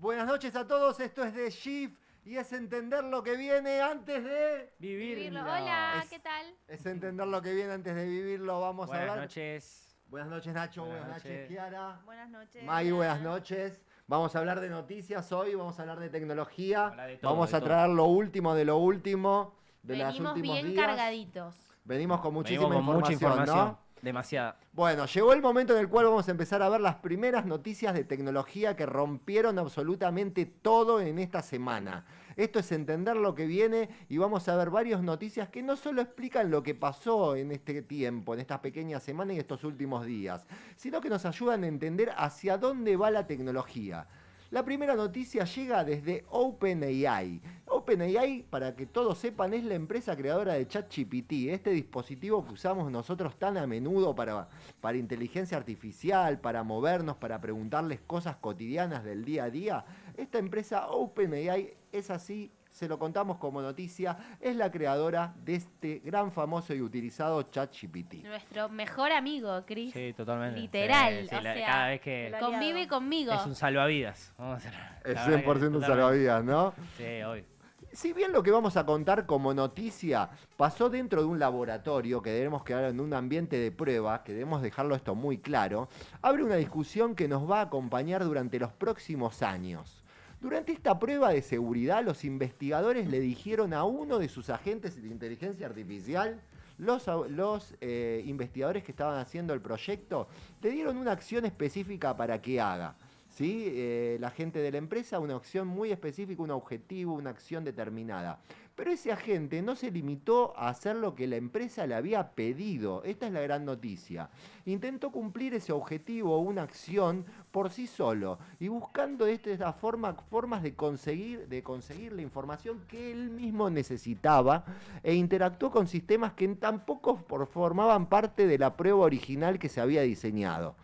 Buenas noches a todos, esto es The Shift y es entender lo que viene antes de Vivirlo. Hola, Es- ¿qué tal? Es entender lo que viene antes de vivirlo, vamos a Buenas hablar. noches. Buenas noches Nacho, Buenas buenas noches noches. Kiara. Buenas noches. May, buenas noches. Vamos a hablar de noticias hoy, vamos a hablar de tecnología. Habla de todo, Vamos de a todo. traer lo último de lo último de los Venimos últimos bien días. cargaditos. Venimos con muchísima Venimos con mucha información. ¿no? Demasiada. Bueno, llegó el momento en el cual vamos a empezar a ver las primeras noticias de tecnología que rompieron absolutamente todo en esta semana. Esto es entender lo que viene y vamos a ver varias noticias que no solo explican lo que pasó en este tiempo, en estas pequeñas semanas y estos últimos días, sino que nos ayudan a entender hacia dónde va la tecnología. La primera noticia llega desde OpenAI. OpenAI, para que todos sepan, es la empresa creadora de ChatGPT, este dispositivo que usamos nosotros tan a menudo para inteligencia artificial, para movernos, para preguntarles cosas cotidianas del día a día. Esta empresa OpenAI es así, se lo contamos como noticia, es la creadora de este gran famoso y utilizado ChatGPT. Nuestro mejor amigo, Chris. Sí, totalmente. Literal, Sí, sí, o sea, cada vez que el convive conmigo. es un salvavidas. Vamos a hacer. Es La verdad que 100% un totalmente. salvavidas, ¿no? Sí, hoy. Si bien lo que vamos a contar como noticia pasó dentro de un laboratorio que debemos quedar en un ambiente de prueba, que debemos dejarlo esto muy claro, abre una discusión que nos va a acompañar durante los próximos años. Durante esta prueba de seguridad, los investigadores le dijeron a uno de sus agentes de inteligencia artificial, los investigadores que estaban haciendo el proyecto, le dieron una acción específica para que haga. ¿Sí? La gente de la empresa, una acción muy específica, un objetivo, una acción determinada. Pero ese agente no se limitó a hacer lo que la empresa le había pedido. Esta es la gran noticia. Intentó cumplir ese objetivo o una acción por sí solo y buscando de esta forma formas de conseguir la información que él mismo necesitaba e interactuó con sistemas que tampoco formaban parte de la prueba original que se había diseñado.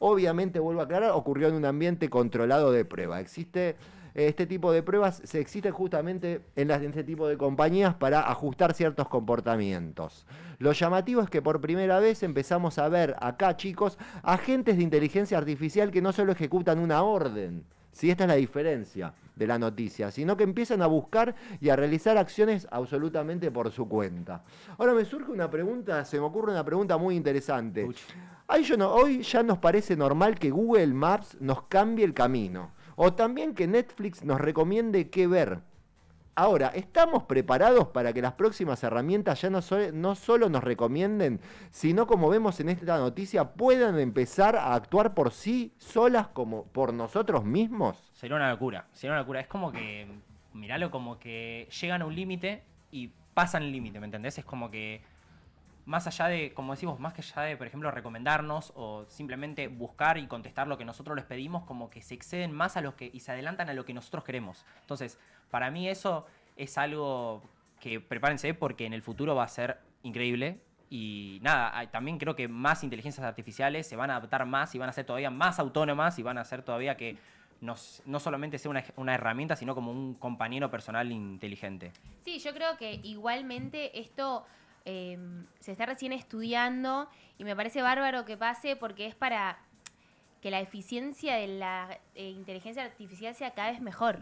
Obviamente, vuelvo a aclarar, ocurrió en un ambiente controlado de prueba. Existe este tipo de pruebas, se existe justamente en este tipo de compañías para ajustar ciertos comportamientos. Lo llamativo es que por primera vez empezamos a ver acá, chicos, agentes de inteligencia artificial que no solo ejecutan una orden. Sí, esta es la diferencia de la noticia, sino que empiezan a buscar y a realizar acciones absolutamente por su cuenta. Ahora me surge una pregunta, se me ocurre una pregunta muy interesante. Uch. Hoy ya nos parece normal que Google Maps nos cambie el camino, o también que Netflix nos recomiende qué ver. Ahora, ¿estamos preparados para que las próximas herramientas ya no solo nos recomienden, sino como vemos en esta noticia, puedan empezar a actuar por sí solas como por nosotros mismos? Sería una locura. Sería una locura. Es como que, miralo como que llegan a un límite y pasan el límite, ¿me entendés? Es como que más allá de, como decimos, más que allá de, por ejemplo, recomendarnos o simplemente buscar y contestar lo que nosotros les pedimos, como que se exceden más a lo que y se adelantan a lo que nosotros queremos. Entonces, para mí eso es algo que prepárense porque en el futuro va a ser increíble. Y nada, también creo que más inteligencias artificiales se van a adaptar más y van a ser todavía más autónomas y van a hacer todavía que no solamente sea una herramienta, sino como un compañero personal inteligente. Sí, yo creo que igualmente esto se está recién estudiando y me parece bárbaro que pase porque es para que la eficiencia de la inteligencia artificial sea cada vez mejor.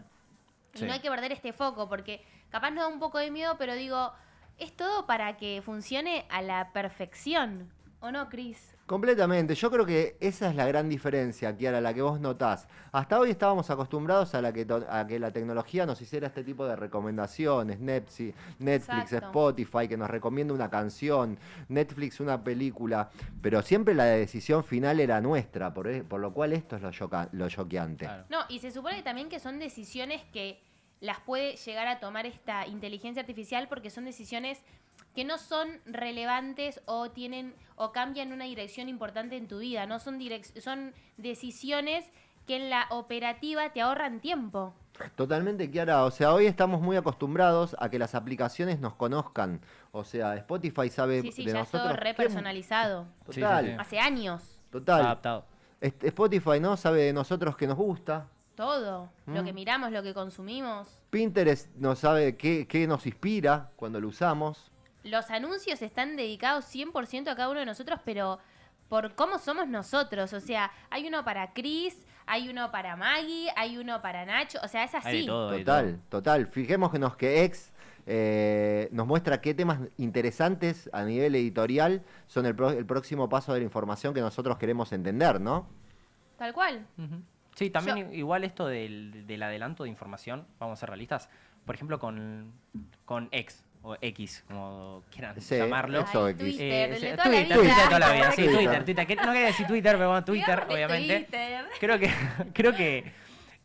Sí. Y no hay que perder este foco porque capaz nos da un poco de miedo, pero digo, es todo para que funcione a la perfección. ¿O no, Chris? Completamente, yo creo que esa es la gran diferencia, Kiara, la que vos notás. Hasta hoy estábamos acostumbrados a que la tecnología nos hiciera este tipo de recomendaciones, Netflix, Exacto. Spotify, que nos recomienda una canción, Netflix una película, pero siempre la decisión final era nuestra, por lo cual esto es lo choqueante. Claro. No, y se supone también que son decisiones que las puede llegar a tomar esta inteligencia artificial porque son decisiones que no son relevantes o cambian una dirección importante en tu vida, no son son decisiones que en la operativa te ahorran tiempo. Totalmente, Kiara. O sea, hoy estamos muy acostumbrados a que las aplicaciones nos conozcan. O sea, Spotify sabe Sí, de ya nosotros. es todo re personalizado. Total, Sí, sí, sí. Hace años. total. Adaptado. Spotify, ¿no? Sabe de nosotros que nos gusta. Todo. Lo que miramos, lo que consumimos. Pinterest no sabe qué nos inspira cuando lo usamos. Los anuncios están dedicados 100% a cada uno de nosotros, pero por cómo somos nosotros. O sea, hay uno para Chris, hay uno para Maggie, hay uno para Nacho. O sea, es Hay de así. todo, hay de Total, todo. total. Fijémonos que nos muestra qué temas interesantes a nivel editorial son el próximo paso de la información que nosotros queremos entender, ¿no? Tal cual. Ujú. Sí, también igual esto del adelanto de información, vamos a ser realistas, por ejemplo con X o X, como quieran Sí, llamarlo. X o Ay, X. Twitter, Sí, de toda la Twitter, vida. Twitter de toda la vida, sí, Twitter. Twitter. No quería decir Twitter, pero bueno, Twitter, Digámosle obviamente. Twitter. Creo que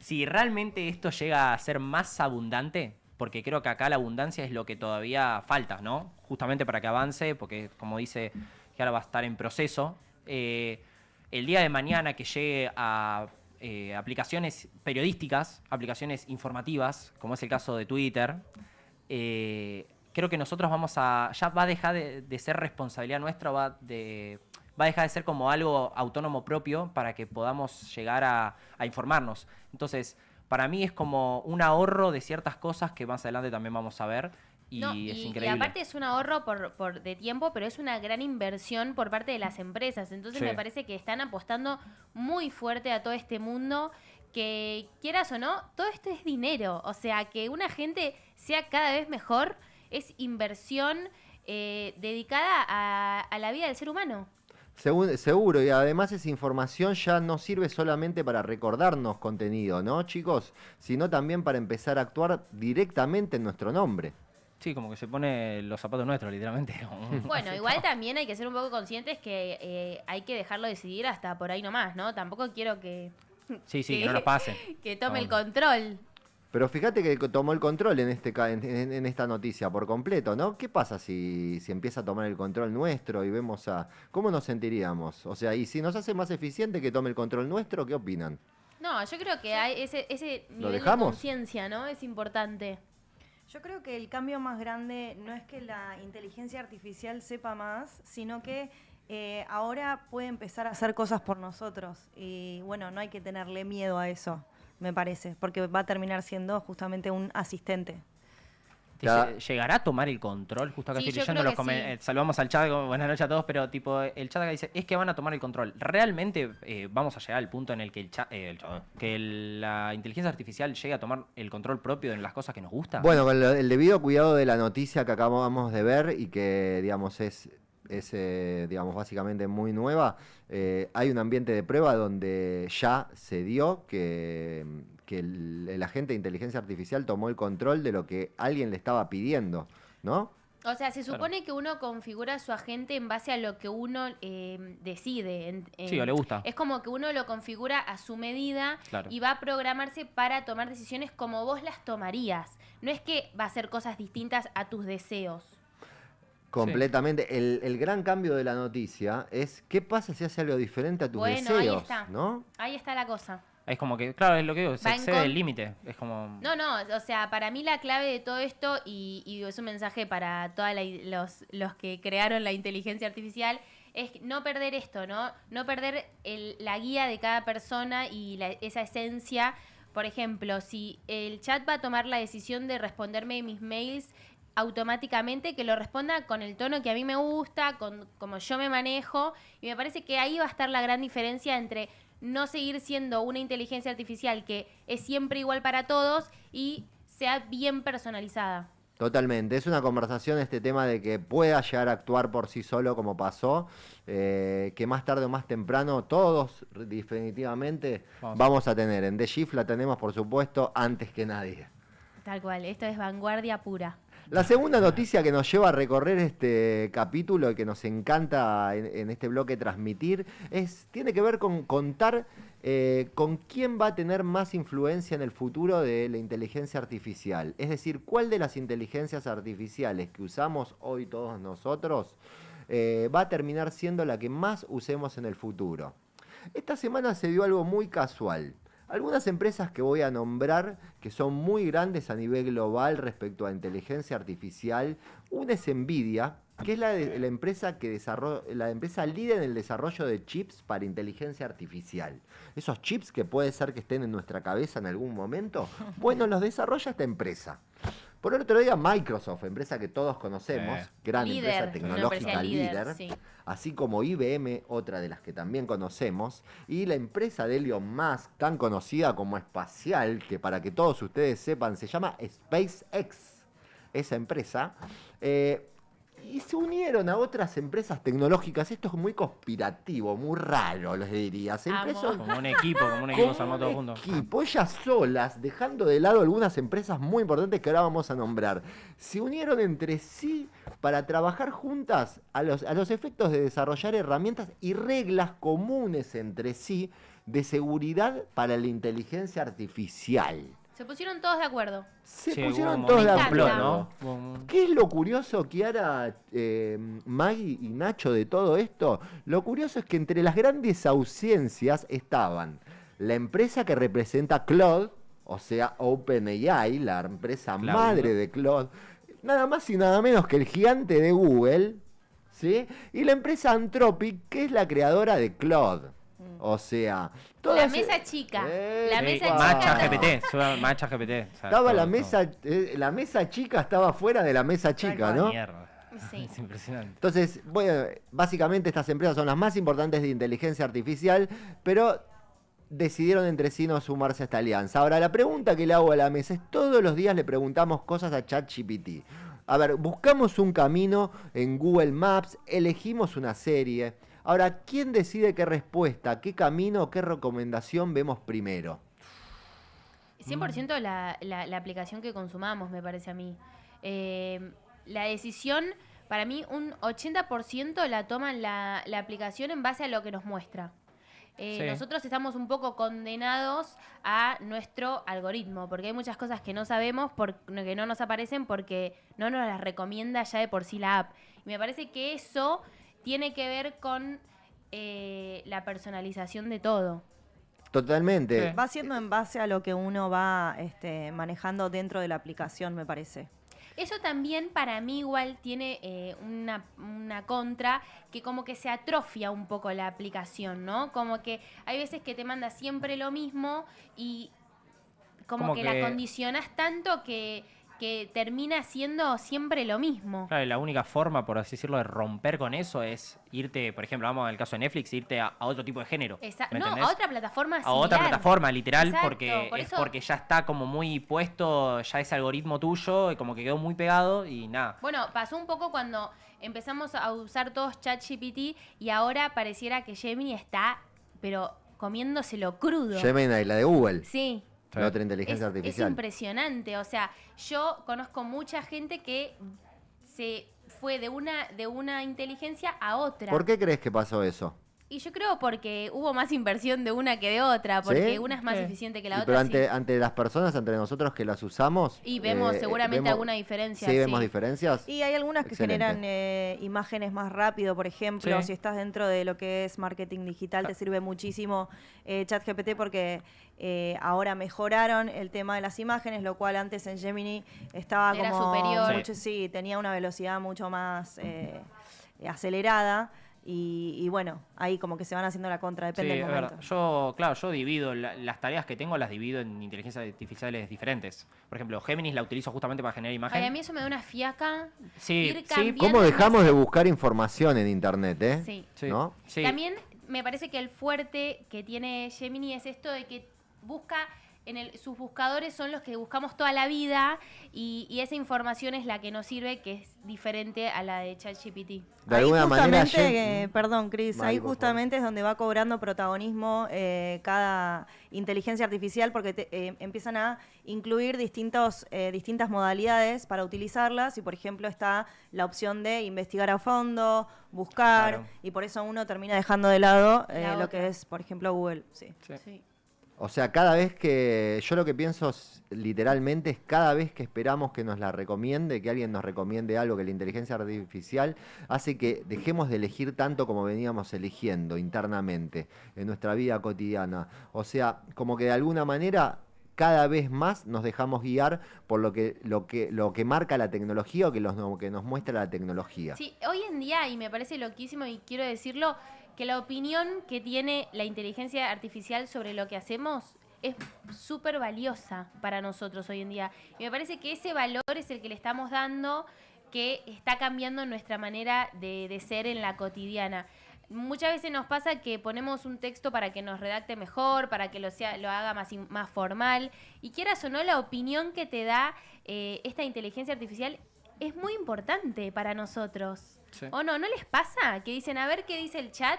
si realmente esto llega a ser más abundante, porque creo que acá la abundancia es lo que todavía falta, ¿no? Justamente para que avance, porque como dice, que ahora va a estar en proceso. El día de mañana que llegue a aplicaciones periodísticas, aplicaciones informativas, como es el caso de Twitter, creo que nosotros ya va a dejar de ser responsabilidad nuestra, va a dejar de ser como algo autónomo propio para que podamos llegar a informarnos. Entonces, para mí es como un ahorro de ciertas cosas que más adelante también vamos a ver y No, es y increíble. aparte es un ahorro de tiempo, pero es una gran inversión por parte de las empresas. Entonces Sí. me parece que están apostando muy fuerte a todo este mundo, que quieras o no, todo esto es dinero. O sea, que una gente sea cada vez mejor es inversión dedicada a la vida del ser humano. Seguro, y además esa información ya no sirve solamente para recordarnos contenido, ¿no, chicos? Sino también para empezar a actuar directamente en nuestro nombre. Sí, como que se pone los zapatos nuestros, literalmente. Bueno, igual también hay que ser un poco conscientes que hay que dejarlo decidir hasta por ahí nomás, ¿no? Tampoco quiero que Sí, que no nos pase. que tome el No. control. Pero fíjate que tomó el control en esta noticia por completo, ¿no? ¿Qué pasa si empieza a tomar el control nuestro y vemos ¿Cómo nos sentiríamos? O sea, y si nos hace más eficiente que tome el control nuestro, ¿qué opinan? No, yo creo que hay ese nivel de dejamos? conciencia, ¿no? Es importante. Yo creo que el cambio más grande no es que la inteligencia artificial sepa más, sino que ahora puede empezar a hacer cosas por nosotros. Y bueno, no hay que tenerle miedo a eso, me parece, porque va a terminar siendo justamente un asistente. ¿Llegará a tomar el control? Justo acá Sí, estoy yo leyendo creo que sí. saludamos al chat, buenas noches a todos, pero tipo el chat acá dice, es que van a tomar el control. ¿Realmente vamos a llegar al punto en el que la inteligencia artificial llegue a tomar el control propio en las cosas que nos gustan? Bueno, con el debido cuidado de la noticia que acabamos de ver y que, digamos, es digamos, básicamente muy nueva, hay un ambiente de prueba donde ya se dio que el agente de inteligencia artificial tomó el control de lo que alguien le estaba pidiendo, ¿no? O sea, se supone que uno configura su agente en base a lo que uno decide. Sí, o le gusta. Es como que uno lo configura a su medida Claro. y va a programarse para tomar decisiones como vos las tomarías. No es que va a hacer cosas distintas a tus deseos. Completamente. El gran cambio de la noticia es qué pasa si hace algo diferente a tus Bueno, deseos, ahí está. ¿no? Ahí está la cosa. Es como que, claro, es lo que digo, se Va en excede con- el límite. Es como... No, o sea, para mí la clave de todo esto, y es un mensaje para todos los que crearon la inteligencia artificial, es no perder esto, ¿no? No perder la guía de cada persona y esa esencia. Por ejemplo, si el chat va a tomar la decisión de responderme mis mails automáticamente, que lo responda con el tono que a mí me gusta, como yo me manejo, y me parece que ahí va a estar la gran diferencia entre no seguir siendo una inteligencia artificial que es siempre igual para todos y sea bien personalizada. Totalmente. Es una conversación este tema de que pueda llegar a actuar por sí solo como pasó, que más tarde o más temprano todos definitivamente vamos a tener. En The Shift la tenemos, por supuesto, antes que nadie. Tal cual, esto es vanguardia pura. La segunda noticia que nos lleva a recorrer este capítulo y que nos encanta en este bloque transmitir tiene que ver con contar con quién va a tener más influencia en el futuro de la inteligencia artificial. Es decir, cuál de las inteligencias artificiales que usamos hoy todos nosotros va a terminar siendo la que más usemos en el futuro. Esta semana se dio algo muy casual. Algunas empresas que voy a nombrar, que son muy grandes a nivel global respecto a inteligencia artificial, una es Nvidia, que es la empresa la empresa líder en el desarrollo de chips para inteligencia artificial. Esos chips que puede ser que estén en nuestra cabeza en algún momento, bueno, los desarrolla esta empresa. Por el otro día, Microsoft, empresa que todos conocemos, gran Líder, empresa una tecnológica empresa líder, sí. así como IBM, otra de las que también conocemos, y la empresa de Elon Musk, tan conocida como espacial, que para que todos ustedes sepan, se llama SpaceX, esa empresa, y se unieron a otras empresas tecnológicas. Esto es muy conspirativo, muy raro, les diría. Se Amo. empezó Como un equipo se armó todo junto. equipo, ellas solas, dejando de lado algunas empresas muy importantes que ahora vamos a nombrar, se unieron entre sí para trabajar juntas a los efectos de desarrollar herramientas y reglas comunes entre sí de seguridad para la inteligencia artificial. Se pusieron todos de acuerdo. Se Sí, pusieron hubo todos de un complot, acuerdo. ¿no? ¿Qué es lo curioso, Kiara, Maggie y Nacho, de todo esto? Lo curioso es que entre las grandes ausencias estaban la empresa que representa Claude, o sea, OpenAI, la empresa Claude, madre ¿no? de Claude, nada más y nada menos que el gigante de Google, ¿sí? Y la empresa Anthropic, que es la creadora de Claude. O sea, La mesa chica. La mesa chica. Matcha GPT. Estaba la mesa chica estaba fuera de la mesa chica, ¿no? Mierda. Sí. Es impresionante. Entonces, bueno, básicamente estas empresas son las más importantes de inteligencia artificial, pero decidieron entre sí no sumarse a esta alianza. Ahora, la pregunta que le hago a la mesa es, todos los días le preguntamos cosas a ChatGPT. A ver, buscamos un camino en Google Maps, elegimos una serie. Ahora, ¿quién decide qué respuesta, qué camino, qué recomendación vemos primero? 100% la aplicación que consumamos, me parece a mí. La decisión, para mí, un 80% la toma la aplicación en base a lo que nos muestra. Sí. Nosotros estamos un poco condenados a nuestro algoritmo, porque hay muchas cosas que no sabemos, que no nos aparecen porque no nos las recomienda ya de por sí la app. Y me parece que eso tiene que ver con la personalización de todo. Totalmente. Sí. Va siendo en base a lo que uno va manejando dentro de la aplicación, me parece. Eso también para mí igual tiene una contra, que como que se atrofia un poco la aplicación, ¿no? Como que hay veces que te manda siempre lo mismo y como que la condicionas tanto que termina siendo siempre lo mismo. Claro, y la única forma, por así decirlo, de romper con eso es irte, por ejemplo, vamos al caso de Netflix, irte a otro tipo de género. ¿Me No, entendés? a otra plataforma A similar. otra plataforma, literal, Exacto, porque por es eso- porque ya está como muy puesto ya ese algoritmo tuyo y como que quedó muy pegado y nada. Bueno, pasó un poco cuando empezamos a usar todos ChatGPT y ahora pareciera que Gemini está, pero comiéndoselo crudo. Gemini, la de Google, Sí. la otra inteligencia Es artificial. impresionante. O sea, yo conozco mucha gente que se fue de una inteligencia a otra. ¿Por qué crees que pasó eso? Y yo creo porque hubo más inversión de una que de otra, porque ¿Sí? una es más Sí. eficiente que la Y otra. pero sí. ante las personas, entre nosotros que las usamos. Y vemos seguramente vemos- alguna diferencia. Sí, sí. vemos diferencias. Y hay algunas que Excelente. generan imágenes más rápido, por ejemplo, Sí. si estás dentro de lo que es marketing digital, te sirve muchísimo ChatGPT porque ahora mejoraron el tema de las imágenes, lo cual antes en Gemini estaba Era como superior. mucho, sí, tenía una velocidad mucho más acelerada. Y bueno, ahí como que se van haciendo la contra, depende Sí, del es momento. verdad. Yo divido las tareas que tengo, las divido en inteligencias artificiales diferentes. Por ejemplo, Géminis la utilizo justamente para generar imagen. Ay, a mí eso me da una fiaca. Sí, ir sí, cambiando ¿Cómo en dejamos base- de buscar información en internet, eh? Sí. sí, ¿No? sí. También me parece que el fuerte que tiene Gemini es esto de que busca sus buscadores son los que buscamos toda la vida y esa información es la que nos sirve, que es diferente a la de ChatGPT. De alguna manera. Perdón, Cris, Mari, ahí por justamente es donde va cobrando protagonismo cada inteligencia artificial porque empiezan a incluir distintas modalidades para utilizarlas y, por ejemplo, está la opción de investigar a fondo, buscar, Claro. y por eso uno termina dejando de lado La lo otra. que es, por ejemplo, Google. Sí. Sí. Sí. O sea, cada vez que. Yo lo que pienso literalmente es cada vez que esperamos que nos la recomiende, que alguien nos recomiende algo, que la inteligencia artificial hace que dejemos de elegir tanto como veníamos eligiendo internamente en nuestra vida cotidiana. O sea, como que de alguna manera cada vez más nos dejamos guiar por lo que marca la tecnología o que nos muestra la tecnología. Sí, hoy en día, y me parece loquísimo y quiero decirlo, que la opinión que tiene la inteligencia artificial sobre lo que hacemos es súper valiosa para nosotros hoy en día. Y me parece que ese valor es el que le estamos dando, que está cambiando nuestra manera de ser en la cotidiana. Muchas veces nos pasa que ponemos un texto para que nos redacte mejor, para que lo haga más formal. Y quieras o no, la opinión que te da esta inteligencia artificial es muy importante para nosotros. Sí. ¿O no? ¿No les pasa? Que dicen, a ver qué dice el chat.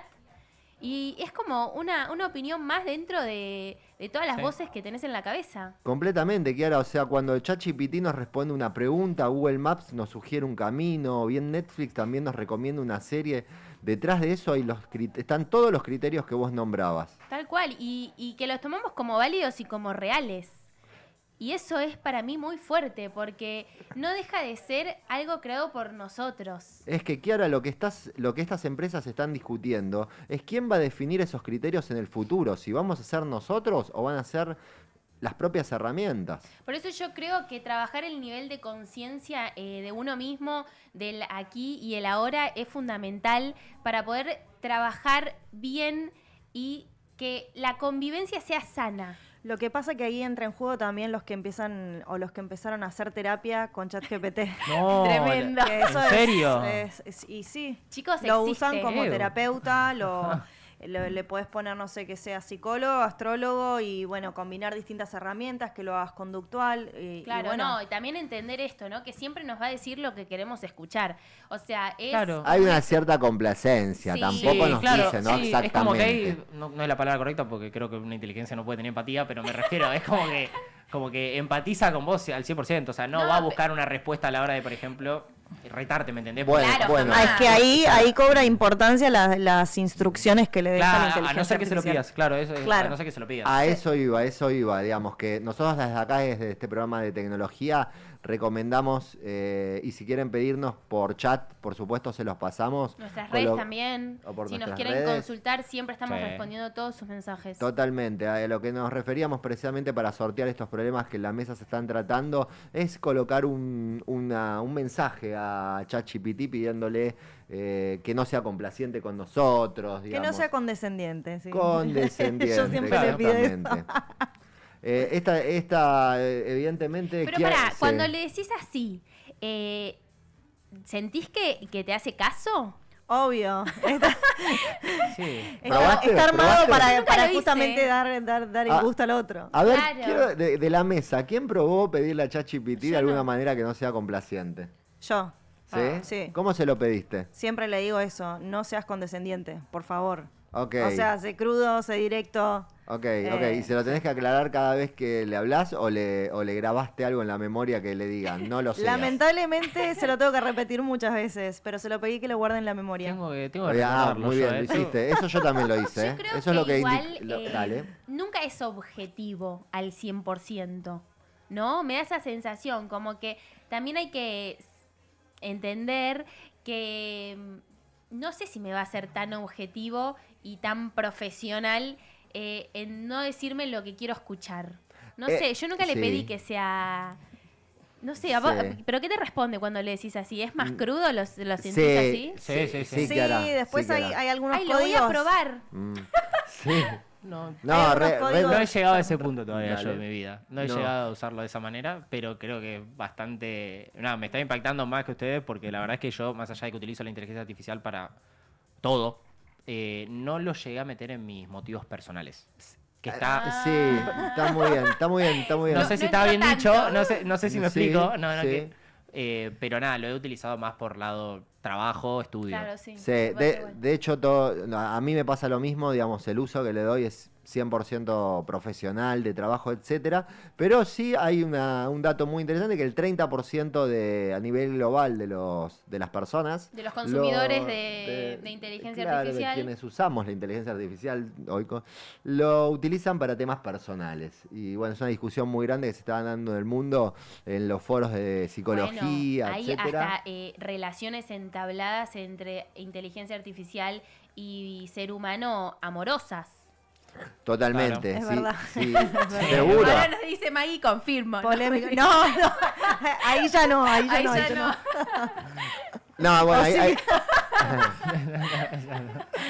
Y es como una opinión más dentro de todas las voces que tenés en la cabeza. Completamente, Kiara. O sea, cuando el ChatGPT nos responde una pregunta, Google Maps nos sugiere un camino, o bien Netflix también nos recomienda una serie. Detrás de eso están todos los criterios que vos nombrabas. Tal cual. Y que los tomamos como válidos y como reales. Y eso es para mí muy fuerte, porque no deja de ser algo creado por nosotros. Es que, Kiara, lo que estas empresas están discutiendo es quién va a definir esos criterios en el futuro. Si vamos a ser nosotros o van a ser las propias herramientas. Por eso yo creo que trabajar el nivel de conciencia de uno mismo, del aquí y el ahora, es fundamental para poder trabajar bien y que la convivencia sea sana. Lo que pasa que ahí entra en juego también los que empezaron a hacer terapia con ChatGPT. No, Tremendo. Que eso ¿en serio? Y sí, Chicos, lo existe. usan como Ew. terapeuta, le podés poner, no sé, que sea psicólogo, astrólogo y, bueno, combinar distintas herramientas, que lo hagas conductual. Claro, y bueno, no, y también entender esto, ¿no? Que siempre nos va a decir lo que queremos escuchar. O sea, es... Claro. Hay una cierta complacencia, Sí. tampoco nos dice, ¿no? sí, Exactamente. es como que hay, no es la palabra correcta porque creo que una inteligencia no puede tener empatía, pero me refiero, es como que empatiza con vos al 100%, o sea, no va a buscar una respuesta a la hora de, por ejemplo, retarte, ¿me entendés? Bueno, Claro, bueno. jamás. es que ahí cobra importancia las instrucciones que le deja la Claro, inteligencia a no ser que se lo artificial. pidas, claro, Claro. a no ser que se lo pidas. A eso iba, digamos, que nosotros desde acá, desde este programa de tecnología, recomendamos, y si quieren pedirnos por chat, por supuesto se los pasamos. Nuestras redes Colo- también. o por Si nos nuestras quieren redes. consultar, siempre estamos Sí. respondiendo todos sus mensajes. Totalmente, a lo que nos referíamos precisamente para sortear estos problemas que en la mesa se están tratando, es colocar un mensaje a ChatGPT pidiéndole que no sea complaciente con nosotros, Que digamos. no sea condescendiente. Sí. Condescendiente, Yo siempre le pido eso. exactamente. Evidentemente... Pero Kiara- pará, sí. cuando le decís así, ¿sentís que te hace caso? Obvio. Sí. ¿Probaste? Está armado ¿Probaste? Nunca para lo hice. justamente dar el Ah. gusto al otro. A ver, Claro. quiero de la mesa, ¿quién probó pedirle a ChatGPT de Yo alguna no. manera que no sea complaciente? Yo. ¿Sí? Sí. ¿Cómo se lo pediste? Siempre le digo eso. No seas condescendiente, por favor. Ok. O sea, sé crudo, sé directo. Ok. ¿Y se lo tenés que aclarar cada vez que le hablas o le grabaste algo en la memoria que le digan? No lo sé. Lamentablemente se lo tengo que repetir muchas veces, pero se lo pedí que lo guarde en la memoria. Tengo que Ah, recordarlo muy yo, bien, lo Eso- hiciste. Eso yo también lo hice. Yo creo Eso es lo que igual dale. nunca es objetivo al 100%, ¿no? Me da esa sensación, como que también hay que entender que no sé si me va a ser tan objetivo y tan profesional en no decirme lo que quiero escuchar. No sé, yo nunca le sí. pedí que sea... No sé, a vos- Sí. ¿pero qué te responde cuando le decís así? ¿Es más crudo? ¿Lo sentís Sí, así? Sí. Sí, Sí, Kiara, después sí, Kiara. hay algunos Ay, lo voy códigos. a probar. Sí. No, No, Hay re, algunos códigos- no he llegado a ese punto todavía Dale. yo en mi vida. No he No. llegado a usarlo de esa manera, pero creo que bastante... Nada, me está impactando más que ustedes porque la verdad es que yo, más allá de que utilizo la inteligencia artificial para todo, no lo llegué a meter en mis motivos personales. Que está... Sí, está muy bien, está muy bien, está muy bien. No sé si No está bien entró dicho, tanto. no sé si me Sí, explico. No, sí. pero nada, lo he utilizado más por lado trabajo, estudio. Claro, sí. Sí, Igual. de hecho, a mí me pasa lo mismo, digamos, el uso que le doy es 100% profesional, de trabajo, etcétera, pero sí hay un dato muy interesante que el 30% a nivel global de las personas... De los consumidores lo- de inteligencia claro, artificial. de quienes usamos la inteligencia artificial hoy, lo utilizan para temas personales. Y bueno, es una discusión muy grande que se está dando en el mundo, en los foros de psicología, Bueno, hay etcétera. hasta relaciones entabladas entre inteligencia artificial y ser humano amorosas. Totalmente, Claro. Es sí, verdad. sí, Sí. seguro. Ahora nos dice Maggie, confirmo. Polémico. No, ahí ya no, ahí ya Ahí no. ya ahí ya no. No, bueno, Oh, sí.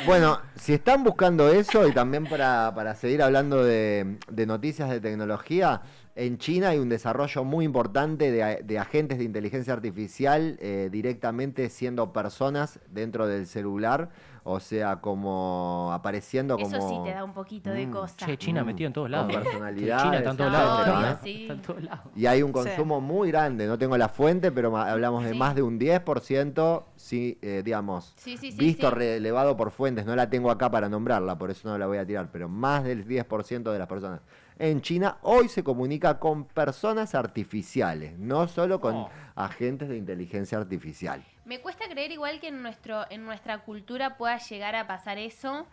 bueno, Si están buscando eso y también para seguir hablando de noticias de tecnología, en China hay un desarrollo muy importante de agentes de inteligencia artificial directamente siendo personas dentro del celular, o sea, como apareciendo como... Eso sí te da un poquito de cosa. Che, China metido en todos lados. Con personalidad. China está en todos lados. Obvio, ¿no? sí. Está en todos lados. Y hay un consumo muy grande, no tengo la fuente, pero hablamos de Sí. más de un 10%, sí, digamos, Sí, sí, sí, visto sí. relevado por fuentes, no la tengo acá para nombrarla, por eso no la voy a tirar, pero más del 10% de las personas en China hoy se comunica con personas artificiales, no solo con Oh. agentes de inteligencia artificial. Me cuesta creer igual que en nuestra cultura pueda llegar a pasar eso.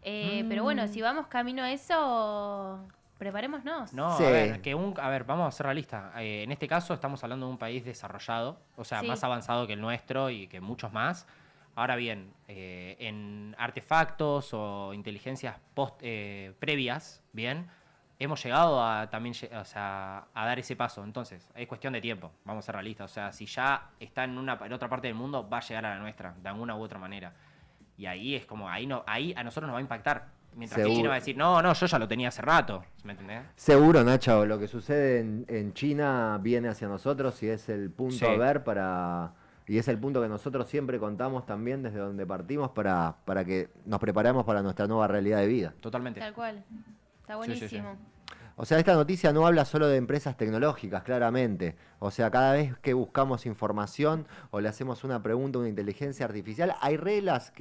Pero bueno, si vamos camino a eso, preparémonos. No, Sí. a ver, vamos a ser realistas. En este caso estamos hablando de un país desarrollado, o sea, Sí. más avanzado que el nuestro y que muchos más. Ahora bien, en artefactos o inteligencias previas, bien, hemos llegado a también, o sea, a dar ese paso. Entonces, es cuestión de tiempo, vamos a ser realistas. O sea, si ya está en otra parte del mundo, va a llegar a la nuestra, de alguna u otra manera. Y ahí es como, ahí a nosotros nos va a impactar. Mientras que Seguro. China va a decir, no, yo ya lo tenía hace rato. ¿Me entendés? Seguro, Nacho, lo que sucede en China viene hacia nosotros y es el punto Sí. a ver y es el punto que nosotros siempre contamos también desde donde partimos para que nos preparemos para nuestra nueva realidad de vida. Totalmente. Tal cual. Está Sí, sí, sí. buenísimo. O sea, esta noticia no habla solo de empresas tecnológicas, claramente. O sea, cada vez que buscamos información o le hacemos una pregunta a una inteligencia artificial, hay reglas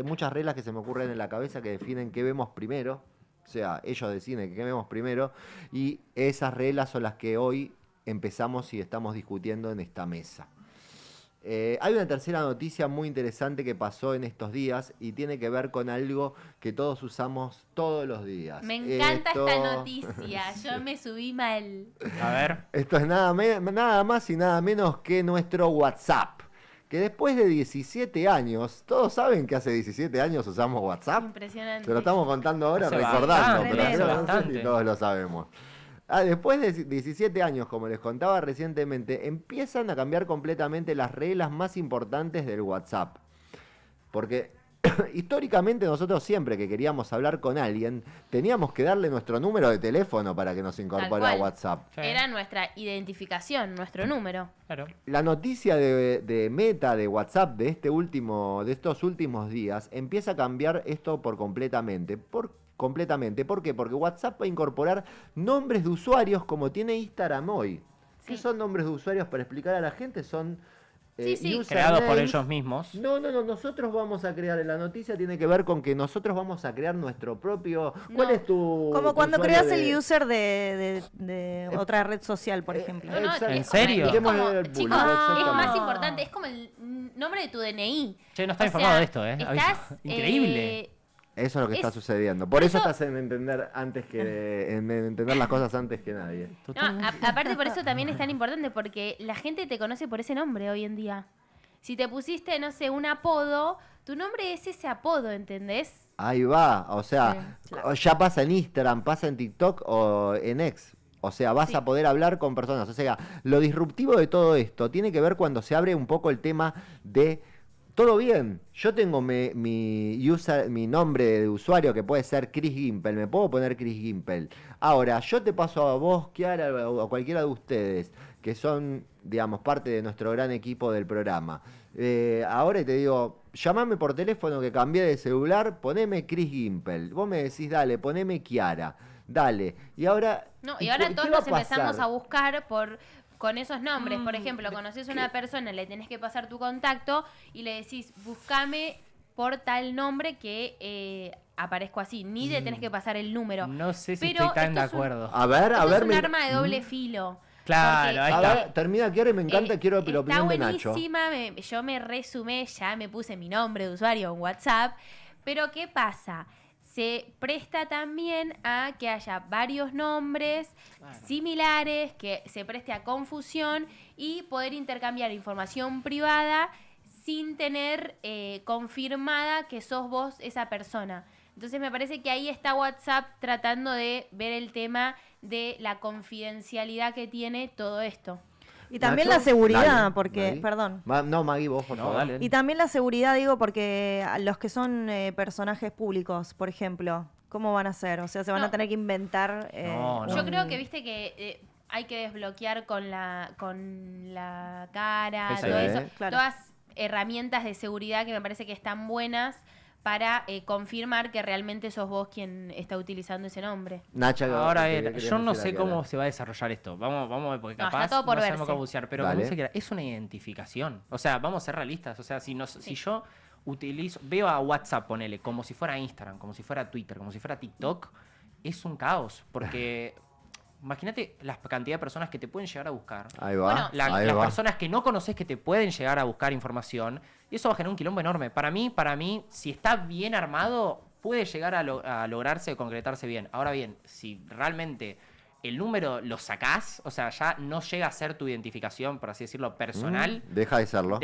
muchas reglas que se me ocurren en la cabeza que definen qué vemos primero. O sea, ellos deciden qué vemos primero y esas reglas son las que hoy empezamos y estamos discutiendo en esta mesa. Hay una tercera noticia muy interesante que pasó en estos días y tiene que ver con algo que todos usamos todos los días. Me encanta Esto- esta noticia. Yo me subí mal. A ver. Esto es nada más y nada menos que nuestro WhatsApp. Que después de 17 años, todos saben que hace 17 años usamos WhatsApp. Impresionante. Se lo estamos contando ahora Hace recordando, bastante, pero hace creo que no sé bastante. si todos lo sabemos. Después de 17 años, como les contaba recientemente, empiezan a cambiar completamente las reglas más importantes del WhatsApp. Porque históricamente nosotros siempre que queríamos hablar con alguien, teníamos que darle nuestro número de teléfono para que nos incorporara a cual. WhatsApp. Sí. Era nuestra identificación, nuestro número. Claro. La noticia de Meta, de WhatsApp, de estos últimos días, empieza a cambiar esto completamente. Completamente. ¿Por qué? Porque WhatsApp va a incorporar nombres de usuarios como tiene Instagram hoy. ¿Qué Sí. son nombres de usuarios para explicar a la gente? Son Sí, sí. Creados por usernames. ellos mismos. No, nosotros vamos a crear, la noticia tiene que ver con que nosotros vamos a crear nuestro propio... ¿Cuál No. es tu Como tu cuando usuario creas de- el user de otra red social, por ejemplo. No, no, Exacto. ¿En es como- serio? es Démosle como- el chicos, bullying, es exactamente. más importante, es como el nombre de tu DNI. Che, no está O informado sea, de esto, ¿eh? Estás, Increíble. Eso es lo que está Es- sucediendo. Por eso eso- te hacen entender entender las cosas antes que nadie. No, aparte por eso también es tan importante, porque la gente te conoce por ese nombre hoy en día. Si te pusiste, no sé, un apodo, tu nombre es ese apodo, ¿entendés? Ahí va, o sea, Sí, claro. ya pasa en Instagram, pasa en TikTok o en X. O sea, vas Sí. a poder hablar con personas. O sea, lo disruptivo de todo esto tiene que ver cuando se abre un poco el tema de todo bien. Yo tengo mi nombre de usuario que puede ser Chris Gimpel. Me puedo poner Chris Gimpel. Ahora, yo te paso a vos, Kiara, o a cualquiera de ustedes que son, digamos, parte de nuestro gran equipo del programa. Ahora te digo, llamame por teléfono que cambié de celular, poneme Chris Gimpel. Vos me decís, dale, poneme Kiara. Dale. Y ahora... No, y ahora qué todos va a nos empezamos pasar? a buscar con esos nombres. Por ejemplo, conoces a una persona, le tenés que pasar tu contacto y le decís, búscame por tal nombre que aparezco así. Ni le tenés que pasar el número. No sé si Pero estoy tan de esto es un- acuerdo. A ver, Esto es un me- arma de doble filo. Claro, porque- ahí A está. ver, termina Kiara y me encanta, quiero la Está opinión de Nacho. buenísima, yo me resumé, ya me puse mi nombre de usuario en WhatsApp, pero ¿qué pasa? Se presta también a que haya varios nombres similares, que se preste a confusión y poder intercambiar información privada sin tener confirmada que sos vos esa persona. Entonces me parece que ahí está WhatsApp tratando de ver el tema de la confidencialidad que tiene todo esto. Y también Nacho, la seguridad, dale, porque, Maggie. perdón. No, Maggie, vos, por No, favor. dale. Y también la seguridad, digo, porque a los que son personajes públicos, por ejemplo, ¿cómo van a ser? O sea, se van No. a tener que inventar. No, Yo un- creo que viste que hay que desbloquear con la cara, Eso todo es. eso. Claro. Todas herramientas de seguridad que me parece que están buenas para confirmar que realmente sos vos quien está utilizando ese nombre. Nacha, Ahora, ¿qué yo querías no decir sé acá? cómo se va a desarrollar esto. Vamos a ver, porque No, capaz está todo por no sabemos verse. cómo bucear, pero Dale. como dice que es una identificación. O sea, vamos a ser realistas. O sea, si yo veo a WhatsApp, ponele, como si fuera Instagram, como si fuera Twitter, como si fuera TikTok, es un caos. Porque imagínate la cantidad de personas que te pueden llegar a buscar. Ahí va, Bueno, Las ahí va. personas que no conoces que te pueden llegar a buscar información, y eso va a generar un quilombo enorme. Para mí, si está bien armado, puede llegar a lograrse, concretarse bien. Ahora bien, si realmente el número lo sacás, o sea, ya no llega a ser tu identificación, por así decirlo, personal, Deja de serlo.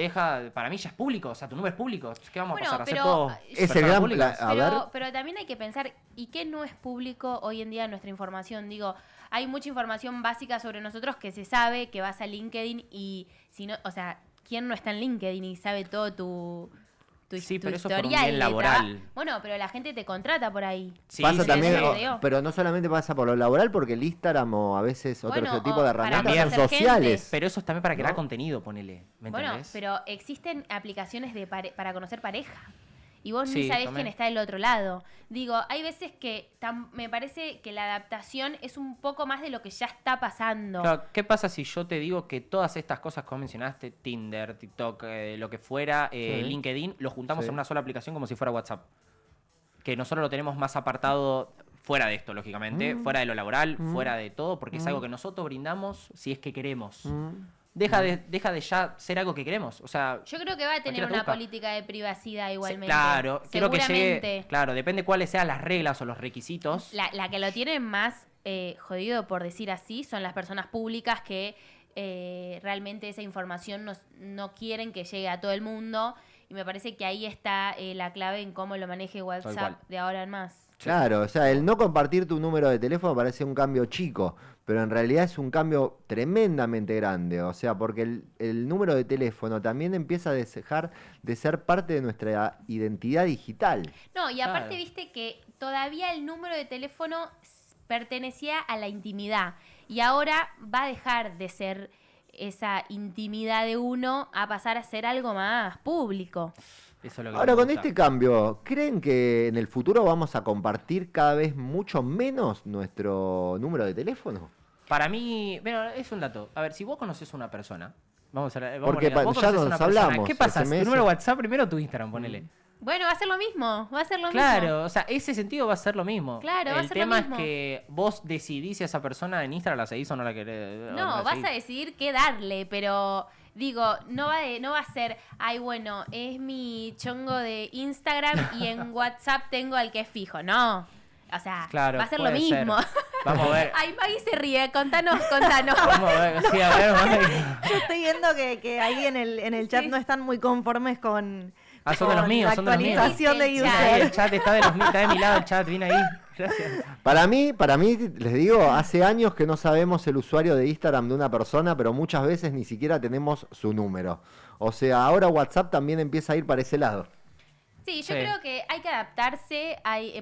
para mí ya es público, o sea, tu número es público. ¿Qué vamos Bueno, a pasar? ¿A ser pero- todos Es el personas gran públicas? A ver. Pero también hay que pensar, ¿y qué no es público hoy en día en nuestra información? Digo, hay mucha información básica sobre nosotros que se sabe, que vas a LinkedIn y si no, o sea, ¿quién no está en LinkedIn y sabe todo tu Sí, tu pero eso por un historial bien de laboral. trabajo? Bueno, pero la gente te contrata por ahí. Sí, Pasa sí, también, sí. pero no solamente pasa por lo laboral, porque el Instagram o a veces otro Bueno, tipo o de para herramientas son conocer sociales. gente. Pero eso es también para crear ¿No? contenido, ponele. ¿Me Bueno, entendés? pero existen aplicaciones para conocer pareja. Y vos Sí, ni sabés también. quién está del otro lado. Digo, hay veces que me parece que la adaptación es un poco más de lo que ya está pasando. Claro, ¿qué pasa si yo te digo que todas estas cosas que mencionaste, Tinder, TikTok, lo que fuera, Sí. LinkedIn, lo juntamos Sí. en una sola aplicación como si fuera WhatsApp? Que nosotros lo tenemos más apartado fuera de esto, lógicamente, fuera de lo laboral, fuera de todo, porque es algo que nosotros brindamos si es que queremos. Deja de ya ser algo que queremos. O sea, Yo creo que va a tener cualquiera te una busca. política de privacidad igualmente. Claro, quiero que Seguramente. llegue. Claro, depende cuáles sean las reglas o los requisitos. La que lo tienen más jodido, por decir así, son las personas públicas que realmente esa información no quieren que llegue a todo el mundo. Y me parece que ahí está la clave en cómo lo maneje cual. WhatsApp de ahora en más. Claro, o sea, el no compartir tu número de teléfono parece un cambio chico, pero en realidad es un cambio tremendamente grande. O sea, porque el número de teléfono también empieza a dejar de ser parte de nuestra identidad digital. No, y aparte Claro. viste que todavía el número de teléfono pertenecía a la intimidad. Y ahora va a dejar de ser esa intimidad de uno a pasar a ser algo más público. Eso es lo que Ahora, me con gusta. este cambio, ¿creen que en el futuro vamos a compartir cada vez mucho menos nuestro número de teléfono? Para mí, bueno, es un dato. A ver, si vos conoces a una persona, vamos a Porque vos ya conocés a nos una persona, hablamos, ¿qué pasa? SMS. ¿Tu número de WhatsApp primero o tu Instagram? Ponele. Bueno, va a ser lo mismo, va a ser lo mismo. Claro, o sea, ese sentido va a ser lo mismo. Claro, va a El ser lo tema mismo. es que vos decidís si a esa persona en Instagram la seguís o no la querés. o No, la vas seguís. a decidir qué darle, pero digo, no va a ser, ay, bueno, es mi chongo de Instagram y en WhatsApp tengo al que es fijo, no. O sea, Claro, va a ser lo puede ser. mismo. Vamos a ver. Ay, Maggie se ríe, contanos. Vamos a ver, sí, a ver, Maggie. Yo estoy viendo que ahí en el chat Sí. no están muy conformes con, Ah, son de los con míos, la son de los míos. actualización de Sí, el Ahí, user. el chat está de mi lado, el chat, viene ahí. Gracias. Para mí, les digo, hace años que no sabemos el usuario de Instagram de una persona, pero muchas veces ni siquiera tenemos su número. O sea, ahora WhatsApp también empieza a ir para ese lado. Sí, yo Sí. creo que hay que adaptarse,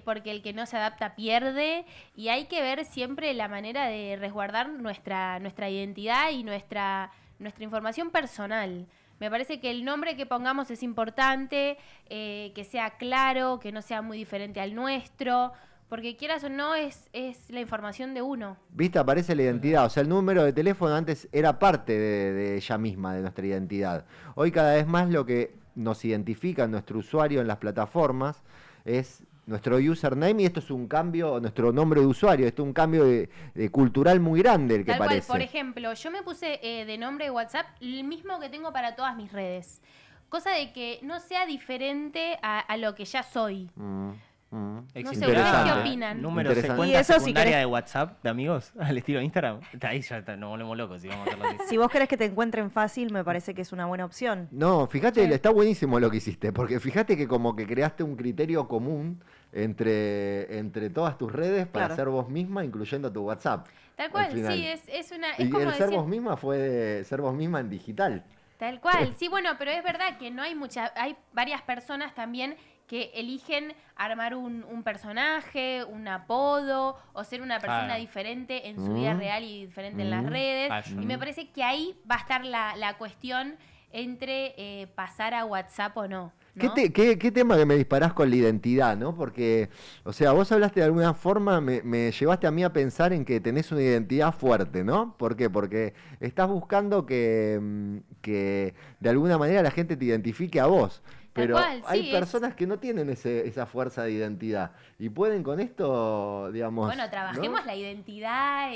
porque el que no se adapta pierde, y hay que ver siempre la manera de resguardar nuestra identidad y nuestra información personal. Me parece que el nombre que pongamos es importante, que sea claro, que no sea muy diferente al nuestro, porque quieras o no, es la información de uno. ¿Viste? Aparece la identidad. O sea, el número de teléfono antes era parte de ella misma, de nuestra identidad. Hoy cada vez más lo que nos identifica nuestro usuario en las plataformas es nuestro username, y esto es un cambio, nuestro nombre de usuario, esto es un cambio de cultural muy grande el que Tal cual, parece. por ejemplo, yo me puse de nombre de WhatsApp el mismo que tengo para todas mis redes. Cosa de que no sea diferente a lo que ya soy. No sé, Interesante. ¿ustedes qué opinan? Número Interesante. cuenta Y eso si secundaria querés- de WhatsApp de amigos al estilo Instagram. Ahí ya nos volvemos locos si vamos a hacerlo así. Si vos querés que te encuentren fácil, me parece que es una buena opción. No, fíjate, Sí. está buenísimo lo que hiciste, porque fíjate que como que creaste un criterio común entre todas tus redes para Claro. ser vos misma, incluyendo tu WhatsApp. Tal cual, al final. sí, es una... Es Y como el ser decir, vos misma fue de ser vos misma en digital. tal cual, sí, bueno, pero es verdad que no hay hay varias personas también que eligen armar un personaje, un apodo, o ser una persona Claro. diferente en su vida real y diferente en las redes. Claro. Y me parece que ahí va a estar la cuestión entre pasar a WhatsApp o no. ¿no? ¿Qué tema que me disparás con la identidad, ¿no? Porque, o sea, vos hablaste de alguna forma, me llevaste a mí a pensar en que tenés una identidad fuerte, ¿no? ¿Por qué? Porque estás buscando que de alguna manera la gente te identifique a vos. Tal Pero cual, hay sí, personas que no tienen esa fuerza de identidad y pueden con esto, digamos... Bueno, trabajemos ¿no? la identidad,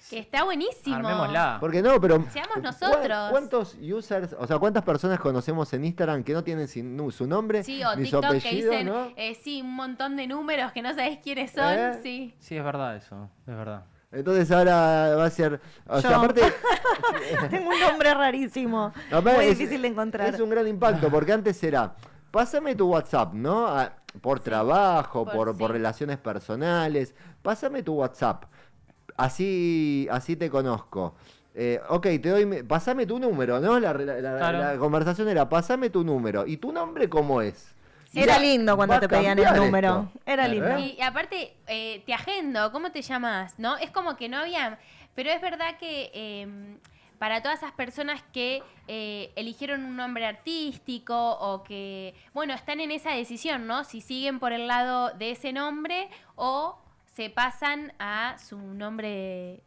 que está buenísimo. Armémosla. Porque no, pero Seamos nosotros. ¿cuántos users, o sea, cuántas personas conocemos en Instagram que no tienen su nombre Sí, o ni su TikTok que apellido, dicen, ¿no? Sí, un montón de números que no sabes quiénes son, ¿Eh? sí. Sí, es verdad eso, es verdad. Entonces ahora va a ser, o sea, Yo. aparte, Tengo un nombre rarísimo. aparte Muy es- difícil de encontrar. Es un gran impacto porque antes era, pásame tu WhatsApp, ¿no? Por trabajo, por sí. relaciones personales, pásame tu WhatsApp. Así te conozco. Ok, pásame tu número, ¿no? Claro. La conversación era, pásame tu número. ¿Y tu nombre cómo es? Era Ya, lindo cuando va a te pedían el cambiar número. esto. Era Claro, lindo. ¿eh? Y aparte, te agendo, ¿cómo te llamas? ¿No? Es como que no había... Pero es verdad que para todas esas personas que eligieron un nombre artístico o que, bueno, están en esa decisión, ¿no? Si siguen por el lado de ese nombre o se pasan a su nombre...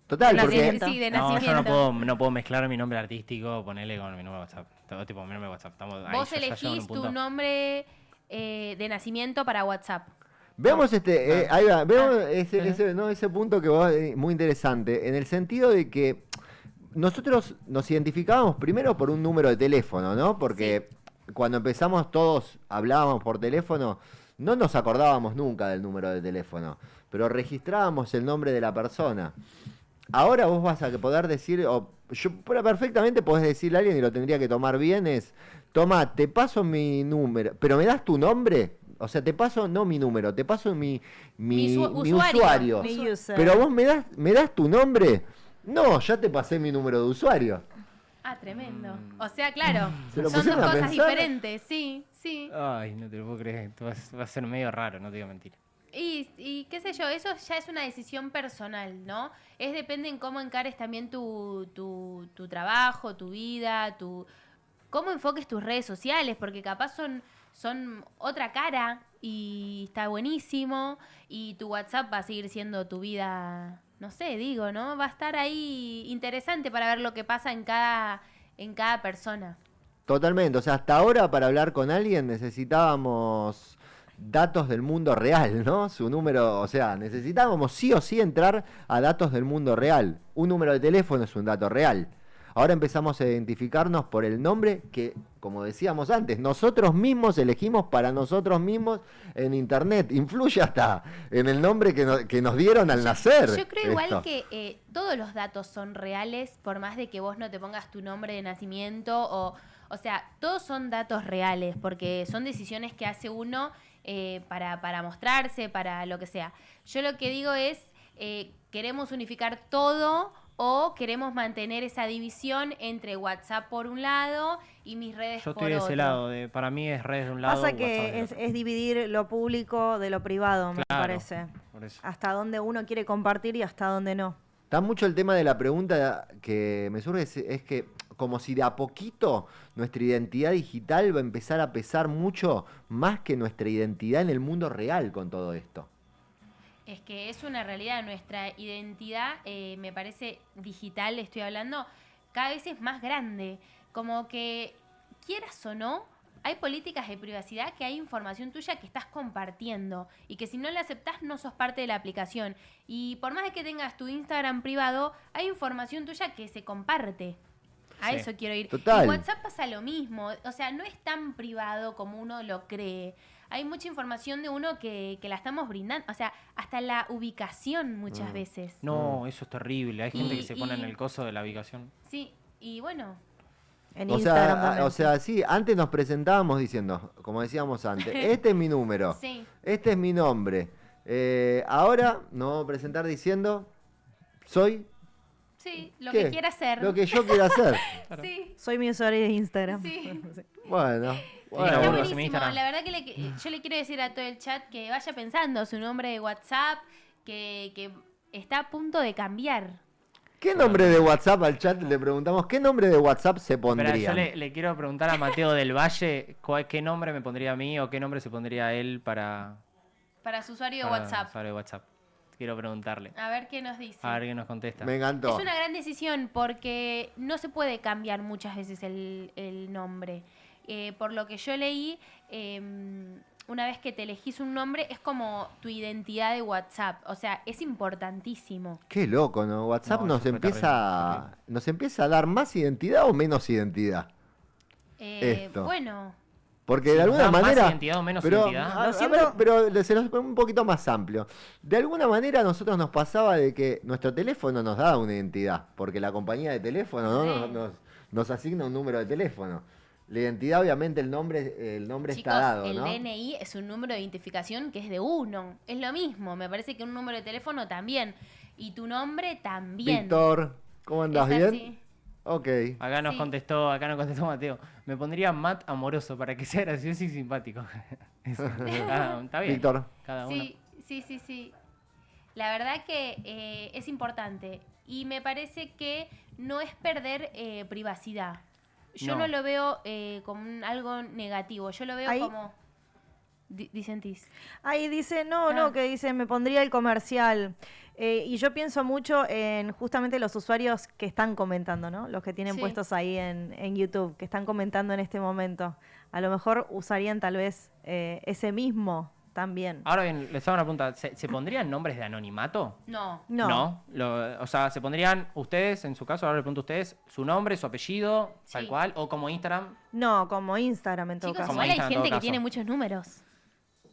Total, de porque... nacimiento. Sí, de No, yo nacimiento. no puedo mezclar mi nombre artístico, ponerle con mi número de WhatsApp. Todo tipo, mi número de WhatsApp. Ahí Vos ya llego a un elegís tu punto. nombre de nacimiento para WhatsApp. Veamos ahí va, veamos ese, Ajá. ¿no? Ese punto que vos, muy interesante, en el sentido de que nosotros nos identificábamos primero por un número de teléfono, ¿no? Porque cuando empezamos todos hablábamos por teléfono, no nos acordábamos nunca del número de teléfono, pero registrábamos el nombre de la persona. Ahora vos vas a poder decir, pero perfectamente podés decirle a alguien y lo tendría que tomar bien, toma, te paso mi número, pero ¿me das tu nombre? O sea, te paso, no mi número, te paso mi usuario. Mi user. Pero vos me das tu nombre. No, ya te pasé mi número de usuario. Ah, tremendo. O sea, claro, ¿Se lo son dos pusieron a cosas pensar? diferentes, sí, sí. Ay, no te lo puedo creer. Esto va a ser medio raro, no te digo mentira. Y qué sé yo, eso ya es una decisión personal, ¿no? Depende en cómo encares también tu trabajo, tu vida, cómo enfoques tus redes sociales, porque capaz son otra cara y está buenísimo, y tu WhatsApp va a seguir siendo tu vida, no sé, digo, ¿no? Va a estar ahí interesante para ver lo que pasa en cada persona. Totalmente. O sea, hasta ahora para hablar con alguien necesitábamos datos del mundo real, ¿no? Su número, o sea, necesitábamos sí o sí entrar a datos del mundo real. Un número de teléfono es un dato real. Ahora empezamos a identificarnos por el nombre que, como decíamos antes, nosotros mismos elegimos para nosotros mismos en internet. Influye hasta en el nombre que nos dieron al nacer. Yo creo igual esto. que todos los datos son reales, por más de que vos no te pongas tu nombre de nacimiento o sea, todos son datos reales, porque son decisiones que hace uno para mostrarse, para lo que sea. Yo lo que digo es, queremos unificar todo o queremos mantener esa división entre WhatsApp por un lado y mis redes Yo por estoy de otro. ese lado. Para mí es redes de un lado. Pasa WhatsApp que del es, otro. es dividir lo público de lo privado, me Claro, parece. por eso. Hasta dónde uno quiere compartir y hasta dónde no. Está mucho el tema de la pregunta que me surge, es que como si de a poquito nuestra identidad digital va a empezar a pesar mucho más que nuestra identidad en el mundo real con todo esto. Es que es una realidad, nuestra identidad, me parece digital, estoy hablando, cada vez es más grande. Como que, quieras o no, hay políticas de privacidad que hay información tuya que estás compartiendo y que si no la aceptás no sos parte de la aplicación. Y por más de que tengas tu Instagram privado, hay información tuya que se comparte. A Sí. eso quiero ir. Total. Y WhatsApp pasa lo mismo. O sea, no es tan privado como uno lo cree. Hay mucha información de uno que la estamos brindando. O sea, hasta la ubicación muchas veces. No, eso es terrible. Hay gente Y- que se pone en y- el coso de la ubicación. Sí, y bueno, En O Instagram sea, también. o sea, sí, antes nos presentábamos diciendo, como decíamos antes, este es mi número, sí. este es mi nombre. Ahora nos vamos a presentar diciendo, soy Sí, lo ¿qué? que quiera hacer. Lo que yo quiera hacer. Sí, Soy mi usuario de Instagram. sí. Bueno, Sí, Está bueno, buenísimo. mi Instagram. La verdad que yo le quiero decir a todo el chat que vaya pensando su nombre de WhatsApp, que está a punto de cambiar. ¿qué nombre de WhatsApp al chat le preguntamos? ¿Qué nombre de WhatsApp se Espera, pondría? yo le quiero preguntar a Mateo del Valle qué nombre me pondría a mí o qué nombre se pondría él para Para su usuario de para WhatsApp. usuario de WhatsApp. Quiero preguntarle. A ver qué nos dice. A ver qué nos contesta. Me encantó. Es una gran decisión porque no se puede cambiar muchas veces el nombre. Por lo que yo leí, una vez que te elegís un nombre, es como tu identidad de WhatsApp. O sea, es importantísimo. Qué loco, ¿no? WhatsApp No, nos eso fue empieza a dar más identidad o menos identidad. Esto. Bueno, Porque Sí, de alguna ¿da más manera. identidad o menos pero, identidad? a ver, pero se los pongo un poquito más amplio. De alguna manera a nosotros nos pasaba de que nuestro teléfono nos daba una identidad, porque la compañía de teléfono, ¿no? Sí. nos asigna un número de teléfono. La identidad, obviamente, el nombre chicos, está dado, el ¿no? DNI es un número de identificación que es de uno. Es lo mismo. Me parece que un número de teléfono también. Y tu nombre también. Víctor, ¿cómo andás? Es ¿Bien? así. Ok. Acá nos Sí. contestó Mateo. Me pondría Matt amoroso para que sea gracioso y simpático. Está bien. Víctor. Cada uno. Sí. La verdad que es importante. Y me parece que no es perder privacidad. Yo no No. lo veo como algo negativo. Yo lo veo Ahí- como... Dicentís. Ahí dice, Ah. que dice, me pondría el comercial. Y yo pienso mucho en justamente los usuarios que están comentando, ¿no? Los que tienen Sí. puestos ahí en YouTube, que están comentando en este momento. A lo mejor usarían tal vez ese mismo también. Ahora bien, les hago una pregunta. ¿Se pondrían nombres de anonimato? No. No. O sea, ¿se pondrían ustedes, en su caso, ahora le pregunto a ustedes, su nombre, su apellido, tal Sí. cual, o como Instagram? No, como Instagram en todo Chicos, caso. Como igual hay Instagram en gente todo que caso. tiene muchos números.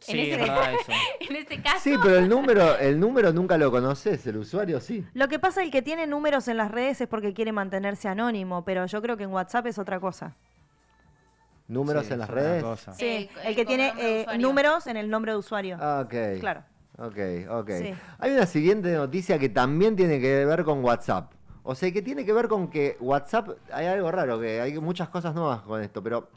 Sí, ese- es verdad eso. En este caso... Sí, pero el número nunca lo conoces, el usuario sí. Lo que pasa, el que tiene números en las redes es porque quiere mantenerse anónimo, pero yo creo que en WhatsApp es otra cosa. Números Sí, en las es otra redes. cosa. Sí, El el que como tiene nombre de usuario. números en el nombre de usuario. Ah, ok. Claro. Ok. Sí. Hay una siguiente noticia que también tiene que ver con WhatsApp. O sea, que tiene que ver con que WhatsApp, hay algo raro, que hay muchas cosas nuevas con esto, pero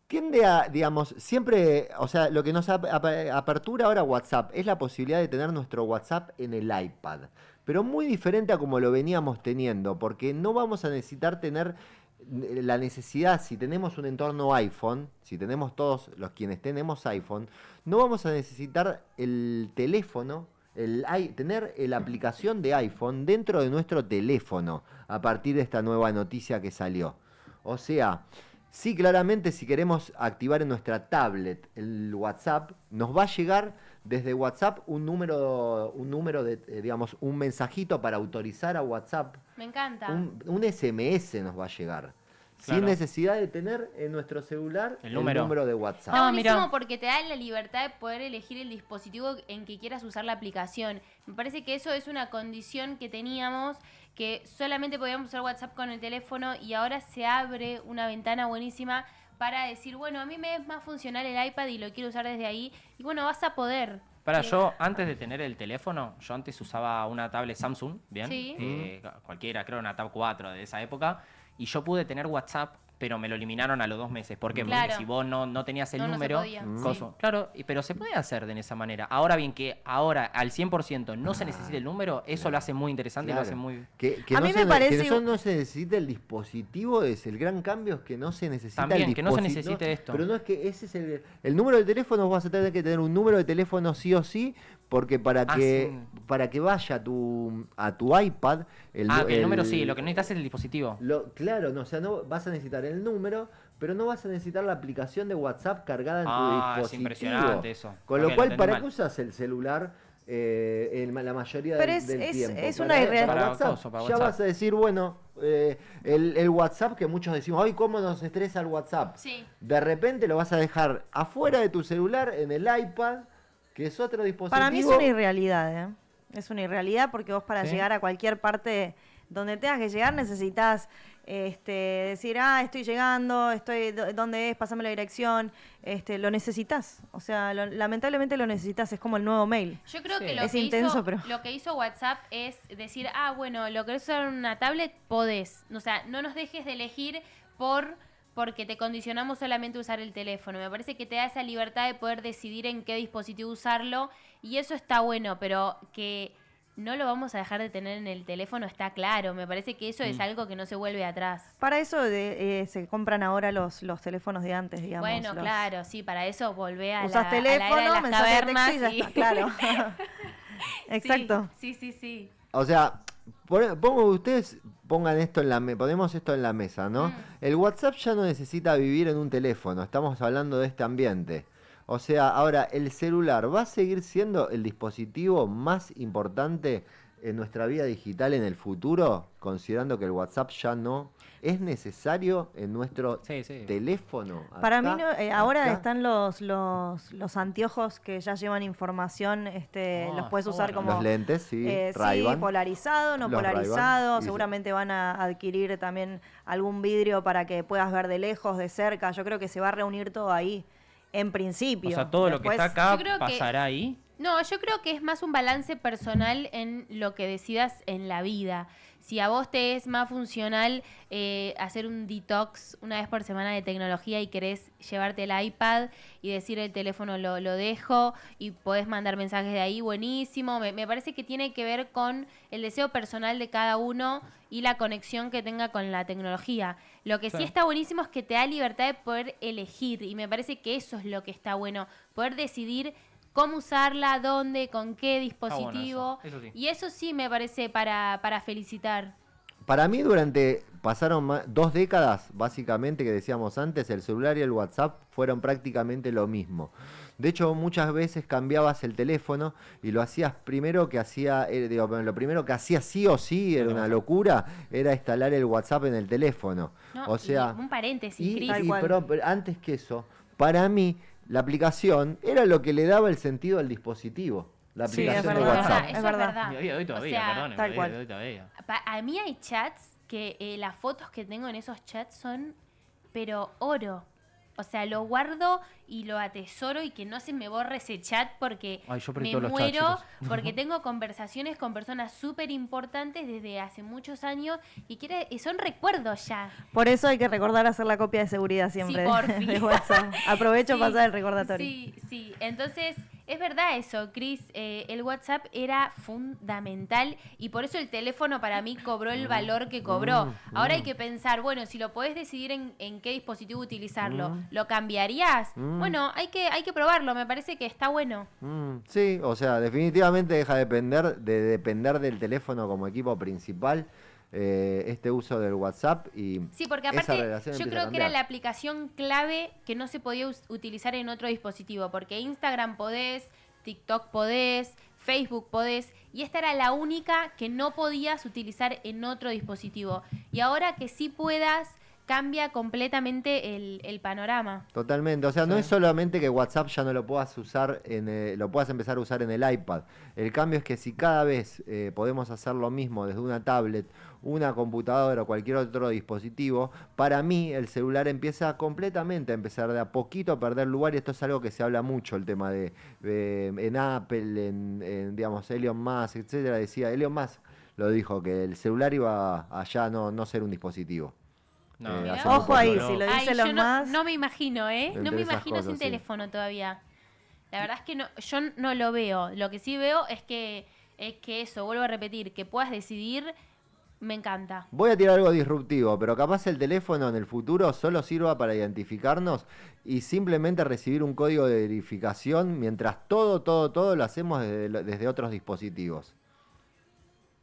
tiende a, digamos, siempre, o sea, lo que nos apertura ahora WhatsApp es la posibilidad de tener nuestro WhatsApp en el iPad, pero muy diferente a como lo veníamos teniendo, porque no vamos a necesitar tener la necesidad, si tenemos un entorno iPhone, si tenemos todos los quienes tenemos iPhone, no vamos a necesitar el teléfono, tener la aplicación de iPhone dentro de nuestro teléfono a partir de esta nueva noticia que salió. O sea, sí, claramente si queremos activar en nuestra tablet el WhatsApp, nos va a llegar desde WhatsApp un número de, digamos, un mensajito para autorizar a WhatsApp. Me encanta. Un SMS nos va a llegar. Sin Claro. necesidad de tener en nuestro celular El número. de WhatsApp. Está Ah, buenísimo mirá. porque te da la libertad de poder elegir el dispositivo en que quieras usar la aplicación. Me parece que eso es una condición que teníamos, que solamente podíamos usar WhatsApp con el teléfono y ahora se abre una ventana buenísima para decir, bueno, a mí me es más funcional el iPad y lo quiero usar desde ahí. Y bueno, vas a poder. Para yo, antes de tener el teléfono, yo antes usaba una tablet Samsung, ¿bien? Sí. Cualquiera, creo una Tab 4 de esa época. Y yo pude tener WhatsApp, pero me lo eliminaron a los 2 meses. ¿Por qué? Claro. Porque si vos no tenías el No se número, podía, coso. sí. Claro, pero se puede hacer de esa manera. Ahora bien, que ahora al 100% no se necesita el número, eso lo hace muy interesante y lo Claro. hace muy... Que A mí me parece- que no se necesite el dispositivo, es el gran cambio, es que no se necesita También, el que no se dispositivo. necesite esto. Pero no es que ese es el número de teléfono, vas a tener que tener un número de teléfono sí o sí, porque para que vaya a tu iPad que el número sí, lo que no necesitas es el dispositivo. Claro, no, o sea, no vas a necesitar el número, pero no vas a necesitar la aplicación de WhatsApp cargada en tu Es dispositivo. impresionante eso. Con Ok, lo cual, entendí ¿para mal. qué usas el celular la mayoría Pero del es tiempo? una irreal- Para Para WhatsApp. coso, para Ya WhatsApp. vas a decir, bueno, el WhatsApp que muchos decimos, ay, ¿cómo nos estresa el WhatsApp? Sí. De repente lo vas a dejar afuera de tu celular, en el iPad, que es otro dispositivo. Para mí es una irrealidad, ¿eh? Es una irrealidad porque vos para ¿Sí? llegar a cualquier parte donde tengas que llegar necesitas decir, estoy llegando, ¿dónde es? Pásame la dirección. Lo necesitas. O sea, lamentablemente lo necesitas. Es como el nuevo mail. Yo creo Sí. que Es intenso, pero... lo que hizo WhatsApp es decir, bueno, lo querés usar en una tablet, podés. O sea, no nos dejes de elegir porque te condicionamos solamente a usar el teléfono. Me parece que te da esa libertad de poder decidir en qué dispositivo usarlo y eso está bueno, pero que no lo vamos a dejar de tener en el teléfono está claro. Me parece que eso es algo que no se vuelve atrás. Para eso se compran ahora los teléfonos de antes, digamos. Bueno, claro, sí, para eso volvé a Usás la teléfono, era de las mensaje de cavernas. texto y ya está, claro. Exacto. Sí. O sea, ustedes pongan esto en ponemos esto en la mesa, ¿no? El WhatsApp ya no necesita vivir en un teléfono, estamos hablando de este ambiente. O sea, ahora, ¿el celular va a seguir siendo el dispositivo más importante en nuestra vida digital en el futuro? Considerando que el WhatsApp ya no es necesario en nuestro teléfono. Para mí, ahora acá. están los anteojos que ya llevan información, los puedes usar como... Los lentes, sí, sí, Ray-Ban. polarizado, no Los polarizado. Ray-Ban, Seguramente van a adquirir también algún vidrio para que puedas ver de lejos, de cerca. Yo creo que se va a reunir todo ahí. En principio. O sea, todo lo que Después, está acá yo creo que- pasará ahí. No, yo creo que es más un balance personal en lo que decidas en la vida. Si a vos te es más funcional hacer un detox una vez por semana de tecnología y querés llevarte el iPad y decir el teléfono lo dejo y podés mandar mensajes de ahí, buenísimo. Me parece que tiene que ver con el deseo personal de cada uno y la conexión que tenga con la tecnología. Lo que sí está buenísimo es que te da libertad de poder elegir y me parece que eso es lo que está bueno, poder decidir cómo usarla, dónde, con qué dispositivo. eso sí. Y eso sí me parece para felicitar. Para mí pasaron 2 décadas, básicamente, que decíamos antes, el celular y el WhatsApp fueron prácticamente lo mismo. De hecho, muchas veces cambiabas el teléfono y lo hacías primero que hacía, lo primero que hacía sí o sí, era una locura, era instalar el WhatsApp en el teléfono. No, O sea, y un paréntesis, Cris. Tal cual. pero antes que eso, para mí, la aplicación era lo que le daba el sentido al dispositivo. La Sí, aplicación es de verdad. WhatsApp. Eso Es verdad. Y a día de hoy todavía, O sea, perdón. tal cual. A día de hoy todavía. A mí hay chats que las fotos que tengo en esos chats son, pero oro. O sea, lo guardo y lo atesoro y que no se me borre ese chat porque Ay, yo perdí me todos los chats, muero, chicos. porque tengo conversaciones con personas súper importantes desde hace muchos años y son recuerdos ya. Por eso hay que recordar hacer la copia de seguridad siempre Sí, porfi. de WhatsApp. Aprovecho Sí, para pasar el recordatorio. Sí. Entonces, es verdad eso, Cris. El WhatsApp era fundamental y por eso el teléfono para mí cobró el valor que cobró. Ahora hay que pensar, bueno, si lo podés decidir en qué dispositivo utilizarlo, ¿lo cambiarías? Bueno, hay que probarlo. Me parece que está bueno. Sí, o sea, definitivamente deja de depender del teléfono como equipo principal, este uso del WhatsApp y Sí, porque esa aparte relación yo empieza a creo que era cambiar. la aplicación clave que no se podía utilizar en otro dispositivo, porque Instagram podés, TikTok podés, Facebook podés, y esta era la única que no podías utilizar en otro dispositivo. Y ahora que sí puedas, cambia completamente el panorama. Totalmente, o sea, no es solamente que WhatsApp ya no lo puedas usar, lo puedas empezar a usar en el iPad. El cambio es que si cada vez podemos hacer lo mismo desde una tablet, una computadora o cualquier otro dispositivo, para mí el celular empieza completamente a empezar de a poquito a perder lugar y esto es algo que se habla mucho, el tema de en Apple, digamos, Elon Musk, etcétera, decía, Elon Musk lo dijo, que el celular iba a ya no ser un dispositivo. No, hace Ojo muy ahí, poco, si lo Ay, dice yo Elon Musk. no me imagino, ¿eh? No Entre me esas imagino cosas, sin sí. teléfono todavía. La verdad es que yo no lo veo. Lo que sí veo es que eso, vuelvo a repetir, que puedas decidir, me encanta. Voy a tirar algo disruptivo, pero capaz el teléfono en el futuro solo sirva para identificarnos y simplemente recibir un código de verificación mientras todo lo hacemos desde otros dispositivos.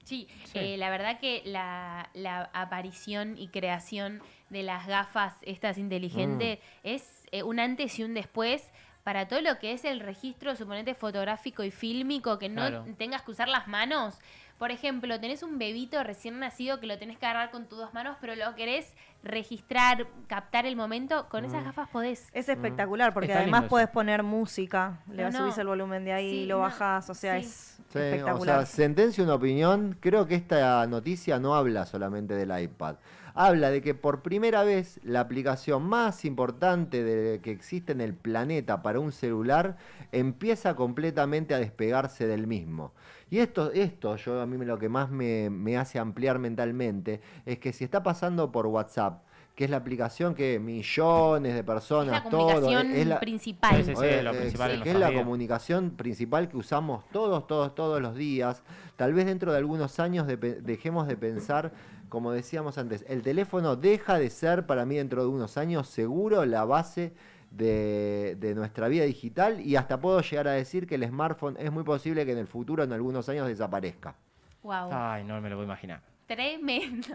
Sí, Sí. la verdad que la aparición y creación de las gafas estas inteligentes es un antes y un después para todo lo que es el registro, suponete, fotográfico y fílmico, que no Claro. tengas que usar las manos. Por ejemplo, tenés un bebito recién nacido que lo tenés que agarrar con tus 2 manos, pero lo querés registrar, captar el momento, con esas gafas podés. Es espectacular porque Está lindo además eso. podés poner música, le No, subís el volumen de ahí, Sí, lo no, bajás, o sea, sí. es Sí, espectacular. o sea, sentencia una opinión. Creo que esta noticia no habla solamente del iPad. habla de que por primera vez la aplicación más importante que existe en el planeta para un celular empieza completamente a despegarse del mismo. Y esto a mí lo que más me hace ampliar mentalmente es que si está pasando por WhatsApp, que es la aplicación que millones de personas, Es la comunicación principal. Sí, sí, lo principal en que es nuestra la vida. comunicación principal que usamos todos los días. Tal vez dentro de algunos años dejemos de pensar, como decíamos antes, el teléfono deja de ser para mí dentro de unos años seguro la base de nuestra vida digital, y hasta puedo llegar a decir que el smartphone es muy posible que en el futuro, en algunos años, desaparezca. Wow. Ay, no me lo puedo imaginar. Tremendo.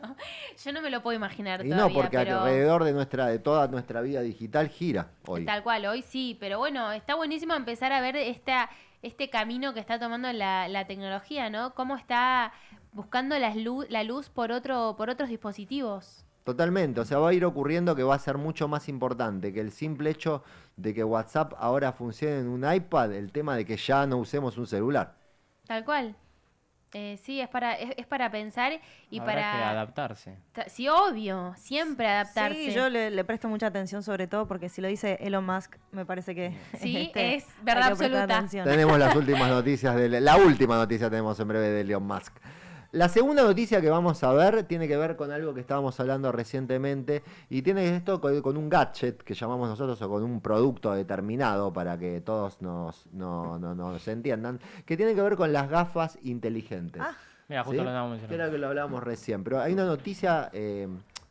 Yo no me lo puedo imaginar Y todavía, no, porque pero alrededor de toda nuestra vida digital gira hoy. tal cual, hoy sí, pero bueno, está buenísimo empezar a ver este camino que está tomando la tecnología, ¿no? Cómo está buscando la luz por otros dispositivos. Totalmente, o sea, va a ir ocurriendo que va a ser mucho más importante que el simple hecho de que WhatsApp ahora funcione en un iPad, el tema de que ya no usemos un celular. Tal cual. Sí, es para pensar y Habrá para... que adaptarse. Sí, obvio, siempre adaptarse. Sí, yo le presto mucha atención, sobre todo porque si lo dice Elon Musk, me parece que Sí, es hay verdad que prestar absoluta. atención. Tenemos las últimas noticias, la última noticia tenemos en breve de Elon Musk. La segunda noticia que vamos a ver tiene que ver con algo que estábamos hablando recientemente, y tiene esto con un gadget que llamamos nosotros, o con un producto determinado para que todos nos entiendan, que tiene que ver con las gafas inteligentes. Mira, justo ¿Sí? lo estábamos Que mencionando. era que lo hablábamos recién, pero hay una noticia,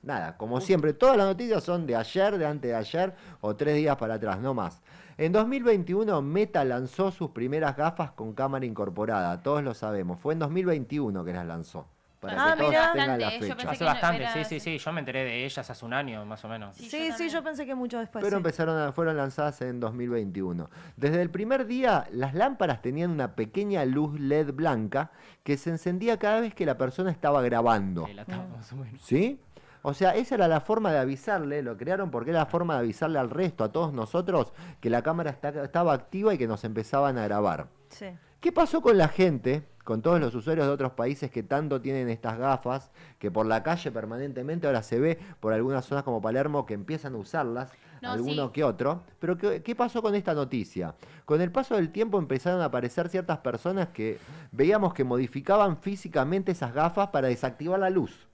nada, como siempre, todas las noticias son de ayer, de antes de ayer o 3 días para atrás, no más. En 2021 Meta lanzó sus primeras gafas con cámara incorporada, todos lo sabemos, fue en 2021 que las lanzó, para que todos mira. tengan la Bastante, yo fecha. pensé Hace que no bastante, era- sí, yo me enteré de ellas hace un año, más o menos. Sí, yo Sí, también. yo pensé que mucho después. Pero sí. fueron lanzadas en 2021. Desde el primer día, las lámparas tenían una pequeña luz LED blanca que se encendía cada vez que la persona estaba grabando. Sí, la estaba más o menos. ¿Sí? O sea, esa era la forma de avisarle, lo crearon porque era la forma de avisarle al resto, a todos nosotros, que la cámara estaba activa y que nos empezaban a grabar. Sí. ¿Qué pasó con la gente, con todos los usuarios de otros países que tanto tienen estas gafas, que por la calle permanentemente ahora se ve por algunas zonas como Palermo que empiezan a usarlas, No, alguno sí. que otro? Pero ¿qué pasó con esta noticia? Con el paso del tiempo empezaron a aparecer ciertas personas que veíamos que modificaban físicamente esas gafas para desactivar la luz.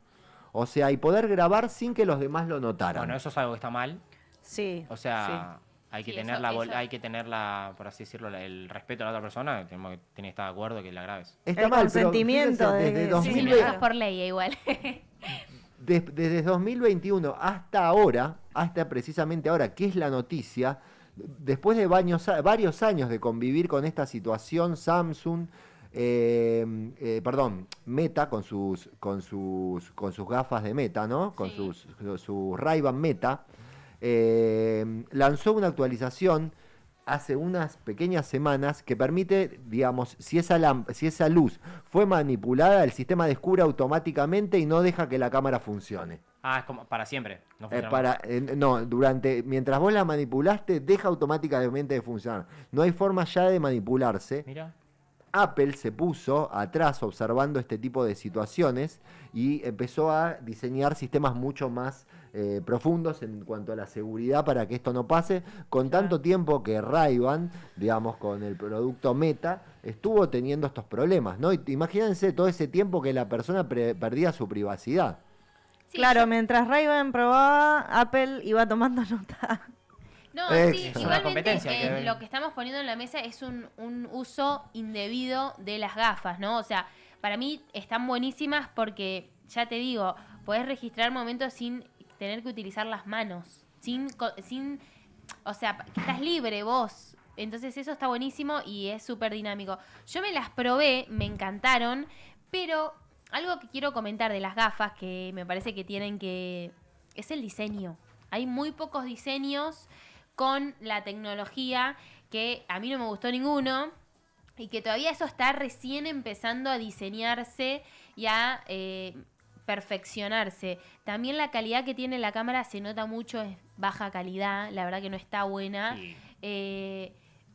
O sea, y poder grabar sin que los demás lo notaran. Bueno, eso es algo que está mal. Sí. O sea, hay que Sí, tener eso- hay que tener por así decirlo, el respeto a la otra persona. Tiene que estar de acuerdo que la grabes. Está el mal, pero consentimiento fíjense, de- desde sí, 2020 Sí, lo dejas por ley igual. desde 2021 hasta ahora, hasta precisamente ahora, que es la noticia, después de varios años de convivir con esta situación, Samsung, Meta con sus gafas de Meta, ¿no? Con Sí. su Ray-Ban Meta, lanzó una actualización hace unas pequeñas semanas que permite, digamos, si esa luz fue manipulada, el sistema descubre automáticamente y no deja que la cámara funcione. Ah, es como para siempre. No funciona más. No, mientras vos la manipulaste, deja automáticamente de funcionar. No hay forma ya de manipularse. Mira. Apple se puso atrás observando este tipo de situaciones y empezó a diseñar sistemas mucho más profundos en cuanto a la seguridad para que esto no pase, con tanto tiempo que Ray-Ban, digamos, con el producto Meta, estuvo teniendo estos problemas, ¿no? Imagínense todo ese tiempo que la persona perdía su privacidad. Sí, Claro, yo- mientras Ray-Ban probaba, Apple iba tomando nota. No, Es sí, una igualmente competencia que hay. lo que estamos poniendo en la mesa es un uso indebido de las gafas, ¿no? O sea, para mí están buenísimas porque, ya te digo, podés registrar momentos sin tener que utilizar las manos, o sea, que estás libre vos. Entonces eso está buenísimo y es súper dinámico. Yo me las probé, me encantaron, pero algo que quiero comentar de las gafas que me parece que es el diseño. Hay muy pocos diseños con la tecnología que a mí no me gustó ninguno y que todavía eso está recién empezando a diseñarse y a perfeccionarse. También la calidad que tiene la cámara se nota mucho, es baja calidad, la verdad que no está buena. Sí.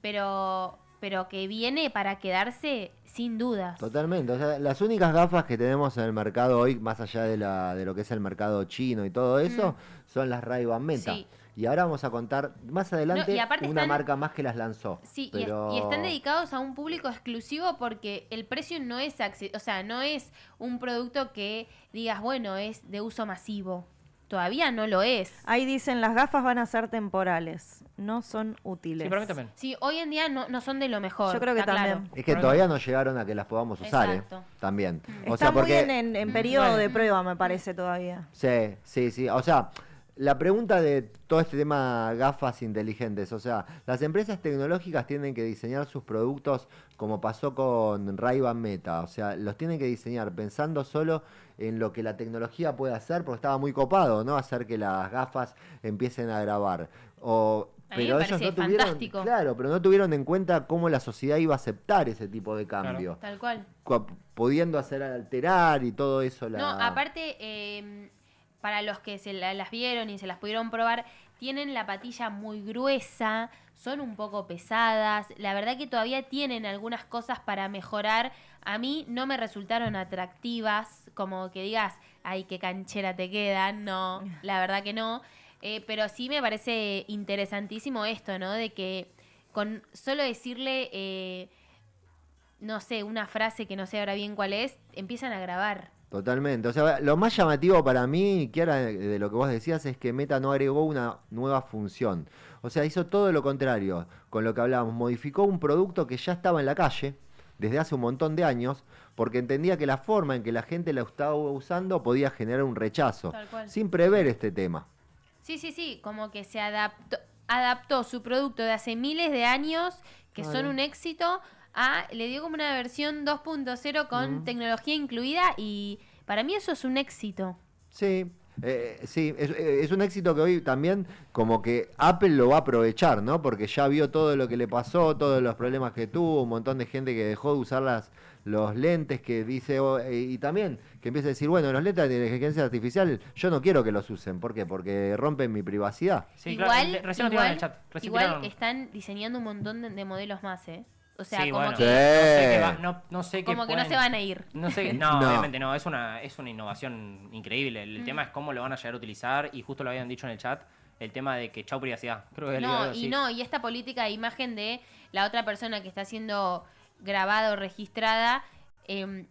Pero pero que viene para quedarse sin dudas. Totalmente, o sea, las únicas gafas que tenemos en el mercado hoy, más allá de lo que es el mercado chino y todo eso, son las Ray-Ban Meta. Sí. Y ahora vamos a contar más adelante y aparte una están- marca más que las lanzó. Sí, pero... y están dedicados a un público exclusivo porque el precio no es o sea, no es un producto que digas, bueno, es de uso masivo. Todavía no lo es. Ahí dicen, las gafas van a ser temporales, no son útiles. Sí, para mí también. Sí, hoy en día no son de lo mejor. Yo creo que está claro. también. Es que todavía no llegaron a que las podamos usar, Exacto. También. O Está sea, muy porque... en periodo Bueno. de prueba, me parece, todavía. Sí. O sea, la pregunta de todo este tema gafas inteligentes, o sea, las empresas tecnológicas tienen que diseñar sus productos como pasó con Ray-Ban Meta, o sea, los tienen que diseñar pensando solo en lo que la tecnología puede hacer, porque estaba muy copado, ¿no? Hacer que las gafas empiecen a grabar. A mí me Pero ellos parece no tuvieron, fantástico. claro, pero no tuvieron en cuenta cómo la sociedad iba a aceptar ese tipo de cambio, Tal cual. pudiendo hacer alterar y todo eso. No, aparte, para los que las vieron y se las pudieron probar, tienen la patilla muy gruesa, son un poco pesadas. La verdad que todavía tienen algunas cosas para mejorar. A mí no me resultaron atractivas, como que digas, ay, qué canchera te quedan. No, la verdad que no. Pero sí me parece interesantísimo esto, ¿no? De que con solo decirle, no sé, una frase que no sé ahora bien cuál es, empiezan a grabar. Totalmente. O sea, lo más llamativo para mí, Kiara, de lo que vos decías, es que Meta no agregó una nueva función. O sea, hizo todo lo contrario con lo que hablábamos. Modificó un producto que ya estaba en la calle desde hace un montón de años, porque entendía que la forma en que la gente la estaba usando podía generar un rechazo, Tal cual. sin prever este tema. Sí, como que se adaptó su producto de hace miles de años, que Claro. son un éxito, le dio como una versión 2.0 con tecnología incluida y para mí eso es un éxito. Sí, es un éxito que hoy también como que Apple lo va a aprovechar, ¿no? Porque ya vio todo lo que le pasó, todos los problemas que tuvo, un montón de gente que dejó de usar los lentes, que dice, y también que empieza a decir, bueno, los lentes de inteligencia artificial yo no quiero que los usen. ¿Por qué? Porque rompen mi privacidad. Sí, claro, recién lo tiraron en el chat. Recién igual tiraron. están diseñando un montón de modelos más, ¿eh? O sea, Sí, como bueno, que, Sí. no sé qué no sé qué como que no pueden- se van a ir. No sé, No. obviamente no, es una innovación increíble. El tema es cómo lo van a llegar a utilizar y justo lo habían dicho en el chat, el tema de que chau privacidad. Creo que leí algo así. Y esta política de imagen de la otra persona que está siendo grabada o registrada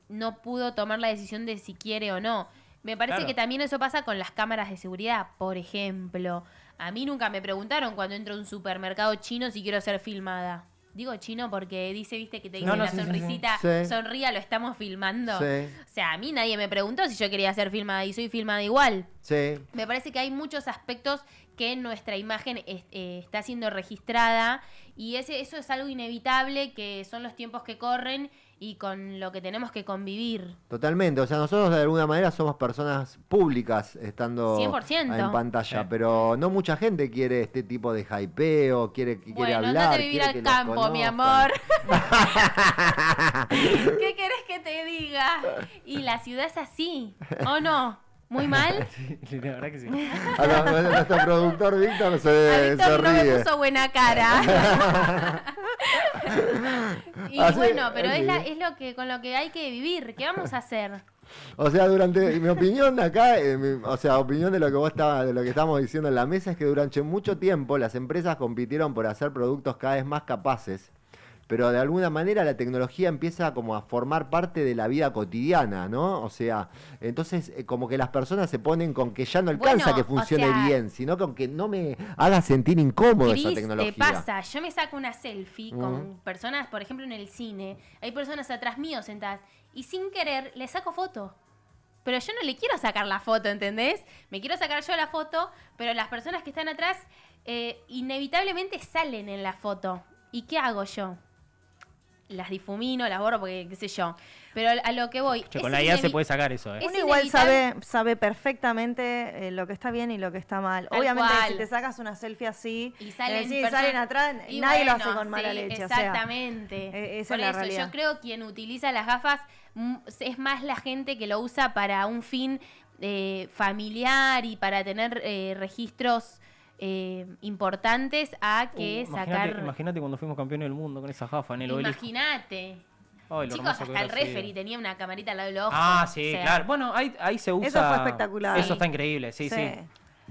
no pudo tomar la decisión de si quiere o no. Me parece Claro. que también eso pasa con las cámaras de seguridad, por ejemplo. A mí nunca me preguntaron cuando entro a un supermercado chino si quiero ser filmada. Digo chino porque viste que te dice No, la sí, sí, sí. sonrisita, Sí. sonría, lo estamos filmando. Sí. O sea, a mí nadie me preguntó si yo quería ser filmada y soy filmada igual. Sí, Me parece que hay muchos aspectos que nuestra imagen está siendo registrada y eso es algo inevitable, que son los tiempos que corren y con lo que tenemos que convivir. totalmente. O sea, nosotros de alguna manera somos personas públicas estando 100%. en pantalla, Sí. pero no mucha gente quiere este tipo de hypeo, quiere Bueno, hablar. andate a vivir quiere al que los campo, mi conozcan. amor. ¿Qué querés que te diga? Y la ciudad es así, ¿o no? ¿Muy mal? Sí, la verdad que sí. Nuestro productor Víctor A se Víctor no me ríe. puso buena cara. Y Así- bueno, pero así. es lo que con lo que hay que vivir. ¿Qué vamos a hacer? O sea, durante mi opinión acá, opinión de lo que de lo que estamos diciendo en la mesa, es que durante mucho tiempo las empresas compitieron por hacer productos cada vez más capaces, pero de alguna manera la tecnología empieza como a formar parte de la vida cotidiana, ¿no? O sea, entonces como que las personas se ponen con que ya no alcanza Bueno, que funcione o sea, bien, sino con que no me haga sentir incómodo esa Cris, tecnología. te pasa, yo me saco una selfie Ujú. con personas, por ejemplo, en el cine, hay personas atrás mío sentadas, y sin querer le saco foto. Pero yo no le quiero sacar la foto, ¿entendés? Me quiero sacar yo la foto, pero las personas que están atrás inevitablemente salen en la foto. ¿Y qué hago yo? Las difumino, las borro, porque qué sé yo. Pero a lo que voy... Che, es con la IA se inevi- puede sacar eso, Es Uno igual inevitable. sabe perfectamente lo que está bien y lo que está mal. Tal Obviamente, cual. si te sacas una selfie así Y salen, salen atrás, y nadie lo bueno, hace con mala sí, leche. O sea, Exactamente. esa Por es la eso, realidad. yo creo que quien utiliza las gafas es más la gente que lo usa para un fin familiar y para tener registros importantes a que sacar... Imagínate cuando fuimos campeones del mundo con esa jafa en el obelisco. Imagínate. Ay, lo Chicos, hermoso que hasta el hubiera referee sido. tenía una camarita al lado del ojo. Ah, sí, o sea, claro. Bueno, ahí se usa. Eso fue espectacular. Eso Sí. está increíble, sí.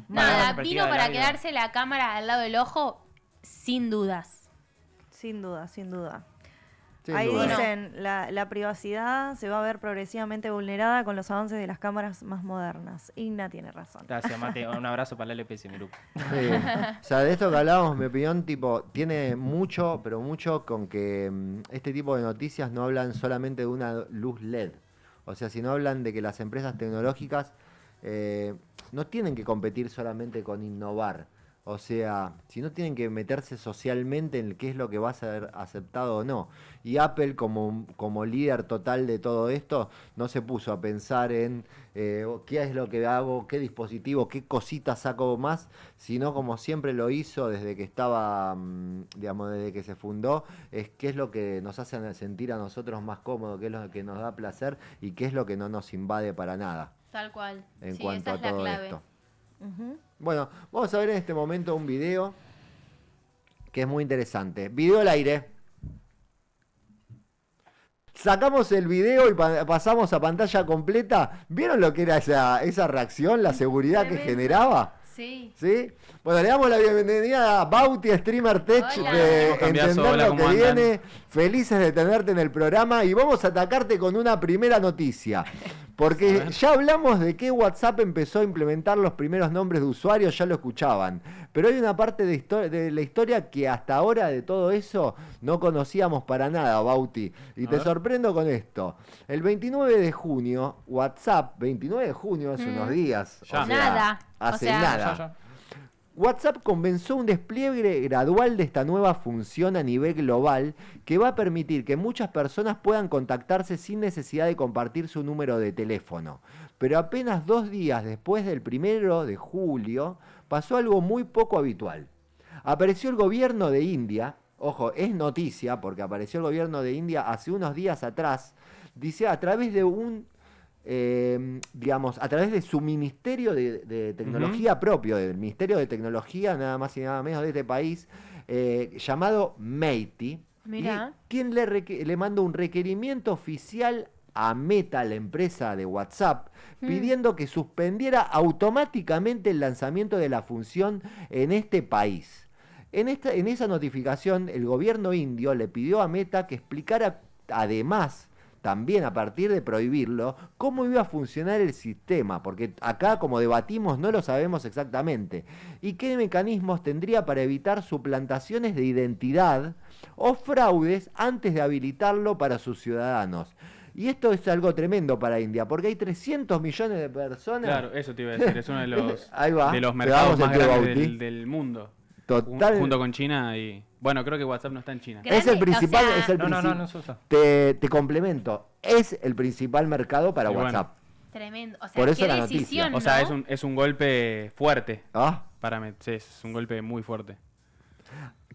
Nada, Bueno, vino del para área. quedarse la cámara al lado del ojo, sin dudas. Sin duda, sin duda. Sin Ahí duda. dicen, la privacidad se va a ver progresivamente vulnerada con los avances de las cámaras más modernas. Igna tiene razón. Gracias, Mate. Un abrazo para la LPS, mi grupo. Sí. O sea, de esto que hablábamos, mi opinión, tipo, tiene mucho, pero mucho con que este tipo de noticias no hablan solamente de una luz LED. O sea, sino hablan de que las empresas tecnológicas no tienen que competir solamente con innovar. O sea, si no tienen que meterse socialmente en qué es lo que va a ser aceptado o no. Y Apple, como líder total de todo esto, no se puso a pensar en qué es lo que hago, qué dispositivo, qué cositas saco más, sino como siempre lo hizo desde que estaba, digamos, desde que se fundó, es qué es lo que nos hace sentir a nosotros más cómodos, qué es lo que nos da placer y qué es lo que no nos invade para nada Tal cual. en Sí, cuanto esa a es la todo clave. esto. Ujú. Bueno, vamos a ver en este momento un video que es muy interesante. Video al aire. Sacamos el video y pasamos a pantalla completa. ¿Vieron lo que era esa reacción, la seguridad que Tremendo. generaba? Sí. ¿Sí? Bueno, le damos la bienvenida a Bauti, Streamer Tech, Hola. de Cambiazo, Entender hola, lo ¿cómo que andan? viene. Felices de tenerte en el programa y vamos a atacarte con una primera noticia. Porque ya hablamos de que WhatsApp empezó a implementar los primeros nombres de usuarios, ya lo escuchaban. Pero hay una parte de la historia que hasta ahora de todo eso no conocíamos para nada, Bauti. Y A te ver. sorprendo con esto. El 29 de junio, WhatsApp, 29 de junio, hace unos días. Ya. o sea, Nada. Hace O sea, nada. Ya. WhatsApp comenzó un despliegue gradual de esta nueva función a nivel global que va a permitir que muchas personas puedan contactarse sin necesidad de compartir su número de teléfono. Pero apenas 2 días después del 1 de julio pasó algo muy poco habitual. Apareció el gobierno de India, ojo, es noticia porque apareció el gobierno de India hace unos días atrás, dice a través de a través de su ministerio de tecnología propio, del Ministerio de Tecnología, nada más y nada menos de este país, llamado MEITI, Mirá. quien le mandó un requerimiento oficial a Meta, la empresa de WhatsApp, pidiendo que suspendiera automáticamente el lanzamiento de la función en este país. En esa notificación, el gobierno indio le pidió a Meta que explicara, además, también a partir de prohibirlo, cómo iba a funcionar el sistema, porque acá, como debatimos, no lo sabemos exactamente, y qué mecanismos tendría para evitar suplantaciones de identidad o fraudes antes de habilitarlo para sus ciudadanos. Y esto es algo tremendo para India, porque hay 300 millones de personas. Claro, eso te iba a decir, es uno de los, Ahí va, de los te mercados damos el más tío grandes Bauti. del mundo. Total. Junto con China y... Bueno, creo que WhatsApp no está en China. Grande, Es el principal, o sea, es el No se usa. te complemento, es el principal mercado para Y bueno. WhatsApp. Tremendo. O sea, Por eso qué la noticia. decisión, O sea, ¿no? es un golpe fuerte. ¿Ah? Sí, es un golpe muy fuerte.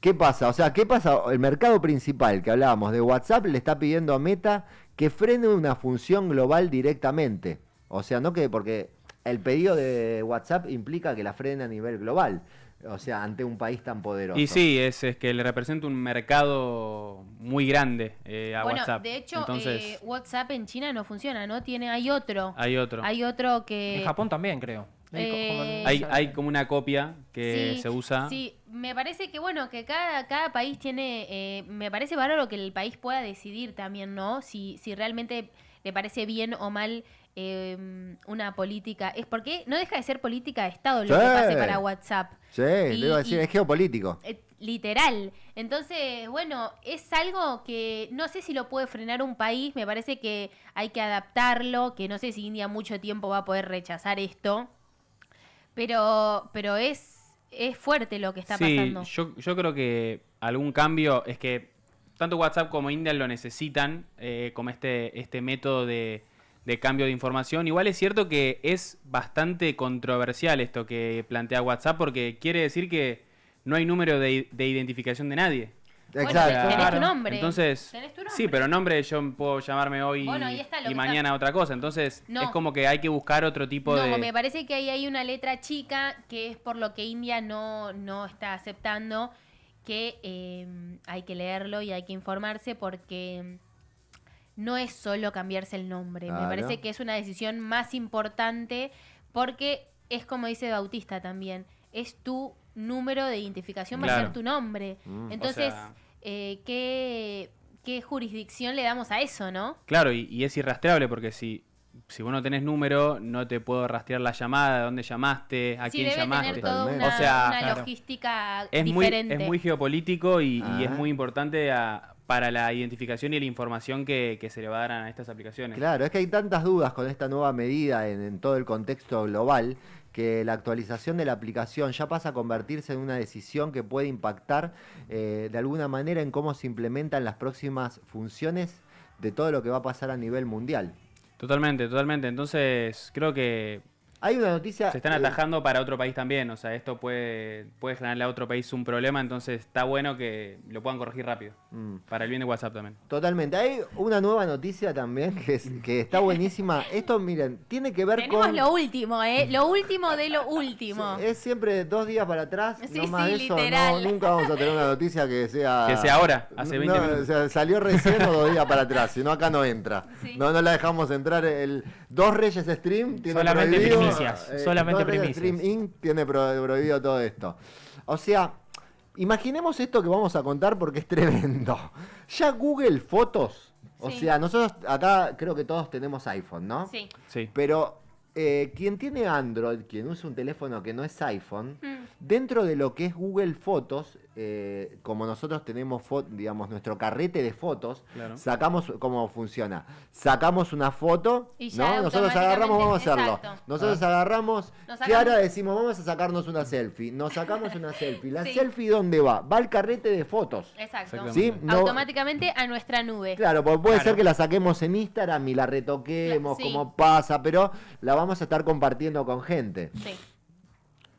¿Qué pasa? O sea, ¿qué pasa? El mercado principal que hablábamos de WhatsApp le está pidiendo a Meta que frene una función global directamente. O sea, no que porque el pedido de WhatsApp implica que la frene a nivel global. O sea, ante un país tan poderoso. Y sí, es que le representa un mercado muy grande a Bueno, WhatsApp. de hecho, Entonces, WhatsApp en China no funciona, ¿no? Hay otro. hay otro. Hay otro que... En Japón también, creo. Hay como una copia que Sí, se usa. Sí, me parece que bueno, que cada país tiene, me parece bárbaro que el país pueda decidir también, ¿no? Si realmente le parece bien o mal una política. Es porque no deja de ser política de Estado lo Sí. que pase para WhatsApp. Sí, le iba a decir, es geopolítico. Literal. Entonces, bueno, es algo que no sé si lo puede frenar un país, me parece que hay que adaptarlo, que no sé si India mucho tiempo va a poder rechazar esto, pero es fuerte lo que está pasando. Yo creo que algún cambio es que tanto WhatsApp como India lo necesitan como este método de cambio de información. Igual es cierto que es bastante controversial esto que plantea WhatsApp porque quiere decir que no hay número de identificación de nadie. Bueno, Exacto. tenés Claro. tu nombre. Entonces, Tenés tu nombre. sí, pero nombre yo puedo llamarme hoy Bueno, ahí está lo y que mañana otra cosa. Entonces, No. es como que hay que buscar otro tipo No, de... me parece que ahí hay una letra chica que es por lo que India no está aceptando, que hay que leerlo y hay que informarse porque no es solo cambiarse el nombre. Claro. Me parece que es una decisión más importante porque es como dice Bautista también, es tu número de identificación, va a Claro. ser tu nombre. Mm. Entonces, O sea- ¿qué jurisdicción le damos a eso, no? Claro, y es irrastreable porque si vos no tenés número, no te puedo rastrear la llamada, de dónde llamaste, a Sí, quién debe llamaste. tener toda Totalmente. una, O sea, una claro. logística Es diferente. muy geopolítico y Ah. es muy importante para la identificación y la información que se le va a dar a estas aplicaciones. Claro, es que hay tantas dudas con esta nueva medida en todo el contexto global que la actualización de la aplicación ya pasa a convertirse en una decisión que puede impactar de alguna manera en cómo se implementan las próximas funciones de todo lo que va a pasar a nivel mundial. Totalmente, totalmente. Entonces, creo que Hay una noticia... se están atajando para otro país también. O sea, esto puede generarle a otro país un problema, entonces está bueno que lo puedan corregir rápido. Para el bien de WhatsApp también. Totalmente. Hay una nueva noticia también que está buenísima. Esto, miren, tiene que ver Tenemos con... lo último, ¿eh? Lo último de lo último. Es siempre 2 días para atrás, Sí, no más sí, de eso, literal. nunca vamos a tener una noticia que sea... Que sea ahora, hace 20 No, minutos. o sea, salió recién o 2 días para atrás, si no acá no entra. Sí. No la dejamos entrar. El Dos Reyes Stream tiene Solamente prohibido... primicias, solamente Dos Reyes primicias. Stream Inc. tiene prohibido todo esto. O sea, imaginemos esto que vamos a contar porque es tremendo. Ya Google Fotos, o Sí. sea, nosotros acá creo que todos tenemos iPhone, ¿no? Sí. Sí. Pero quien tiene Android, quien usa un teléfono que no es iPhone, Mm. dentro de lo que es Google Fotos, como nosotros tenemos, digamos, nuestro carrete de fotos, Claro. sacamos, ¿cómo funciona? Sacamos una foto, Y ya ¿no? Nosotros agarramos, vamos a hacerlo. exacto. Nosotros agarramos, Nos ¿qué sacamos- ahora decimos? Vamos a sacarnos una selfie. Nos sacamos una selfie. ¿La Sí. selfie dónde va? Va al carrete de fotos. Exacto. Exactamente. ¿Sí? No- Automáticamente a nuestra nube. Claro, porque puede Claro. ser que la saquemos en Instagram y la retoquemos, Sí. como pasa, pero la vamos a estar compartiendo con gente. Sí.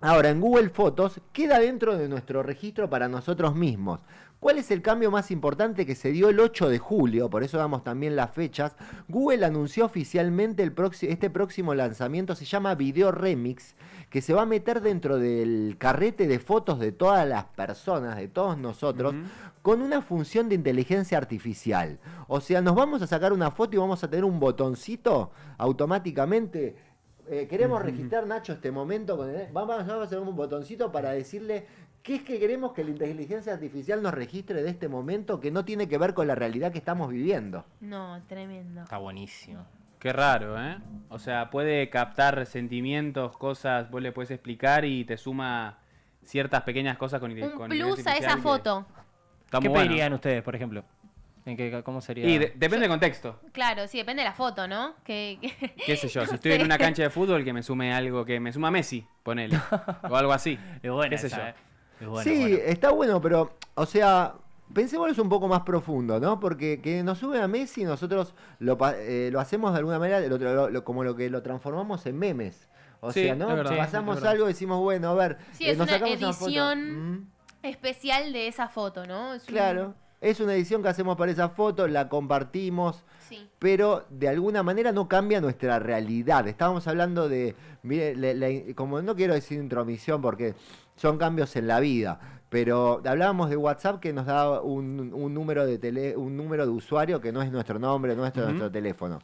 Ahora, en Google Fotos queda dentro de nuestro registro para nosotros mismos. ¿Cuál es el cambio más importante que se dio el 8 de julio? Por eso damos también las fechas. Google anunció oficialmente este próximo lanzamiento, se llama Video Remix, que se va a meter dentro del carrete de fotos de todas las personas, de todos nosotros, con una función de inteligencia artificial. O sea, nos vamos a sacar una foto y vamos a tener un botoncito automáticamente. Queremos registrar, Nacho, este momento. Vamos a hacer un botoncito para decirle qué es que queremos que la inteligencia artificial nos registre de este momento que no tiene que ver con la realidad que estamos viviendo. No, tremendo. Está buenísimo. Qué raro, ¿eh? O sea, puede captar sentimientos, cosas, vos le puedes explicar y te suma ciertas pequeñas cosas con Un inteligencia plus a esa artificial que foto. está ¿Qué muy bueno. pedirían ustedes, por ejemplo? ¿Cómo sería? Y depende del contexto. Claro, sí, depende de la foto, ¿no? Qué sé yo, si No estoy en sé. una cancha de fútbol que me sume algo, que me suma Messi, ponele. O algo así. Es buena qué sé esa, yo. Es buena, sí, buena. está bueno, pero, o sea, pensémoslo un poco más profundo, ¿no? Porque que nos sube a Messi, nosotros lo hacemos de alguna manera, como lo que lo transformamos en memes. O Sí, sea, ¿no? es verdad, Pasamos es verdad. algo y decimos, bueno, a ver, Sí, es nos una sacamos una foto. edición especial de esa foto, ¿no? Es un- Claro, es una edición que hacemos para esa foto, la compartimos, Sí. pero de alguna manera no cambia nuestra realidad. Estábamos hablando de, mire, como no quiero decir intromisión porque son cambios en la vida, pero hablábamos de WhatsApp que nos da un número un número de usuario que no es nuestro nombre, nuestro teléfono.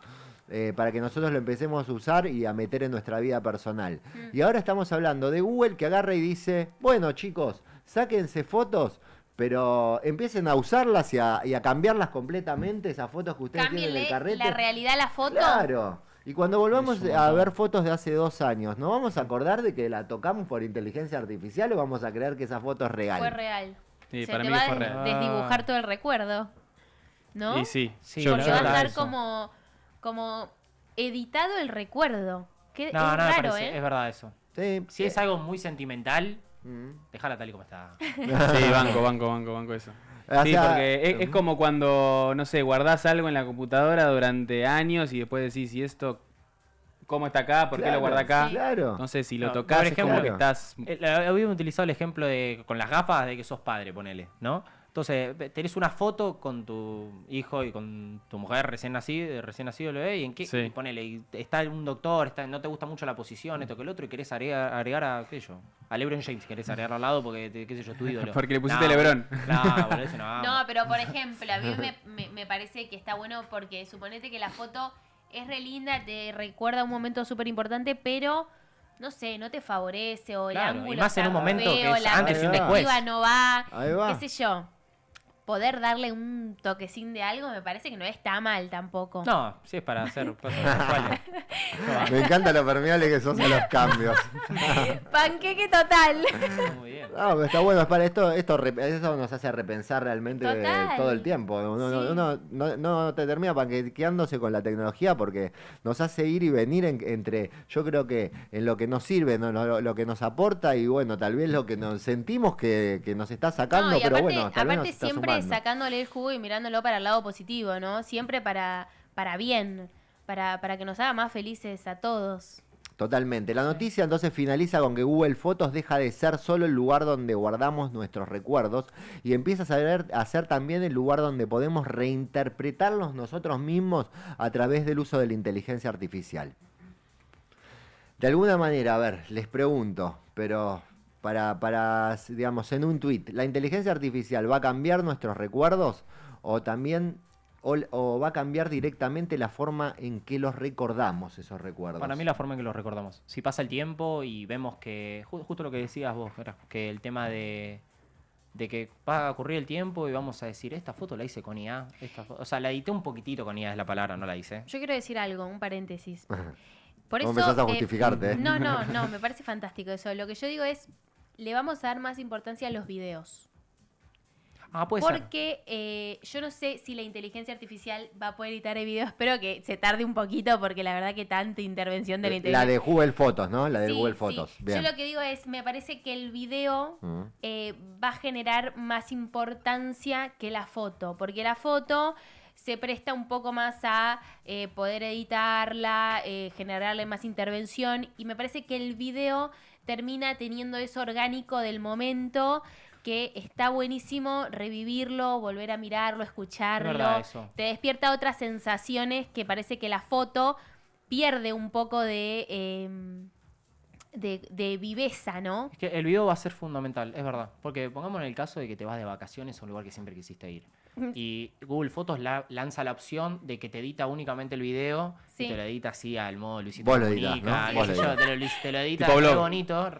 Para que nosotros lo empecemos a usar y a meter en nuestra vida personal. Y ahora estamos hablando de Google que agarra y dice, bueno chicos, sáquense fotos, pero empiecen a usarlas y a cambiarlas completamente, esas fotos que ustedes tienen en el Cámbienle carrete. la realidad a la foto. Claro. Y cuando volvamos Es un a montón. ver fotos de hace 2 años, ¿nos vamos a acordar de que la tocamos por inteligencia artificial o vamos a creer que esa foto es real? Fue real. Sí, Se para te mí va fue a real. desdibujar todo el recuerdo. ¿no? Y sí, Sí, yo, Porque yo va a la- estar eso. como editado el recuerdo. Que No, es no me raro, parece, ¿eh? es verdad eso. Sí, Si es algo muy sentimental, Mm. déjala tal y como está. sí, banco eso. O Sí, sea, porque es como cuando, no sé, guardás algo en la computadora durante años y después decís, ¿y esto cómo está acá? ¿Por qué claro, lo guarda acá? Claro. Entonces, si lo No, tocas, por es como ejemplo- que estás... Habíamos utilizado el ejemplo de con las gafas de que sos padre, ponele, ¿no? Entonces, tenés una foto con tu hijo y con tu mujer recién nacido el bebé, y en qué, Sí. y ponele, y está un doctor, no te gusta mucho la posición, esto que el otro, y querés agregar a, qué sé yo, a LeBron James, querés agregarlo al lado porque, qué sé yo, tu ídolo. Porque le pusiste LeBron. No, boludo, eso no. No, pero por ejemplo, a mí me parece que está bueno porque suponete que la foto es re linda, te recuerda un momento súper importante, pero no sé, no te favorece o Claro, el ángulo y más en está un momento feo, que es la antes y un perspectiva después. no va, Ahí va. qué sé yo. Poder darle un toquecín de algo me parece que no está mal tampoco. No, sí es para hacer cosas casuales. Me encanta lo permeable que sos a los cambios. Panqueque total. Muy bien. No, pero está bueno, es para esto nos hace repensar realmente Total. todo el tiempo. Sí. Uno no te termina panquequeándose con la tecnología porque nos hace ir y venir entre, yo creo que en lo que nos sirve, lo que nos aporta y bueno, tal vez lo que nos sentimos que nos está sacando, No, y pero aparte, bueno, tal vez nos aparte está siempre sumando. sacándole el jugo y mirándolo para el lado positivo, ¿no? Siempre para bien, para que nos haga más felices a todos. Totalmente. La noticia entonces finaliza con que Google Fotos deja de ser solo el lugar donde guardamos nuestros recuerdos y empieza a ser también el lugar donde podemos reinterpretarlos nosotros mismos a través del uso de la inteligencia artificial. De alguna manera, a ver, les pregunto, pero digamos, en un tuit, ¿la inteligencia artificial va a cambiar nuestros recuerdos o también o va a cambiar directamente la forma en que los recordamos esos recuerdos? Para mí la forma en que los recordamos. Si pasa el tiempo y vemos que, justo lo que decías vos, Vera, que el tema de que va a ocurrir el tiempo y vamos a decir, esta foto la hice con IA, o sea, la edité un poquitito con IA, es la palabra, no la hice. Yo quiero decir algo, un paréntesis. Por Vos eso, empezás a justificarte, ¿eh? No, me parece fantástico eso. Lo que yo digo es, le vamos a dar más importancia a los videos. Ah, puede ser. Porque yo no sé si la inteligencia artificial va a poder editar el video. Espero que se tarde un poquito porque la verdad que tanta intervención de la La inteligencia... de Google Fotos, ¿no? La de Sí, Google sí. Fotos. Bien. Yo lo que digo es, me parece que el video va a generar más importancia que la foto. Porque la foto se presta un poco más a poder editarla, generarle más intervención. Y me parece que el video termina teniendo eso orgánico del momento, que está buenísimo revivirlo, volver a mirarlo, escucharlo. Es verdad eso. Te despierta otras sensaciones que parece que la foto pierde un poco de viveza, ¿no? Es que el video va a ser fundamental, es verdad. Porque pongamos en el caso de que te vas de vacaciones a un lugar que siempre quisiste ir. Y Google Fotos lanza la opción de que te edita únicamente el video Sí. y te lo edita así al modo Luisito Vos lo Comunica, editás, ¿no? qué Vos sé lo yo, editás. te lo edita Tipo re blog. bonito.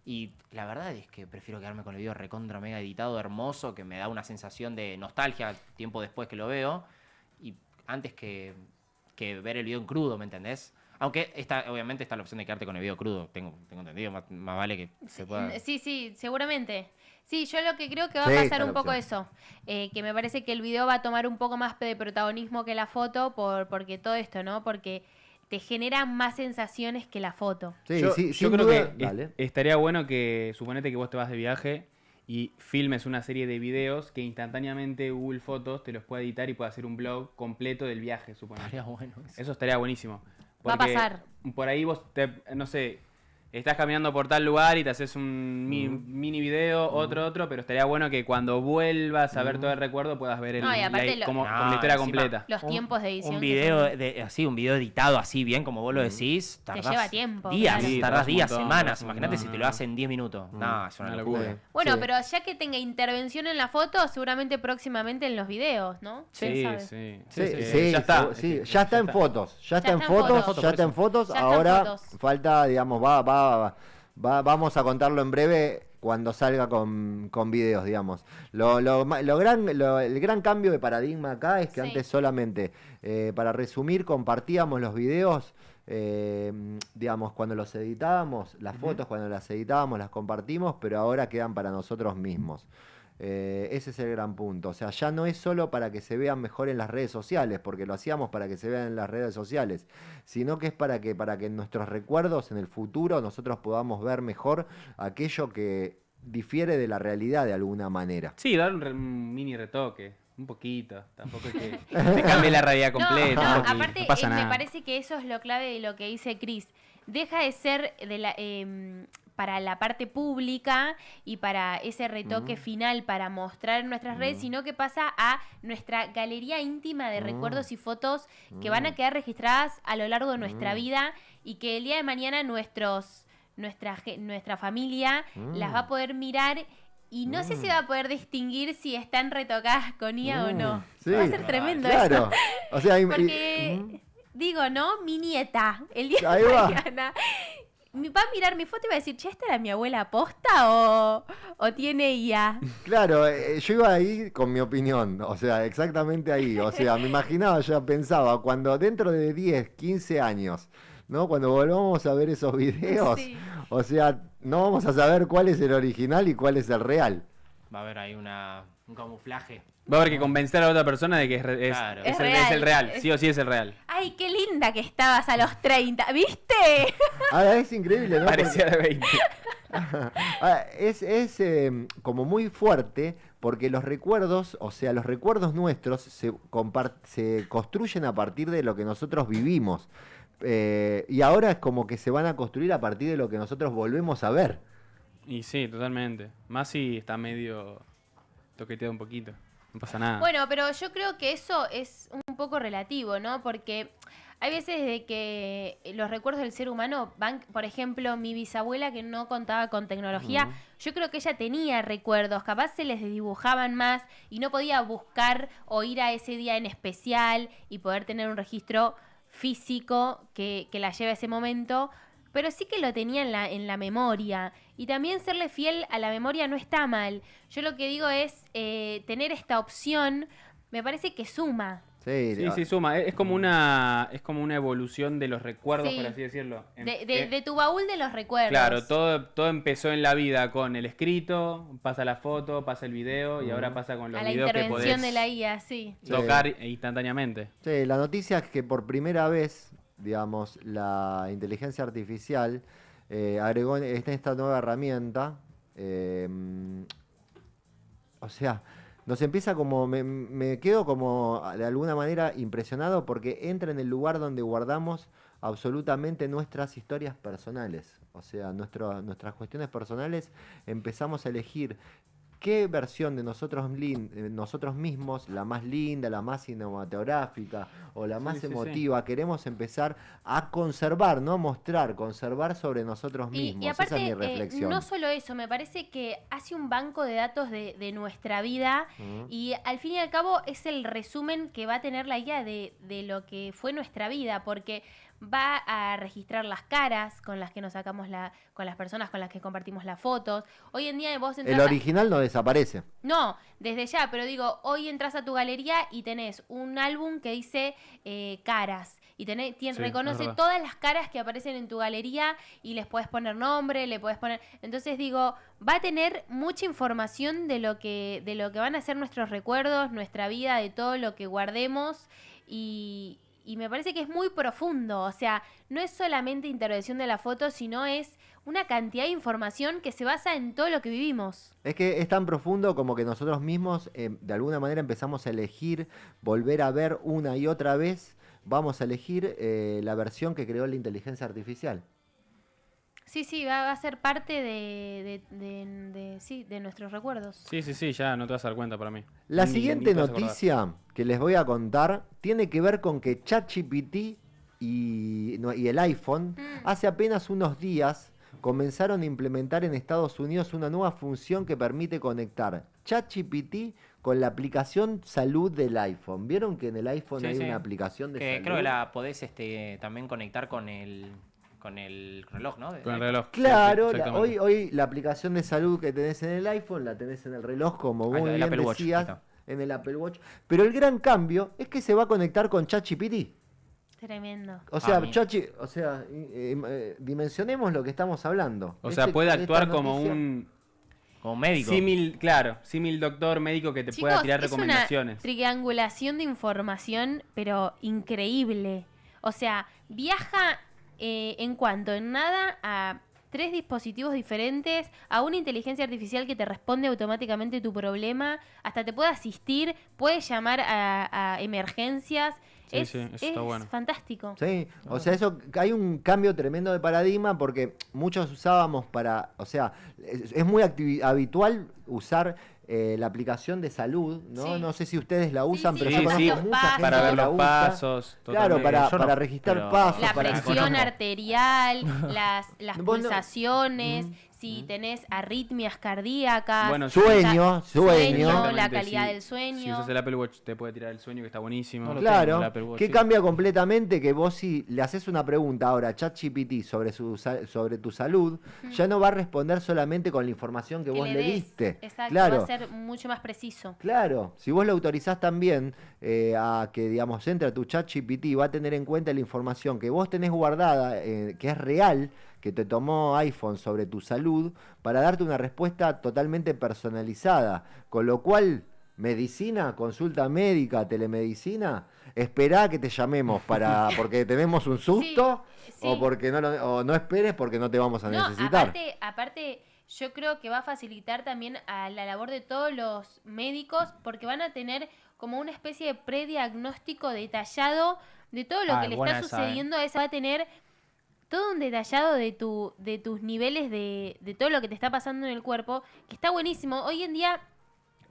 Y la verdad es que prefiero quedarme con el video recontra mega editado, hermoso, que me da una sensación de nostalgia tiempo después que lo veo. Y antes que ver el video en crudo, ¿me entendés? Aunque obviamente está la opción de quedarte con el video crudo, tengo entendido, más vale que se pueda... Sí, seguramente. Sí, yo lo que creo que va Sí, a está pasar la un poco opción. eso, que me parece que el video va a tomar un poco más de protagonismo que la foto, porque todo esto, ¿no? Porque te genera más sensaciones que la foto. Sí, yo sí, yo sin creo duda- que Dale. estaría bueno que, suponete que vos te vas de viaje y filmes una serie de videos que instantáneamente Google Fotos te los pueda editar y pueda hacer un blog completo del viaje, suponete. Estaría bueno eso. Eso estaría buenísimo. Va a Porque pasar. Por ahí vos, no sé, estás caminando por tal lugar y te haces un mini video, otro, pero estaría bueno que cuando vuelvas a ver todo el recuerdo puedas ver No, y aparte como No, la historia encima- completa. Los tiempos de edición. Un que video, son- un video editado así bien como vos lo decís, tardás lleva tiempo, días, claro. Sí, tardás tardás un días, montón, semanas. tardás un Imagínate si montón. te lo hacen 10 minutos. No, es una Una locura. locura. Bueno, Sí. pero ya que tenga intervención en la foto, seguramente próximamente en los videos, ¿no? ¿Quién Sí, sabe? sí. Sí, Es que sí, ya está. sí, Es que ya está en fotos, ya está en fotos, ya está en fotos. Ya está en Ahora fotos. falta, digamos, vamos a contarlo en breve cuando salga con videos, digamos. El gran cambio de paradigma acá es que Sí. antes solamente, para resumir, compartíamos los videos, digamos, cuando los editábamos, las fotos cuando las editábamos, las compartimos, pero ahora quedan para nosotros mismos. Ese es el gran punto. O sea, ya no es solo para que se vean mejor en las redes sociales, porque lo hacíamos para que se vean en las redes sociales, sino que es para que en nuestros recuerdos en el futuro nosotros podamos ver mejor aquello que difiere de la realidad de alguna manera. Sí, dar un mini retoque, un poquito. Tampoco es que te cambie la realidad completa. No, un poquito, aparte no pasa me nada. parece que eso es lo clave de lo que dice Chris. Deja de ser para la parte pública y para ese retoque final para mostrar en nuestras redes, sino que pasa a nuestra galería íntima de recuerdos y fotos que van a quedar registradas a lo largo de nuestra vida y que el día de mañana nuestra familia las va a poder mirar. Y no sé si va a poder distinguir si están retocadas con IA o no. Sí. Va a ser tremendo Claro. eso. O sea, Porque, digo, ¿no? Mi nieta, el día Ahí de va. mañana, va a mirar mi foto y va a decir, che, ¿esta era mi abuela posta o tiene IA? claro, yo iba ahí con mi opinión, o sea, exactamente ahí. O sea, me imaginaba, ya pensaba, cuando dentro de 10, 15 años, ¿no? Cuando volvamos a ver esos videos, Sí. o sea, no vamos a saber cuál es el original y cuál es el real. Va a haber ahí un camuflaje. Va a haber que convencer a la otra persona de que Claro. Es es el real. real. Sí o sí es el real. Ay, qué linda que estabas a los 30, ¿viste? Ahora es increíble, ¿no? Parecía de 20. Es como muy fuerte porque los recuerdos, o sea, los recuerdos nuestros se construyen a partir de lo que nosotros vivimos. Y ahora es como que se van a construir a partir de lo que nosotros volvemos a ver. Y sí, totalmente. Más si está medio toqueteado un poquito. No pasa nada. Bueno, pero yo creo que eso es un poco relativo, ¿no? Porque hay veces de que los recuerdos del ser humano van, por ejemplo, mi bisabuela que no contaba con tecnología, yo creo que ella tenía recuerdos, capaz se les dibujaban más y no podía buscar o ir a ese día en especial y poder tener un registro físico que la lleve a ese momento, pero sí que lo tenía en la memoria. Y también serle fiel a la memoria no está mal. Yo lo que digo es tener esta opción, me parece que suma. Sí, suma. Es como una evolución de los recuerdos, Sí. por así decirlo. De tu baúl de los recuerdos. Claro, todo empezó en la vida con el escrito, pasa la foto, pasa el video y ahora pasa con los A la videos que intervención podés de la IA, sí. tocar instantáneamente. Sí, la noticia es que por primera vez, digamos, la inteligencia artificial agregó esta nueva herramienta. O sea, nos empieza como, me quedo como de alguna manera impresionado porque entra en el lugar donde guardamos absolutamente nuestras historias personales. O sea, nuestras cuestiones personales empezamos a elegir qué versión de nosotros mismos, la más linda, la más cinematográfica o la más Sí, emotiva, queremos empezar a conservar, no mostrar, conservar sobre nosotros mismos. Y aparte, esa es mi reflexión. no solo eso, me parece que hace un banco de datos de nuestra vida y al fin y al cabo es el resumen que va a tener la IA de lo que fue nuestra vida, porque va a registrar las caras con las que nos sacamos con las personas con las que compartimos las fotos. Hoy en día vos entras El original no desaparece. No, desde ya, pero digo, hoy entras a tu galería y tenés un álbum que dice caras. Y Sí, reconoce es verdad. todas las caras que aparecen en tu galería y les puedes poner nombre, le puedes poner... Entonces digo, va a tener mucha información de lo que van a ser nuestros recuerdos, nuestra vida, de todo lo que guardemos y me parece que es muy profundo. O sea, no es solamente intervención de la foto, sino es una cantidad de información que se basa en todo lo que vivimos. Es que es tan profundo como que nosotros mismos de alguna manera empezamos a elegir, volver a ver una y otra vez, vamos a elegir la versión que creó la inteligencia artificial. Sí, va a ser parte de nuestros recuerdos. Sí, ya no te vas a dar cuenta para mí. La Ni siguiente te vas a acordar. noticia que les voy a contar tiene que ver con que ChatGPT y el iPhone hace apenas unos días comenzaron a implementar en Estados Unidos una nueva función que permite conectar ChatGPT con la aplicación salud del iPhone. ¿Vieron que en el iPhone Sí, hay sí. una aplicación de salud? Creo que la podés también conectar con el reloj, ¿no? Con el reloj. Claro, Sí, exactamente. hoy la aplicación de salud que tenés en el iPhone la tenés en el reloj, como Ah, muy el bien Apple Watch, decías, ahí está. en el Apple Watch. Pero el gran cambio es que se va a conectar con ChatGPT. Tremendo. O sea, mira. dimensionemos lo que estamos hablando. O sea, puede esta actuar como noticia- un Como médico. símil doctor médico que te Chicos, pueda tirar es una recomendaciones. triangulación de información, pero increíble. O sea, viaja en nada a 3 dispositivos diferentes, a una inteligencia artificial que te responde automáticamente tu problema, hasta te puede asistir, puede llamar a emergencias. Sí, sí, eso está bueno. fantástico. Sí, o sea, eso hay un cambio tremendo de paradigma porque muchos usábamos o sea, es muy habitual usar la aplicación de salud, ¿no? Sí. No sé si ustedes la usan, sí, pero sí, yo sí, conozco mucha gente para que ver la los usa. pasos. Claro, totalmente. Yo no, para registrar pero- pasos. La para presión conozco. arterial, las Vos no- pulsaciones, si tenés arritmias cardíacas. Bueno, Sueño. la Exactamente, calidad sí. del sueño. Si usas el Apple Watch te puede tirar el sueño, que está buenísimo. No lo Claro, tengo, el Apple Watch, que sí. cambia completamente que vos si le haces una pregunta ahora a ChatGPT sobre tu salud, ya no va a responder solamente con la información que vos le des. diste. Exacto, Claro. va a ser mucho más preciso. Claro, si vos lo autorizás también a que, digamos, entre a tu chat GPT, va a tener en cuenta la información que vos tenés guardada, que es real, que te tomó iPhone sobre tu salud, para darte una respuesta totalmente personalizada. Con lo cual, medicina, consulta médica, telemedicina, esperá que te llamemos porque tenemos un susto Sí. o porque o no esperes porque no te vamos a No, necesitar. aparte, yo creo que va a facilitar también a la labor de todos los médicos porque van a tener como una especie de prediagnóstico detallado de todo lo que le buena está esa, sucediendo a esa. Va a tener todo un detallado de tus niveles de todo lo que te está pasando en el cuerpo, que está buenísimo. Hoy en día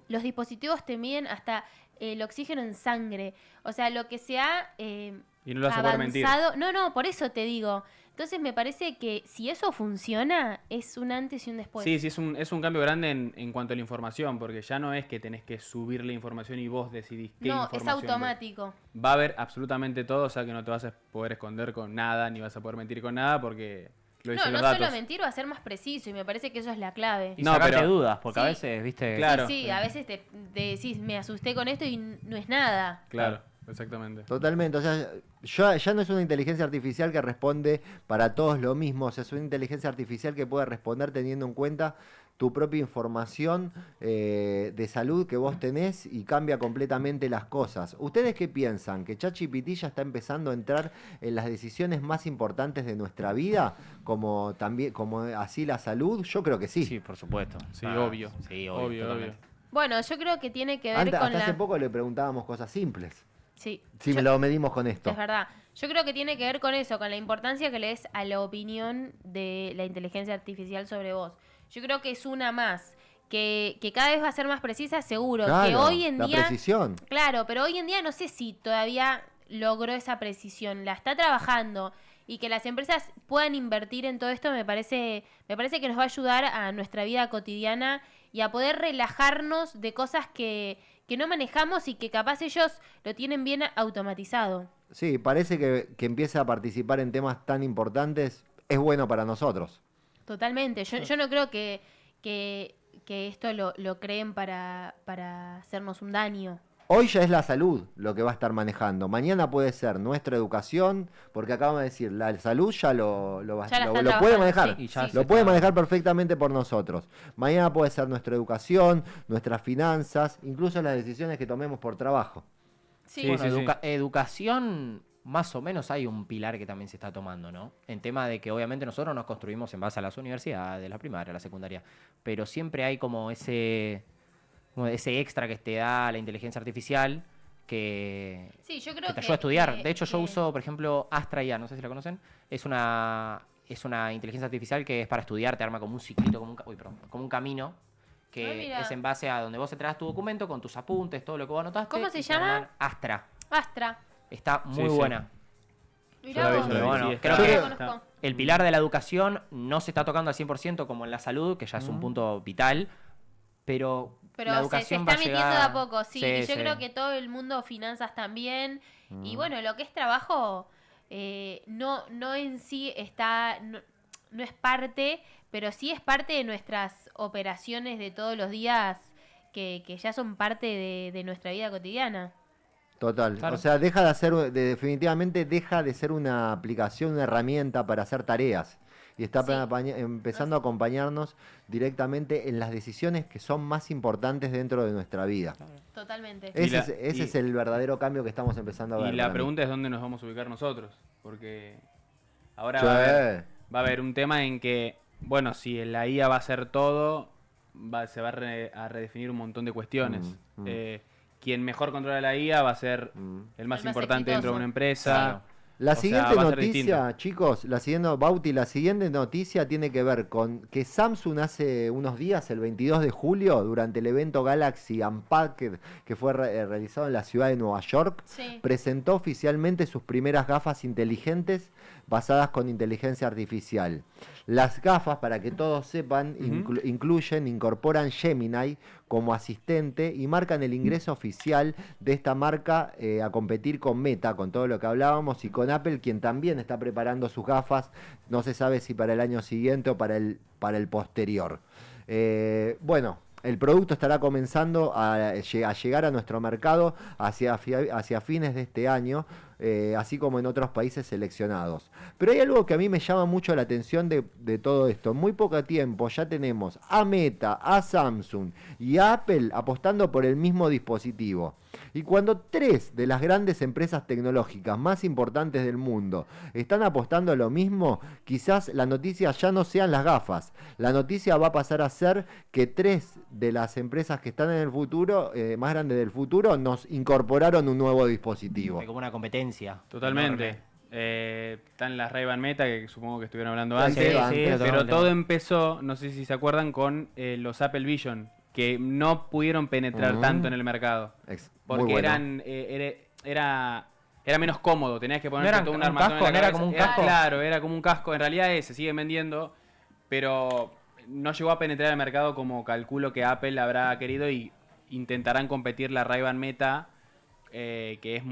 los dispositivos te miden hasta el oxígeno en sangre. O sea, lo que se ha Y no lo vas a poder mentir. avanzado. No, por eso te digo. Entonces me parece que si eso funciona, es un antes y un después. Sí, sí, es un cambio grande en cuanto a la información, porque ya no es que tenés que subir la información y vos decidís qué No, información. es automático. Va a haber absolutamente todo, o sea que no te vas a poder esconder con nada, ni vas a poder mentir con nada, porque lo dicen No los datos. solo mentir, va a ser más preciso y me parece que eso es la clave. Y No, sacarte pero- dudas, porque a Sí. veces, viste... Claro. Sí, a veces te decís, me asusté con esto y no es nada. Claro, exactamente. Totalmente, o sea, ya no es una inteligencia artificial que responde para todos lo mismo, o sea, es una inteligencia artificial que puede responder teniendo en cuenta tu propia información de salud que vos tenés y cambia completamente las cosas. ¿Ustedes qué piensan? ¿Que ChatGPT ya está empezando a entrar en las decisiones más importantes de nuestra vida? Como así la salud? Yo creo que sí. Sí, por supuesto. Sí, obvio. Sí, Obvio, totalmente. obvio. Bueno, yo creo que tiene que ver Hasta con hace la... poco le preguntábamos cosas simples. Sí. Si Yo- lo medimos con esto. Es verdad. Yo creo que tiene que ver con eso, con la importancia que le des a la opinión de la inteligencia artificial sobre vos. Yo creo que es una más, que cada vez va a ser más precisa, seguro. Que Claro, hoy en la día... precisión. Claro, pero hoy en día no sé si todavía logró esa precisión. La está trabajando. Y que las empresas puedan invertir en todo esto me parece que nos va a ayudar a nuestra vida cotidiana y a poder relajarnos de cosas que no manejamos y que capaz ellos lo tienen bien automatizado. Sí, parece que empieza a participar en temas tan importantes. Es bueno para nosotros. Totalmente. Yo no creo que esto lo creen para hacernos un daño. Hoy ya es la salud lo que va a estar manejando. Mañana puede ser nuestra educación, porque acabamos de decir, la salud ya lo Ya la están lo puede trabajando, manejar. sí, Y ya sí. Lo puede manejar perfectamente por nosotros. Mañana puede ser nuestra educación, nuestras finanzas, incluso las decisiones que tomemos por trabajo. Sí. Sí, Bueno, sí, sí. educación, más o menos hay un pilar que también se está tomando, ¿no? En tema de que obviamente nosotros nos construimos en base a las universidades, la primaria, la secundaria, pero siempre hay como ese extra que te da la inteligencia artificial que, Sí, yo creo que te ayuda a estudiar. que- De hecho, yo que- uso, por ejemplo, Astra IA, no sé si la conocen. Es una inteligencia artificial que es para estudiar, te arma como un ciclito, como un camino, que mira. es en base a donde vos entregas tu documento con tus apuntes, todo lo que vos anotaste. ¿Cómo se y te llama? arman Astra. Astra. Está muy Sí, sí. buena. Mirá la vi, vos. yo la vi, Bueno, sí, creo está- que- No la conozco. El pilar de la educación no se está tocando al 100% como en la salud, que ya es un punto vital, pero Pero la se educación está va a metiendo llegar... de a poco, sí. Y yo sí. creo que todo el mundo finanzas también. Y Mm. bueno, lo que es trabajo, no en sí está, no es parte, pero sí es parte de nuestras operaciones de todos los días que ya son parte de nuestra vida cotidiana. Total. Claro. O sea, definitivamente deja de ser una aplicación, una herramienta para hacer tareas. Y está Sí. empezando a acompañarnos directamente en las decisiones que son más importantes dentro de nuestra vida. Totalmente. Y Ese es el verdadero cambio que estamos empezando a ver. Y la para mí. pregunta es dónde nos vamos a ubicar nosotros, porque ahora Sí. va a haber un tema en que, bueno, si la IA va a hacer todo, se va a redefinir un montón de cuestiones. Mm, mm. quien mejor controla la IA va a ser el más El más importante dentro de una exitoso. empresa. Claro. La O sea, siguiente va a ser noticia, distinto. chicos, la siguiente noticia tiene que ver con que Samsung hace unos días, el 22 de julio, durante el evento Galaxy Unpacked, que fue realizado en la ciudad de Nueva York, Sí. presentó oficialmente sus primeras gafas inteligentes basadas con inteligencia artificial. Las gafas, para que todos sepan, incorporan Gemini como asistente y marcan el ingreso oficial de esta marca a competir con Meta, con todo lo que hablábamos, y con Apple, quien también está preparando sus gafas, no se sabe si para el año siguiente o para el posterior. Bueno, el producto estará comenzando a llegar a nuestro mercado hacia fines de este año, así como en otros países seleccionados. Pero hay algo que a mí me llama mucho la atención de todo esto. En muy poco tiempo ya tenemos a Meta, a Samsung y a Apple apostando por el mismo dispositivo. Y cuando 3 de las grandes empresas tecnológicas más importantes del mundo están apostando a lo mismo, quizás la noticia ya no sean las gafas. La noticia va a pasar a ser que 3 de las empresas que están en el futuro, más grandes del futuro, nos incorporaron un nuevo dispositivo. Hay como una competencia. Totalmente. enorme. Están las Ray-Ban Meta, que supongo que estuvieron hablando Sí, antes. sí, sí, lo pero tenemos. todo empezó, no sé si se acuerdan, con los Apple Vision, que no pudieron penetrar tanto en el mercado. Muy Porque bueno. era menos cómodo, tenías que ponerte ¿No era todo un un armazón casco? en la ¿No era cabeza. como un casco? Claro, era como un casco. En realidad se siguen vendiendo, pero no llegó a penetrar el mercado como calculo que Apple habrá querido y intentarán competir la Ray-Ban Meta, que es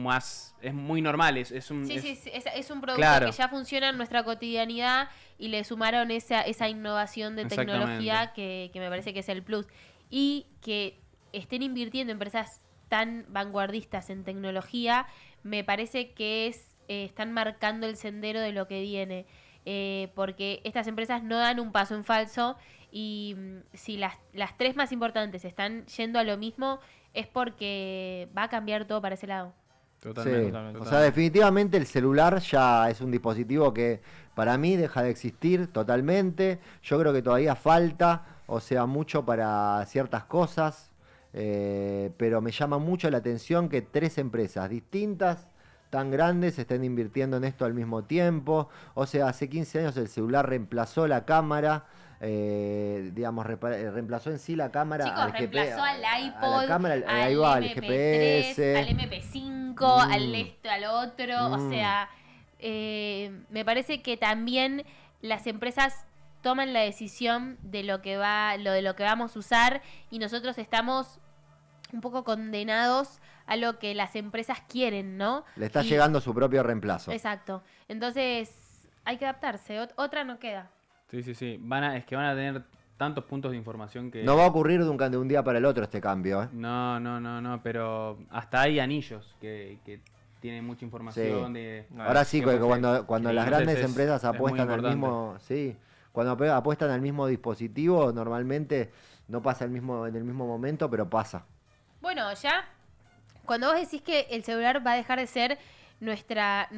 muy normal. Es un Es un producto Claro. que ya funciona en nuestra cotidianidad y le sumaron esa innovación de tecnología que me parece que es el plus. Y que estén invirtiendo empresas tan vanguardistas en tecnología, me parece que están marcando el sendero de lo que viene. Porque estas empresas no dan un paso en falso y si las 3 más importantes están yendo a lo mismo es porque va a cambiar todo para ese lado. Totalmente, Sí, totalmente. o sea, definitivamente el celular ya es un dispositivo que para mí deja de existir totalmente. Yo creo que todavía falta, o sea, mucho para ciertas cosas, pero me llama mucho la atención que 3 empresas distintas, tan grandes, estén invirtiendo en esto al mismo tiempo. O sea, hace 15 años el celular reemplazó la cámara. Reemplazó en sí la cámara Chicos, al reemplazó al a iPod, la cámara, ahí al va, al MP3, GPS, al MP5, al esto, al otro. O Mm. sea, me parece que también las empresas toman la decisión de lo que vamos a usar y nosotros estamos un poco condenados a lo que las empresas quieren, ¿no? le está Y- llegando su propio reemplazo. Exacto. Entonces, hay que adaptarse. Otra no queda. Sí. Es que van a tener tantos puntos de información que... No va a ocurrir de un día para el otro este cambio, ¿eh? No, pero hasta hay anillos que tienen mucha información. Sí. No, Ahora sí, que cuando las entonces grandes es empresas muy apuestan al importante. mismo, sí, cuando apuestan al mismo dispositivo, normalmente no pasa en el mismo momento, pero pasa. Bueno, ya cuando vos decís que el celular va a dejar de ser nuestra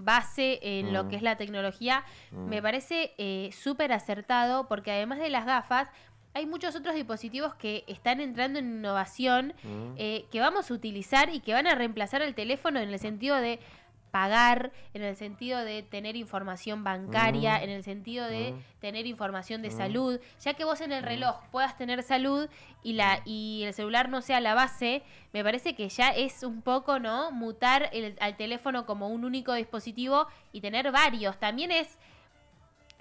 base en lo que es la tecnología, me parece súper acertado porque además de las gafas, hay muchos otros dispositivos que están entrando en innovación que vamos a utilizar y que van a reemplazar el teléfono en el sentido de pagar, en el sentido de tener información bancaria, en el sentido de tener información de salud, ya que vos en el reloj puedas tener salud y el celular no sea la base, me parece que ya es un poco, ¿no? Mutar al teléfono como un único dispositivo y tener varios. También es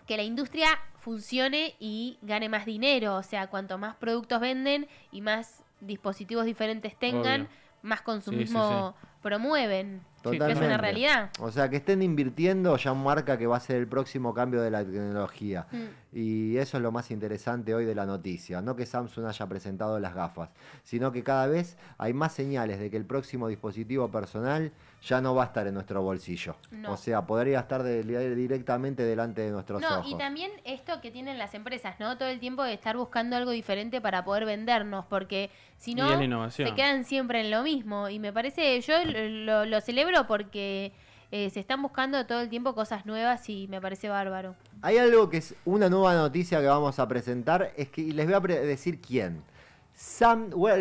que la industria funcione y gane más dinero, o sea, cuanto más productos venden y más dispositivos diferentes tengan, Obvio. más consumismo promueven. Totalmente. Es una realidad. O sea, que estén invirtiendo ya marca que va a ser el próximo cambio de la tecnología. Mm. Y eso es lo más interesante hoy de la noticia. No que Samsung haya presentado las gafas, sino que cada vez hay más señales de que el próximo dispositivo personal ya no va a estar en nuestro bolsillo. No. O sea, podría estar directamente delante de nuestros No, ojos. y también esto que tienen las empresas, ¿no? Todo el tiempo de estar buscando algo diferente para poder vendernos, porque si Y no, es la innovación. se quedan siempre en lo mismo. Y me parece, yo lo celebro porque se están buscando todo el tiempo cosas nuevas y me parece bárbaro. Hay algo que es una nueva noticia que vamos a presentar, es que y les voy a decir quién.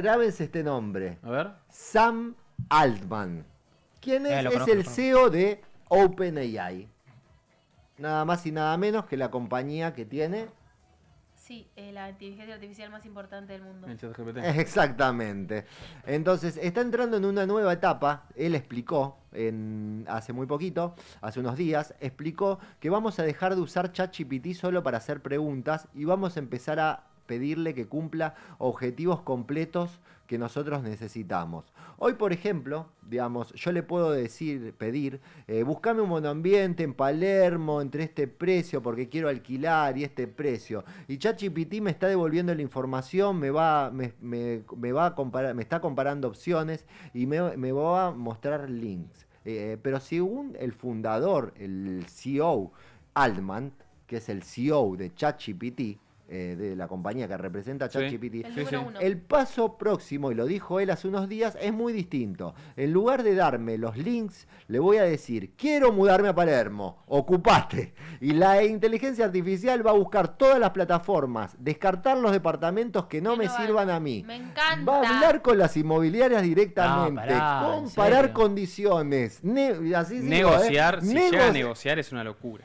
Grábense este nombre. A ver. Sam Altman. ¿Quién es? Lo Es conozco, el lo conozco. CEO de OpenAI. Nada más y nada menos que la compañía que tiene. Sí, la inteligencia artificial más importante del mundo. El ChatGPT. Exactamente. Entonces, está entrando en una nueva etapa. Él explicó hace muy poquito, hace unos días, explicó que vamos a dejar de usar ChatGPT solo para hacer preguntas y vamos a empezar a pedirle que cumpla objetivos completos que nosotros necesitamos. Hoy, por ejemplo, digamos, yo le puedo pedir, buscame un monoambiente en Palermo entre este precio porque quiero alquilar y este precio. Y ChatGPT me está devolviendo la información, me está comparando opciones y me va a mostrar links. Pero según el fundador, el CEO Altman, que es el CEO de ChatGPT, de la compañía que representa Sí. ChatGPT, El número uno. el paso próximo, y lo dijo él hace unos días, es muy distinto. En lugar de darme los links, le voy a decir, quiero mudarme a Palermo, ocupate. Y la inteligencia artificial va a buscar todas las plataformas, descartar los departamentos que no me sirvan a mí. Me encanta. Va a hablar con las inmobiliarias directamente, No, pará, ¿en comparar serio? condiciones, así digo, Negociar, si llega a nego- negociar es una locura.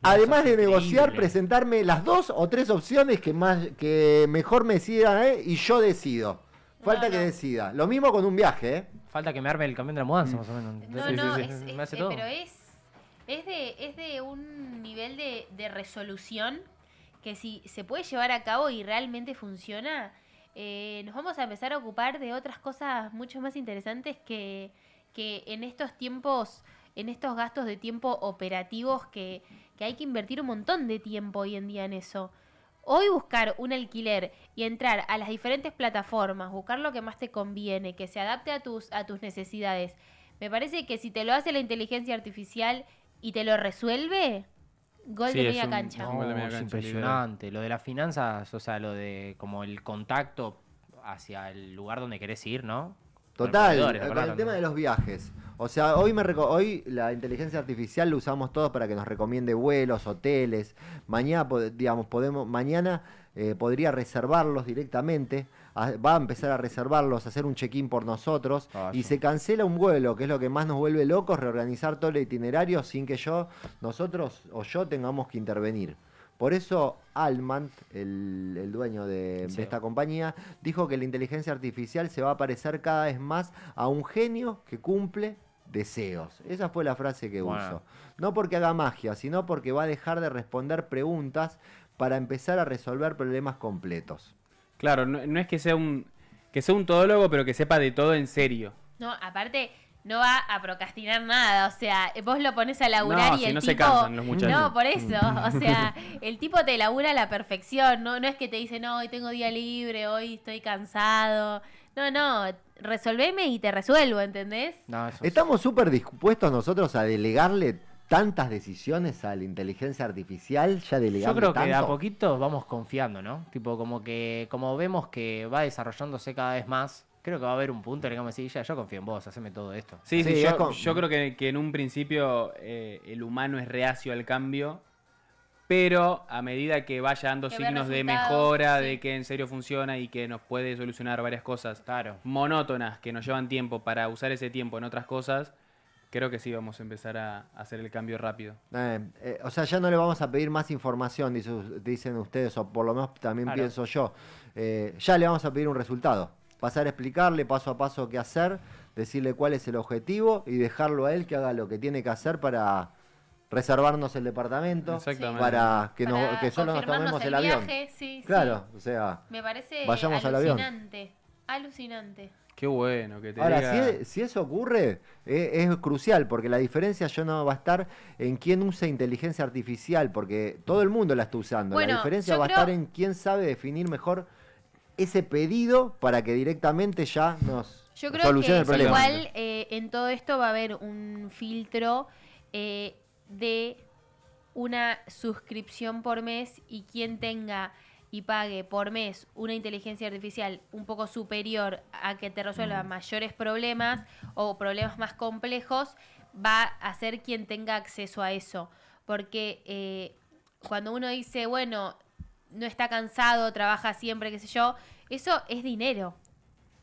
Además de Eso es negociar, increíble. presentarme las 2 o 3 opciones que mejor me decidan y yo decido. Falta No, que no. decida. Lo mismo con un viaje, ¿eh? Falta que me arme el camión de la mudanza, más o menos. No, Sí, no, sí, es, me hace todo. pero es de un nivel de resolución que si se puede llevar a cabo y realmente funciona, nos vamos a empezar a ocupar de otras cosas mucho más interesantes que en estos tiempos, en estos gastos de tiempo operativos que hay que invertir un montón de tiempo hoy en día en eso. Hoy buscar un alquiler y entrar a las diferentes plataformas, buscar lo que más te conviene, que se adapte a tus necesidades. Me parece que si te lo hace la inteligencia artificial y te lo resuelve, gol Sí, de es media un- cancha. no, No, gol de media es cancha, impresionante. Lo de las finanzas, o sea, lo de como el contacto hacia el lugar donde querés ir, ¿no? Con Total, proveedores, ¿te con acordás el tema cuando- de los viajes. O sea, hoy la inteligencia artificial lo usamos todos para que nos recomiende vuelos, hoteles. Mañana, mañana podría reservarlos directamente. Va a empezar a reservarlos, a hacer un check-in por nosotros. Ah, Y sí. se cancela un vuelo, que es lo que más nos vuelve locos, reorganizar todo el itinerario sin que nosotros o yo tengamos que intervenir. Por eso Altman, el dueño de Sí. esta compañía, dijo que la inteligencia artificial se va a parecer cada vez más a un genio que cumple deseos. Esa fue la frase que Bueno. usó. No porque haga magia, sino porque va a dejar de responder preguntas para empezar a resolver problemas completos. Claro, no es que sea un todólogo, pero que sepa de todo en serio. No, aparte, no va a procrastinar nada. O sea, vos lo pones a laburar No, y si el no tipo. se cansan los muchachos. No, por eso. O sea, el tipo te labura a la perfección. No es que te dice, no, hoy tengo día libre, hoy estoy cansado. No, resolveme y te resuelvo, ¿entendés? No, eso Estamos súper dispuestos nosotros a delegarle tantas decisiones a la inteligencia artificial, ya Yo delegarle creo que de a tanto. poquito vamos confiando, ¿no? Tipo, como vemos que va desarrollándose cada vez más, creo que va a haber un punto en el que vamos a decir, ya, yo confío en vos, haceme todo esto. Sí, Sí, es como- yo creo que en un principio el humano es reacio al cambio, pero a medida que vaya dando Que ve signos de resultados, mejora, sí. de que en serio funciona y que nos puede solucionar varias cosas Claro. monótonas que nos llevan tiempo para usar ese tiempo en otras cosas, creo que sí vamos a empezar a hacer el cambio rápido. O sea, ya no le vamos a pedir más información, dicen ustedes, o por lo menos también Claro. pienso yo. Ya le vamos a pedir un resultado. Pasar a explicarle paso a paso qué hacer, decirle cuál es el objetivo y dejarlo a él que haga lo que tiene que hacer para reservarnos el departamento, Exactamente. para que, Para que solo nos confirmarnos tomemos el avión. viaje, sí, Claro, o sea... Me parece Vayamos al avión. alucinante. Alucinante. Qué bueno que te Ahora, diga... si eso ocurre, es crucial, porque la diferencia ya no va a estar en quién usa inteligencia artificial, porque todo el mundo la está usando. Bueno, La diferencia yo va a creo- estar en quién sabe definir mejor ese pedido para que directamente ya nos Yo creo solucione que el problema. igual en todo esto va a haber un filtro de una suscripción por mes y quien tenga y pague por mes una inteligencia artificial un poco superior a que te resuelva mayores problemas o problemas más complejos, va a ser quien tenga acceso a eso. Porque cuando uno dice, bueno, no está cansado, trabaja siempre, qué sé yo, eso es dinero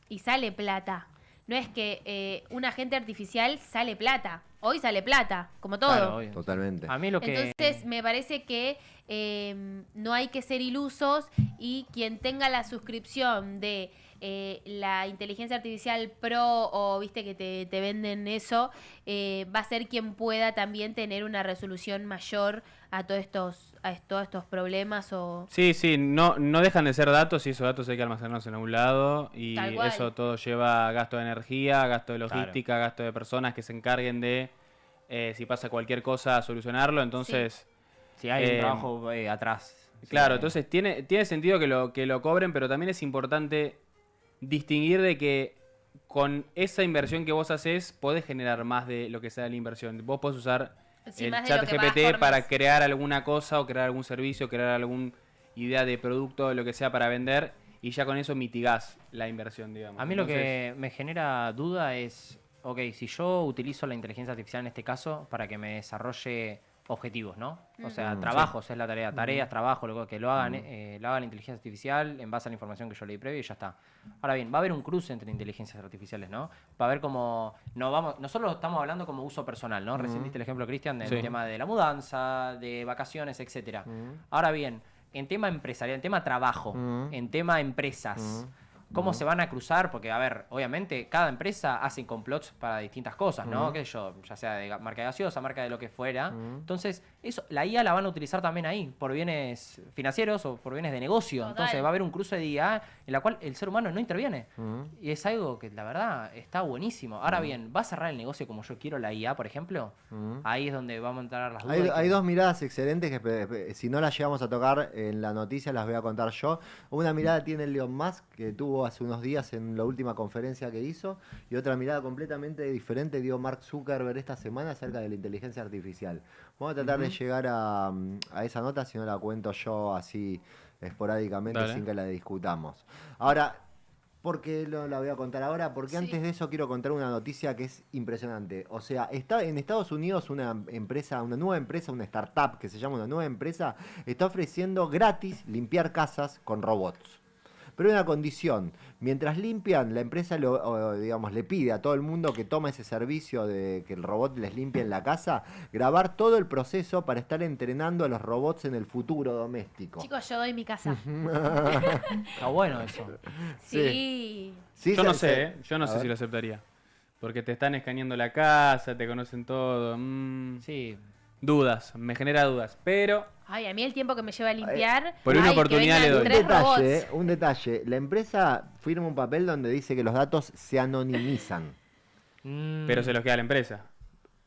y sale plata. No es que un agente artificial sale plata. Hoy sale plata, como todo. Claro, obvio. Totalmente. A mí lo que... Entonces, me parece que no hay que ser ilusos y quien tenga la suscripción de la inteligencia artificial pro o viste que te venden eso, va a ser quien pueda también tener una resolución mayor a todos estos problemas o... Sí, no dejan de ser datos y esos datos hay que almacenarlos en algún lado y Tal cual. eso todo lleva gasto de energía, gasto de logística, gasto de personas que se encarguen de, si pasa cualquier cosa, solucionarlo. Entonces, Si hay un trabajo atrás. claro, Sí. entonces tiene sentido que lo cobren, pero también es importante distinguir de que con esa inversión que vos haces podés generar más de lo que sea la inversión. Vos podés usar Sí, el más de chat lo que pagas GPT por para mes. crear alguna cosa o crear algún servicio, crear alguna idea de producto, lo que sea para vender y ya con eso mitigás la inversión, digamos. A mí lo Entonces, que me genera duda es, ok, si yo utilizo la inteligencia artificial en este caso para que me desarrolle objetivos, ¿no? O sea, trabajos es la tarea, tareas, trabajo, que lo haga la inteligencia artificial en base a la información que yo le di previo y ya está. Ahora bien, va a haber un cruce entre inteligencias artificiales, ¿no? Va a haber como, nosotros estamos hablando como uso personal, ¿no? Recién diste el ejemplo, Cristian, del Sí. tema de la mudanza, de vacaciones, etcétera. Ahora bien, en tema empresarial, en tema trabajo, en tema empresas, ¿cómo se van a cruzar? Porque, a ver, obviamente, cada empresa hace complots para distintas cosas, ¿no? ¿Qué sé yo? Ya sea de marca de gaseosa, marca de lo que fuera. Entonces, eso, la IA la van a utilizar también ahí, por bienes financieros o por bienes de negocio. Total. Entonces, va a haber un cruce de IA en la cual el ser humano no interviene. Y es algo que, la verdad, está buenísimo. Ahora bien, ¿va a cerrar el negocio como yo quiero la IA, por ejemplo? Ahí es donde vamos a entrar las dudas. Hay dos miradas excelentes que si no las llegamos a tocar en la noticia las voy a contar yo. Una mirada tiene Elon Musk, que tuvo hace unos días en la última conferencia que hizo, y otra mirada completamente diferente dio Mark Zuckerberg esta semana acerca de la inteligencia artificial. Vamos a tratar de llegar a esa nota, si no la cuento yo así esporádicamente, Dale. sin que la discutamos. Ahora, ¿por qué la voy a contar ahora? Porque Sí. antes de eso quiero contar una noticia que es impresionante. O sea, está en Estados Unidos una nueva empresa, una startup que se llama Una Nueva Empresa, está ofreciendo gratis limpiar casas con robots. Pero hay una condición. Mientras limpian, la empresa le pide a todo el mundo que toma ese servicio de que el robot les limpie en la casa, grabar todo el proceso para estar entrenando a los robots en el futuro doméstico. Chicos, yo doy mi casa. Está bueno eso. Sí. Sí, yo no sé, yo no A sé ver. si lo aceptaría. Porque te están escaneando la casa, te conocen todo. Sí. Dudas, me genera dudas. Pero Ay, a mí el tiempo que me lleva a limpiar. Por una ay, oportunidad que le vengan doy. Un 3 robots. detalle, un detalle. La empresa firma un papel donde dice que los datos se anonimizan. pero se los queda a la empresa.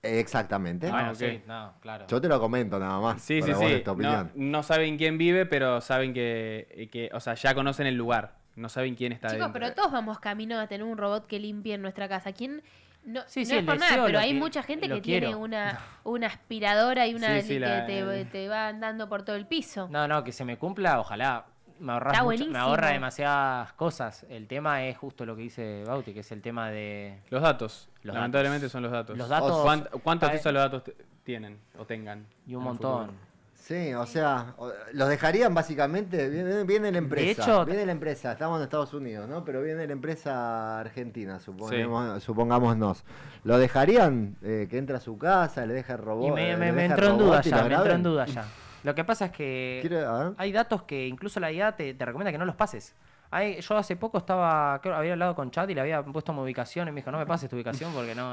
Exactamente. Bueno, ok. sí, no, claro. Yo te lo comento nada más. Sí, para sí, vos sí. de tu opinión. No saben quién vive, pero saben o sea, ya conocen el lugar. No saben quién está Chicos, dentro. pero todos vamos camino a tener un robot que limpie en nuestra casa. ¿Quién? No, Sí, no sí, es el por nada, deseo pero lo hay que- mucha gente lo que tiene quiero. una aspiradora y una Sí, sí, que te va andando por todo el piso. No, que se me cumpla, ojalá. Me Está me buenísimo. ahorra demasiadas cosas. El tema es justo lo que dice Bauti, que es el tema de Los datos. Los Lamentablemente datos. son los datos. Los datos- ¿Cuánto Ah, acceso a los datos tienen o tengan? y un en el montón. futuro? Sí, o sea, los dejarían básicamente. Viene la empresa. hecho- viene la empresa. Estamos en Estados Unidos, ¿no? Pero viene la empresa argentina, supongámonos. ¿Lo dejarían que entre a su casa, le deje el robot? Y me le deje el entró en robot duda y ya, lo me entró en graben? duda ya. Lo que pasa es que A ver. hay datos que incluso la IA te recomienda que no los pases. Yo hace poco había hablado con Chat y le había puesto mi ubicación y me dijo, no me pases tu ubicación porque no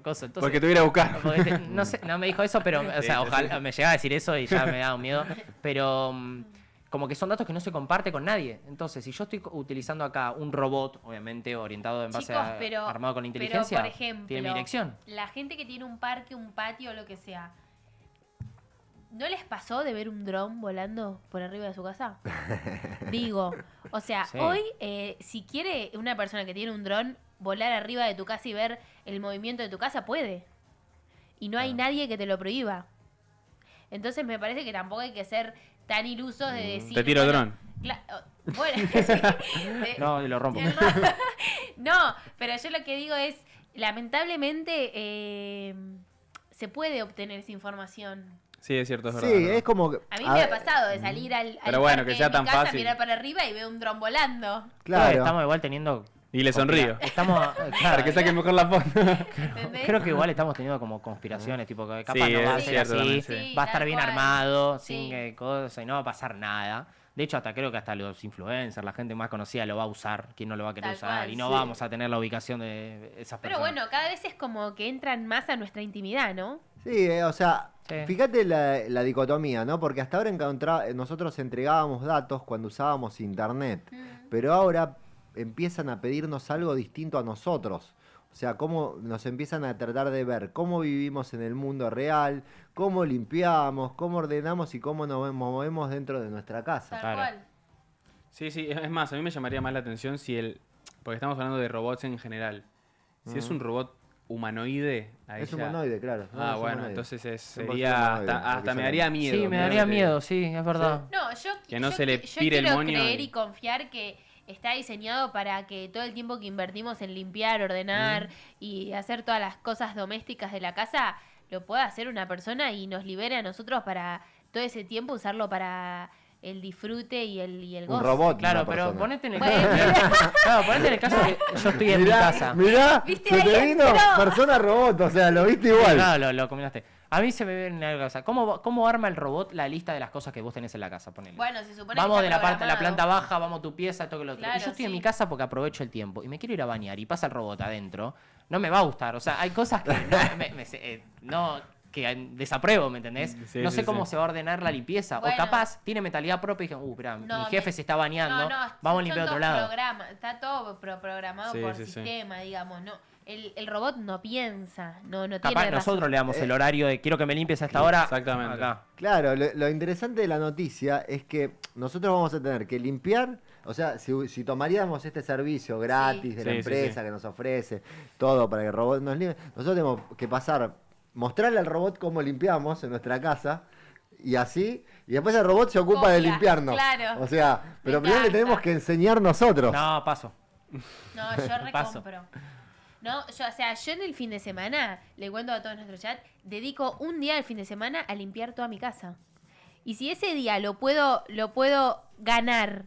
cosa. Entonces, Porque te voy a ir a buscar. porque no sé, no me dijo eso, pero, o sea, Sí, sí, ojalá sí. me llegaba a decir eso y ya me daba un miedo. Pero como que son datos que no se comparte con nadie. Entonces, si yo estoy utilizando acá un robot, obviamente orientado en base Chicos, a pero, armado con pero, inteligencia, por ejemplo, tiene mi dirección. la gente que tiene un parque, un patio o lo que sea, ¿no les pasó de ver un dron volando por arriba de su casa? Digo, o sea, Sí. hoy, si quiere una persona que tiene un dron volar arriba de tu casa y ver el movimiento de tu casa, puede. Y no hay nadie que te lo prohíba. Entonces me parece que tampoco hay que ser tan ilusos de decir... Te tiro el bueno, dron. Bueno, sí. No, y lo rompo. No, pero yo lo que digo es, lamentablemente, se puede obtener esa información. Sí, es cierto, es verdad. Sí, es verdad. es como que... A mí a me ha ver, pasado de salir al Pero bueno, parque que sea de mi tan casa, fácil. mirar para arriba y veo un dron volando. Claro. Estamos igual teniendo... Y le sonrío. Estamos... Para que saque mejor la foto. ¿Entendés? Creo que igual estamos teniendo como conspiraciones, tipo que capaz Sí, no va a es ser cierto así, también, sí. va a estar tal bien cual. armado, Sí. sin cosas, y no va a pasar nada. De hecho, hasta creo que hasta los influencers, la gente más conocida lo va a usar, quién no lo va a querer Tal usar, cual, y no sí. vamos a tener la ubicación de esas Pero personas. bueno, cada vez es como que entran más a nuestra intimidad, ¿no? Sí, o sea, Sí. fíjate la dicotomía, ¿no? Porque hasta ahora nosotros entregábamos datos cuando usábamos internet, pero ahora empiezan a pedirnos algo distinto a nosotros. O sea, cómo nos empiezan a tratar de ver cómo vivimos en el mundo real, cómo limpiamos, cómo ordenamos y cómo nos movemos dentro de nuestra casa. Tal Claro. cual. Sí, sí, es más, a mí me llamaría más la atención si porque estamos hablando de robots en general. Si es un robot humanoide, ahí Es ya- humanoide, claro. No, Ah, es bueno, humanoide. entonces 100% sería humanoide, hasta porque me son- daría miedo. Sí, me mirá daría lo que te miedo, sí, es verdad. No, Que no yo se le yo pire el quiero moño creer y- y confiar que está diseñado para que todo el tiempo que invertimos en limpiar, ordenar y hacer todas las cosas domésticas de la casa, lo pueda hacer una persona y nos libere a nosotros para todo ese tiempo usarlo para el disfrute y el gozo. Un robot. Claro, una pero persona. ponete en el Bueno. caso. Claro, ponete en el caso que yo estoy en mi casa. Mirá, ¿Viste? se te Ahí vino entró. persona robot, o sea, lo viste igual. No, lo combinaste. A mí se me viene algo, o sea, ¿cómo arma el robot la lista de las cosas que vos tenés en la casa? Ponele. Bueno, se supone Vamos que de está la parte, la programado. planta baja, vamos a tu pieza, esto que lo otro. Claro, Y yo estoy en sí. mi casa porque aprovecho el tiempo y me quiero ir a bañar y pasa el robot adentro. No me va a gustar. O sea, hay cosas que que desapruebo, ¿me entendés? Sí, no sí, sé cómo sí. se va a ordenar la limpieza. Bueno. O capaz tiene mentalidad propia y dije, mirá, No, mi jefe se está bañando, vamos a son limpiar otro todos lado. Está todo programado Sí, por sí, sí. sistema, digamos. No, el robot no piensa, no Capaz tiene razón. nosotros le damos el horario de quiero que me limpies a esta hora. Exactamente. Acá. Claro, lo interesante de la noticia es que nosotros vamos a tener que limpiar, o sea, si tomaríamos este servicio gratis de la Sí, sí, empresa sí. que nos ofrece, todo para que el robot nos limpie, nosotros tenemos que mostrarle al robot cómo limpiamos en nuestra casa y así, y después el robot se ocupa de Copia, limpiarnos. claro. O sea, pero primero le encanta. tenemos que enseñar nosotros. No, paso. No, yo Paso. recompro. No, yo en el fin de semana, le cuento a todo nuestro chat, dedico un día del fin de semana a limpiar toda mi casa. Y si ese día lo puedo ganar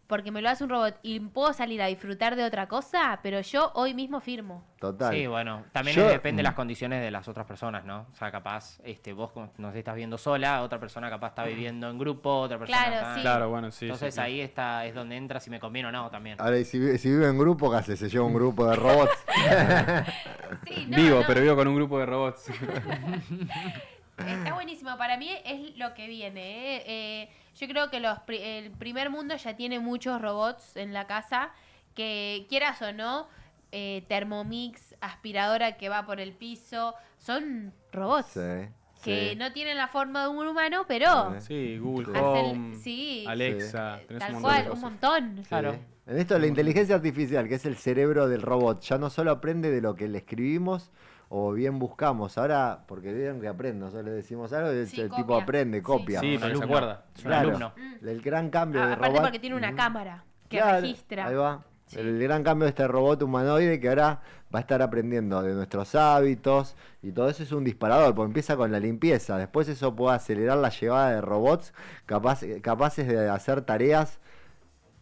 porque me lo hace un robot y puedo salir a disfrutar de otra cosa, pero yo hoy mismo firmo. Total. Sí, bueno, también Yo- depende de las condiciones de las otras personas, ¿no? O sea, capaz vos nos estás viendo sola, otra persona capaz está viviendo en grupo, otra persona Claro, está... sí. Claro, bueno, sí. Entonces sí, sí. ahí es donde entra si me conviene o no también. Ahora, y si vive en grupo, ¿qué hace? Se lleva un grupo de robots. Sí, no, Vivo, no. pero vivo con un grupo de robots. Está buenísimo. Para mí es lo que viene. Yo creo que el primer mundo ya tiene muchos robots en la casa que, quieras o no, Thermomix, aspiradora que va por el piso, son robots Sí, que sí. no tienen la forma de un humano, pero Sí, Google Sí. Home, sí, Alexa, tenés tal un montón cual, de un cosas. montón. Sí. Claro. En esto la inteligencia artificial, que es el cerebro del robot, ya no solo aprende de lo que le escribimos o bien buscamos. Ahora, porque vieron que aprende, nosotros le decimos algo y Sí, el copia. tipo aprende, Sí. copia. Sí, Un pero se alumno. acuerda. Es un Claro. alumno. El gran cambio de Aparte robot. porque tiene una cámara que Claro, registra. Ahí va. Sí. El gran cambio de este robot humanoide que ahora va a estar aprendiendo de nuestros hábitos y todo eso es un disparador, porque empieza con la limpieza. Después eso puede acelerar la llegada de robots capaces de hacer tareas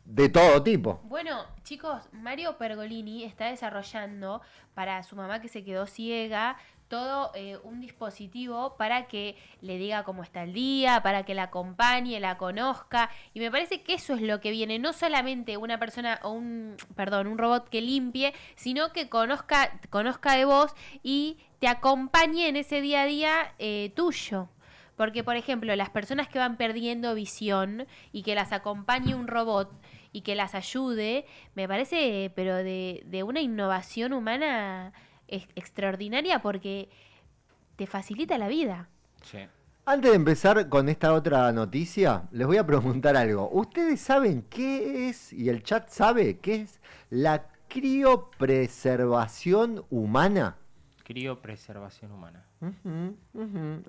de todo tipo. Bueno, chicos, Mario Pergolini está desarrollando para su mamá que se quedó ciega todo un dispositivo para que le diga cómo está el día, para que la acompañe, la conozca. Y me parece que eso es lo que viene. No solamente una persona o un robot que limpie, sino que conozca de vos y te acompañe en ese día a día tuyo. Porque, por ejemplo, las personas que van perdiendo visión y que las acompañe un robot y que las ayude, me parece, pero de una innovación humana extraordinaria porque te facilita la vida. Sí. Antes de empezar con esta otra noticia, les voy a preguntar algo. ¿Ustedes saben qué es, y el chat sabe, qué es la criopreservación humana? Criopreservación humana.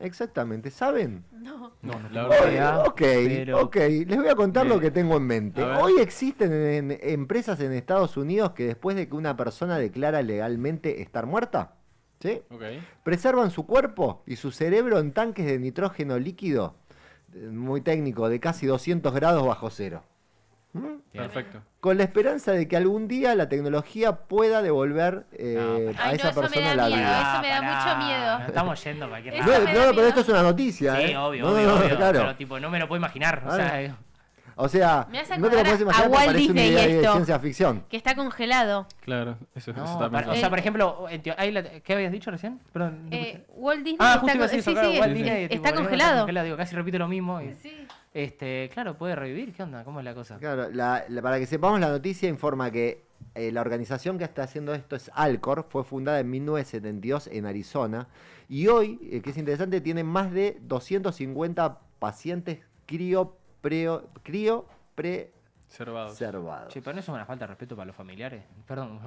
Exactamente, ¿saben? No. No, La tengo verdad. idea, Ok, pero- ok, les voy a contar Bien. lo que tengo en mente. A ver. Hoy existen empresas en Estados Unidos que después de que una persona declara legalmente estar muerta, ¿Sí? Ok. Preservan su cuerpo y su cerebro en tanques de nitrógeno líquido, muy técnico, de casi 200 grados bajo cero. ¿Mm? Perfecto. Con la esperanza de que algún día la tecnología pueda devolver No, a Ay, esa no, eso me persona da la miedo, vida. eso me da mucho miedo. Nos estamos yendo a cualquier Eso No, lado. me no, da pero miedo. esto es una noticia, Sí, ¿eh? obvio, No, obvio, no, obvio. claro. Pero tipo, no me lo puedo imaginar. O Claro. sea, O sea, Me hace no te lo acordar puedes a imaginar, Walt parece una Disney idea de esto. ciencia ficción. Que está congelado. Claro, eso no, está o pensando. sea, por ejemplo, ¿qué habías dicho recién? Perdón. Walt Disney Ah, está, justo iba a decir eso, sí, claro, sí, Walt Disney, tipo, está Diego congelado. Digo, casi repito lo mismo. Y, Sí. claro, puede revivir. ¿Qué onda? ¿Cómo es la cosa? Claro, para que sepamos, la noticia informa que la organización que está haciendo esto es Alcor, fue fundada en 1972 en Arizona y hoy, que es interesante, tiene más de 250 pacientes Observados. preservados. Che, pero no es una falta de respeto para los familiares. Perdón.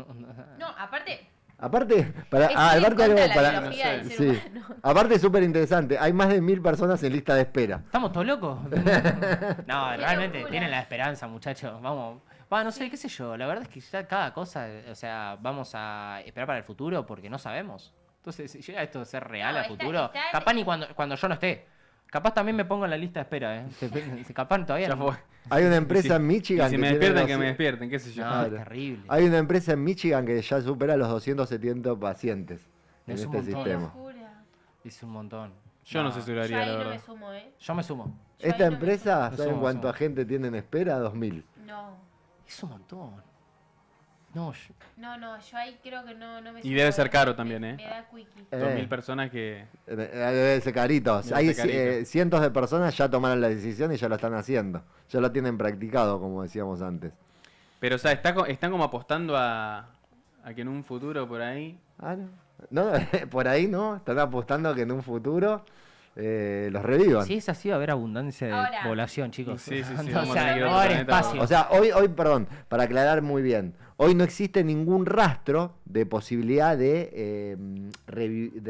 No, aparte, Aparte, para, es ir en aparte contra de algo la para, biología del sí. ser sí. humano. Aparte es súper interesante, hay más de 1000 personas en lista de espera. ¿Estamos todos locos? No, Qué realmente locura. tienen la esperanza, muchachos. Vamos. Va, no sé, qué sé yo. La verdad es que ya cada cosa, o sea, vamos a esperar para el futuro porque no sabemos. Entonces, si llega esto a ser real No, al está- futuro, está- capaz ni cuando yo no esté. Capaz también me pongo en la lista de espera, ¿eh? Capaz todavía Ya no. fue. Hay una Y empresa si- en Michigan y si que me tiene despiertan, que 200 me despierten, qué sé yo. No, Claro. es terrible. Hay una empresa en Michigan que ya supera los 270 pacientes en Es un este montón. Qué sistema. locura. Es un montón. Yo no sé si lo Yo haría, ahí la no verdad. me sumo, ¿eh? Yo me sumo. Yo Esta ahí no me empresa, sumo. ¿saben Sumo, cuánta sumo. gente tiene en espera? 2000. No. Es un montón. No, No, yo ahí creo que no me Y sumo. debe ser caro Me- también, ¿eh? Me da quickie. 2000 personas que... Debe ser carito. Debe Hay ser carito. cientos de personas ya tomaron la decisión y ya lo están haciendo. Ya lo tienen practicado, como decíamos antes. Pero, o sea, están como apostando a que en un futuro por ahí... Ah, no. No, por ahí no. Están apostando que en un futuro los revivan. si es así, va a haber abundancia de Ahora. población, chicos. Sí, sí, sí, O vamos a sea, tener que no ver va a haber el planeta, espacio. O sea, perdón, para aclarar muy bien, hoy no existe ningún rastro de posibilidad de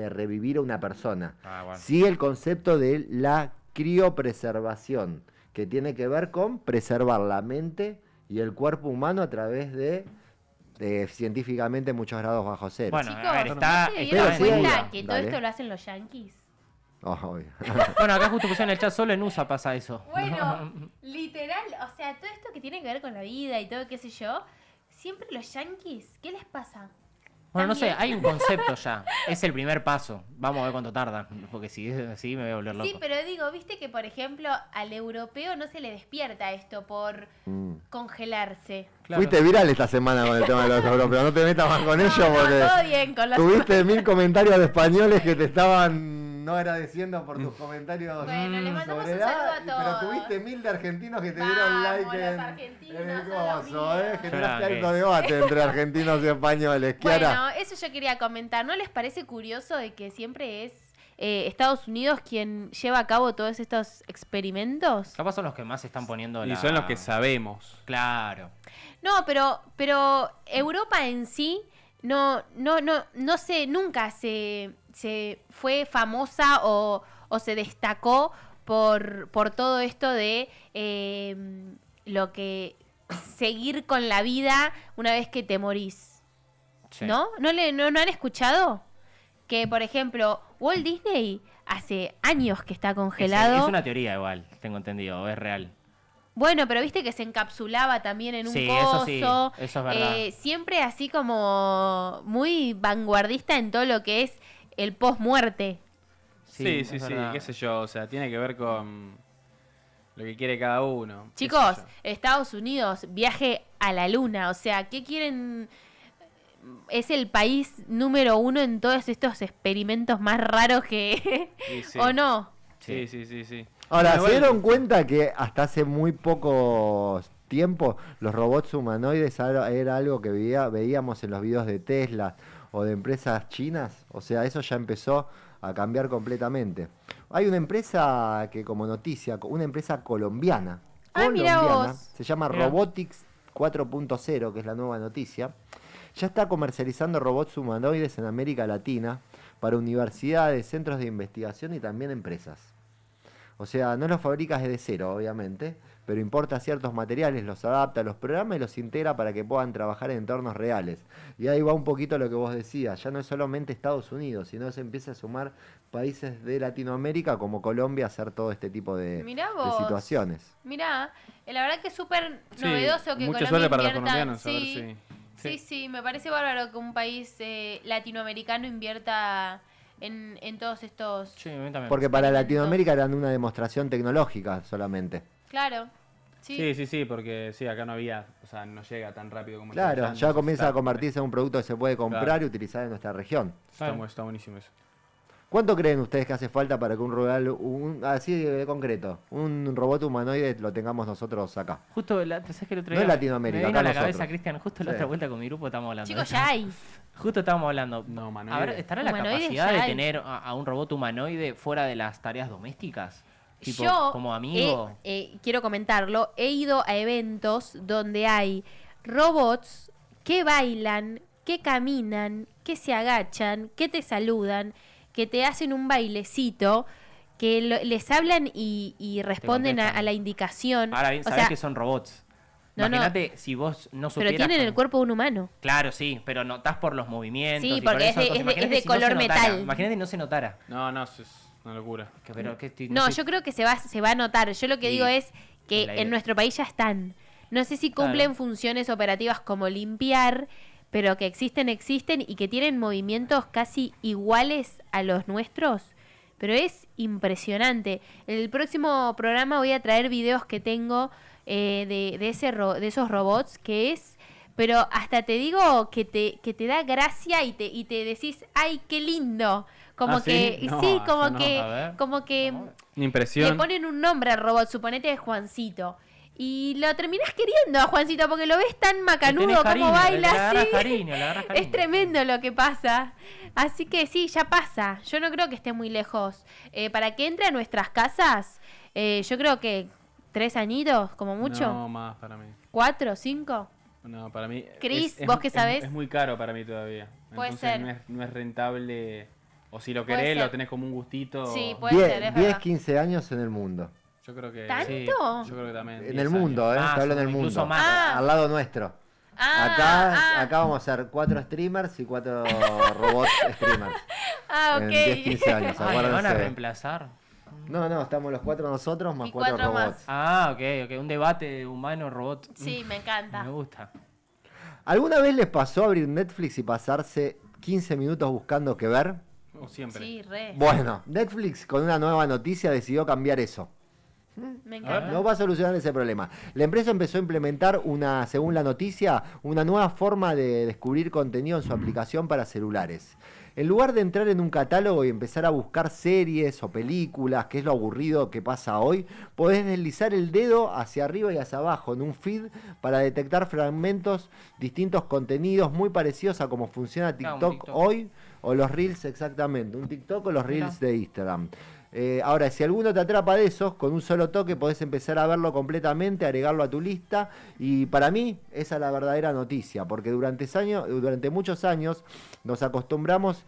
revivir a una persona. Ah, bueno. Sí el concepto de la criopreservación, que tiene que ver con preservar la mente y el cuerpo humano a través de científicamente muchos grados bajo cero. Bueno, Chicos, a ver, ¿no está. se Pero dieron sí, cuenta ahí va, que todo dale. esto lo hacen los yankees? Oh, obvio. Bueno, acá justo pusieron en el chat, solo en USA pasa eso. Bueno, literal, o sea, todo esto que tiene que ver con la vida y todo, qué sé yo, siempre los yankees, ¿qué les pasa? Bueno, no sé, También. hay un concepto ya. Es el primer paso. Vamos a ver cuánto tarda. Porque si es así me voy a volver loco. Sí, pero digo, viste que por ejemplo al europeo no se le despierta esto por Mm. congelarse. Claro. Fuiste viral esta semana con el tema de los europeos, no te metas más con ellos No, porque todo bien con los tuviste 1000 comentarios de españoles que te estaban no agradeciendo por tus comentarios Bueno, les mandamos sobre un saludo a pero todos. tuviste 1000 de argentinos que te Vamos, dieron like los en argentinos el son los coso, míos. generaste Claro, alto debate entre argentinos y españoles. Kiara, Bueno, eso yo quería comentar. ¿No les parece curioso de que siempre es Estados Unidos quien lleva a cabo todos estos experimentos? Capaz son los que más se están poniendo Y la... son los que sabemos. Claro. No, pero Europa en sí no sé, nunca se fue famosa o se destacó por todo esto de lo que seguir con la vida una vez que te morís. Sí. ¿No? ¿No han escuchado? Que, por ejemplo, Walt Disney hace años que está congelado. Es una teoría igual, tengo entendido, o es real. Bueno, pero viste que se encapsulaba también en un Sí, coso. eso sí, eso es verdad. Siempre así como muy vanguardista en todo lo que es el post-muerte. Sí, es sí, sí, verdad. qué sé yo. O sea, tiene que ver con lo que quiere cada uno. qué sé Chicos, yo. Estados Unidos, viaje a la luna. O sea, ¿qué quieren? Es el país número 1 en todos estos experimentos más raros que... Sí, sí. ¿O no? Sí, sí, sí, sí. ahora, Bueno, ¿se igual- dieron cuenta que hasta hace muy poco tiempo los robots humanoides era algo que veíamos en los videos de Tesla o de empresas chinas? O sea, eso ya empezó a cambiar completamente. Hay una empresa que como noticia, una empresa colombiana, Ah, mirá vos. se llama Mirá. Robotics 4.0, que es la nueva noticia. Ya está comercializando robots humanoides en América Latina para universidades, centros de investigación y también empresas. O sea, no los fabricas desde cero, obviamente, pero importa ciertos materiales, los adapta, los programa y los integra para que puedan trabajar en entornos reales. Y ahí va un poquito lo que vos decías, ya no es solamente Estados Unidos, sino se empieza a sumar países de Latinoamérica como Colombia a hacer todo este tipo Mirá de vos. situaciones. Mirá, la verdad que es súper Sí, novedoso que mucha Colombia suerte para los invierta. colombianos, a ver Sí, si... sí, me parece bárbaro que un país latinoamericano invierta en todos estos... Sí, a mí también. Porque para Experimentos. Latinoamérica eran una demostración tecnológica solamente. Claro, sí. Sí, porque sí, acá no había, o sea, no llega tan rápido como Claro, allá, ya entonces comienza está- a convertirse en un producto que se puede comprar Claro. y utilizar en nuestra región. Está buenísimo eso. ¿Cuánto creen ustedes que hace falta para que un robot, así de concreto, un robot humanoide lo tengamos nosotros acá? Justo, ¿sabes que el otro No día en Latinoamérica, me vino acá a la nosotros. cabeza, Cristian, justo la Sí. otra vuelta con mi grupo estábamos hablando. Chicos, de ya esto. hay. Justo estábamos hablando. No, A humanoide. ver, ¿estará la Humanoide capacidad ya de hay. tener a un robot humanoide fuera de las tareas domésticas? Tipo, Yo como amigo. quiero comentarlo, he ido a eventos donde hay robots que bailan, que caminan, que se agachan, que te saludan, que te hacen un bailecito, que les hablan y responden contestan. a la indicación. Ahora bien, O sabés sea, que son robots. No, no. Imagínate si vos no pero supieras... tienen el cómo- cuerpo de un humano. Claro, sí, pero notás por los movimientos. Sí, y por porque eso, es de- entonces, es de- imagínate es de si no se color notara. metal. Imagínate si no se notara. No, es una locura. Pero que estoy- No, sé- yo creo que se va a notar. Yo lo que Sí, digo es que la idea. en nuestro país ya están. No sé si cumplen Claro. funciones operativas como limpiar, pero que existen y que tienen movimientos casi iguales a los nuestros. Pero es impresionante. En el próximo programa voy a traer videos que tengo de esos robots que es... Pero hasta te digo que te da gracia y te decís, ¡ay, qué lindo! Como ¿Ah, sí? que, No, sí, yo como no. que, A ver. como que Una le impresión. ponen un nombre al robot, suponete de Juancito. Y lo terminás queriendo a Juancito porque lo ves tan Le macanudo, tenés como cariño, baila le agarrás así. cariño, le agarrás cariño. Es tremendo lo que pasa. Así que sí, ya pasa. Yo no creo que esté muy lejos. Para que entre a nuestras casas, yo creo que 3 añitos, como mucho. No, más para mí. 4, 5. No, para mí. Cris, ¿vos qué sabés? Es muy caro para mí todavía. Puede Entonces ser. no es rentable. O si lo Puede querés, ser. lo tenés como un gustito. Sí, puede ser, es 10, verdad. 15 años en el mundo. Yo creo que. ¿Tanto? Sí, yo creo que también. En 10 el mundo, años. Ah, te hablo en el incluso mundo. más. Ah. Al lado nuestro. Acá vamos a ser 4 streamers y 4 robots streamers. En 10, 15 años, Ah, ¿me van a acuérdense. reemplazar? No, estamos los 4 nosotros más Y 4 cuatro más. robots. Ah, ok. Un debate humano-robot. Sí, me encanta. Me gusta. ¿Alguna vez les pasó abrir Netflix y pasarse 15 minutos buscando qué ver? O siempre. Sí, re. Bueno, Netflix con una nueva noticia decidió cambiar eso. Me encanta. No va a solucionar ese problema. La empresa empezó a implementar según la noticia, una nueva forma de descubrir contenido en su aplicación para celulares. En lugar de entrar en un catálogo y empezar a buscar series o películas, que es lo aburrido que pasa hoy, podés deslizar el dedo hacia arriba y hacia abajo en un feed para detectar fragmentos, distintos contenidos muy parecidos a cómo funciona Ah, un TikTok TikTok. hoy o los Reels exactamente. Un TikTok o los Reels de Instagram. Ahora, si alguno te atrapa de esos, con un solo toque podés empezar a verlo completamente, agregarlo a tu lista. Y para mí, esa es la verdadera noticia, porque durante muchos años nos acostumbramos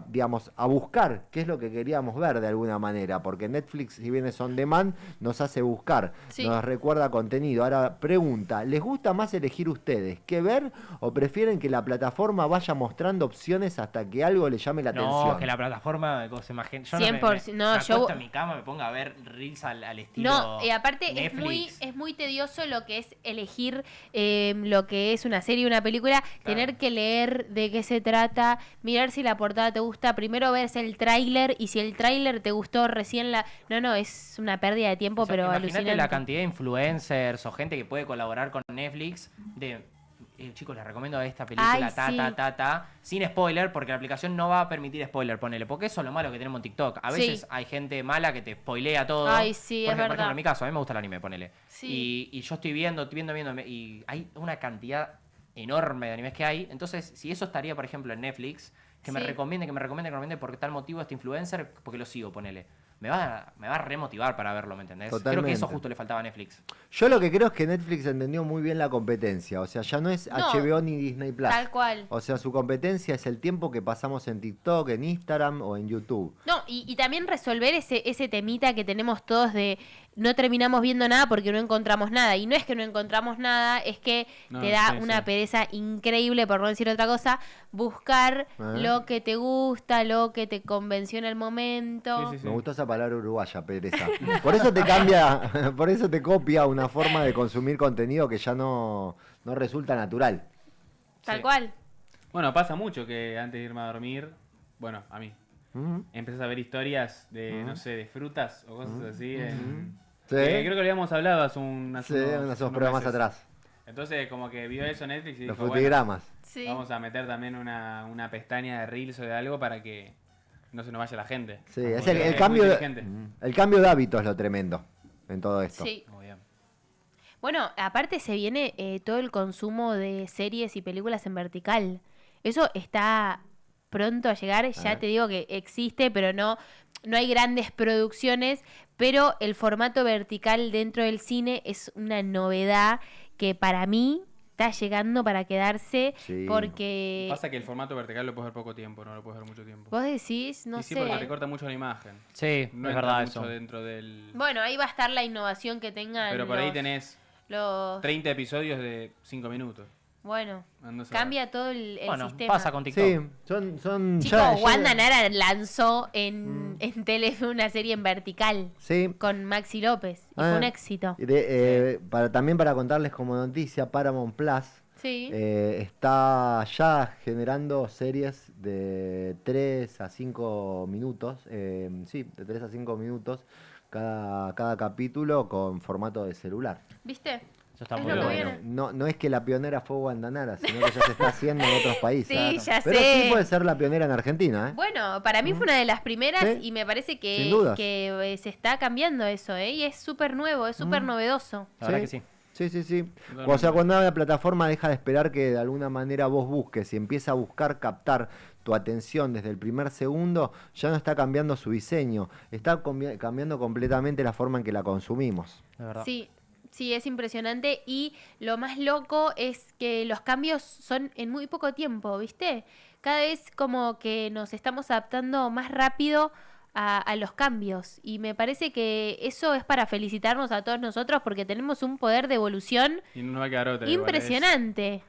digamos, a buscar qué es lo que queríamos ver de alguna manera, porque Netflix, si bien es on demand, nos hace buscar, Sí. nos recuerda contenido. Ahora, pregunta, ¿les gusta más elegir ustedes qué ver o prefieren que la plataforma vaya mostrando opciones hasta que algo les llame la atención? No, que la plataforma, se imagina. Yo 100%, no, me yo- acuesto en mi cama, me pongo a ver reels al estilo. No, y aparte Netflix. es muy tedioso lo que es elegir lo que es una serie, una película, tener que leer de qué se trata, mirar si la portada te gusta, primero ver el tráiler y si el tráiler te gustó recién la... No, es una pérdida de tiempo, O sea, pero imagínate alucinante. la cantidad de influencers o gente que puede colaborar con Netflix chicos, les recomiendo esta película, Ay, sí. sin spoiler, porque la aplicación no va a permitir spoiler, ponele, porque eso es lo malo que tenemos en TikTok. A veces Sí. hay gente mala que te spoilea todo. Ay, sí, es Por verdad. ejemplo, en mi caso, a mí me gusta el anime, ponele. Sí. Y yo estoy viendo, y hay una cantidad enorme de animes que hay. Entonces, si eso estaría, por ejemplo, en Netflix, que me Sí. recomiende por tal motivo este influencer, porque lo sigo, ponele. me va a remotivar para verlo, ¿me entendés? Creo que Totalmente. eso justo le faltaba a Netflix. Yo lo que creo es que Netflix entendió muy bien la competencia. O sea, ya no es No, HBO ni Disney Plus. Tal cual. O sea, su competencia es el tiempo que pasamos en TikTok, en Instagram o en YouTube. No, y también resolver ese temita que tenemos todos de no terminamos viendo nada porque no encontramos nada. Y no es que no encontramos nada, es que No, te da sí, una sí. pereza increíble, por no decir otra cosa, buscar lo que te gusta, lo que te convenció en el momento. Sí, sí, Me gustó esa palabra uruguaya, pereza. Por eso te cambia, por eso te copia una forma de consumir contenido que ya no resulta natural. Tal Sí. cual. Bueno, pasa mucho que antes de irme a dormir, bueno, a mí, Ujú. empezás a ver historias de, no sé, de frutas o cosas así. Sí, Creo que lo habíamos hablado hace sí, unos unos programas meses. atrás. Entonces, como que vio eso Netflix y Los dijo, bueno, frutigramas. Sí. vamos a meter también una pestaña de Reels o de algo para que no se nos vaya la gente. Sí, Porque es el muy cambio inteligente. el cambio de hábito es lo tremendo en todo esto. Sí. Muy bien. Bueno, aparte se viene todo el consumo de series y películas en vertical. Eso está pronto a llegar. Ya te digo que existe, pero no hay grandes producciones. Pero el formato vertical dentro del cine es una novedad que para mí está llegando para quedarse. Sí. Porque Pasa que el formato vertical lo puedes ver poco tiempo, no lo puedes ver mucho tiempo. vos decís, no y sí, sé. porque te corta mucho la imagen. Sí, No es entra verdad mucho eso. dentro del... Bueno, ahí va a estar la innovación que tengan Pero por ahí tenés los... 30 episodios de 5 minutos. Bueno, Ando a saber. cambia todo el Bueno, sistema. pasa con TikTok. Sí, son Chicos, ya- Wanda Nara lanzó en Telefe una serie en vertical Sí. con Maxi López y Ah. fue un éxito. También para contarles como noticia, Paramount Plus Sí. está ya generando series de 3 a 5 minutos. Sí, de 3 a 5 minutos cada capítulo con formato de celular. ¿Viste? Eso está Es muy lo que bueno. viene. No es que la pionera fue Wanda Nara, sino que ya se está haciendo en otros países. Sí, ya Pero sé. sí puede ser la pionera en Argentina, ¿eh? Bueno, para mí fue una de las primeras Sí. y me parece Sin que, dudas. se está cambiando eso, ¿eh? Y es súper nuevo, es súper novedoso. La verdad que sí. Sí. Totalmente. O sea, cuando la plataforma deja de esperar que de alguna manera vos busques y empieza a buscar captar tu atención desde el primer segundo, ya no está cambiando su diseño, está cambiando completamente la forma en que la consumimos. De verdad. Sí, es impresionante y lo más loco es que los cambios son en muy poco tiempo, ¿viste? Cada vez como que nos estamos adaptando más rápido a los cambios y me parece que eso es para felicitarnos a todos nosotros porque tenemos un poder de evolución Y no nos va a quedar otra. igual, impresionante.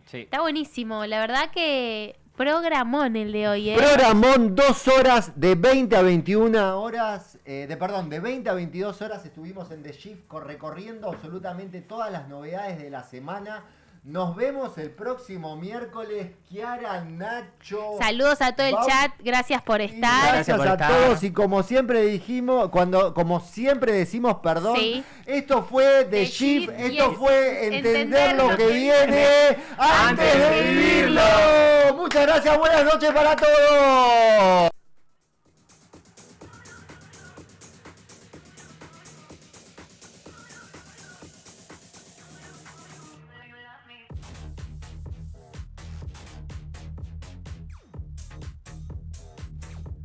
Sí. Está buenísimo, la verdad que programón el de hoy, ¿eh? Programón 2 horas de 20 a 21 horas, de 20 a 22 horas estuvimos en The Shift recorriendo absolutamente todas las novedades de la semana. Nos vemos el próximo miércoles, Kiara, Nacho. Saludos a todo el Vamos. chat, gracias por Y estar. Gracias por a estar. todos y como siempre dijimos, como siempre decimos perdón, Sí. esto fue The The Shift, Shift, esto yes. fue entender lo que viene viene antes de vivirlo. Muchas gracias, buenas noches para todos.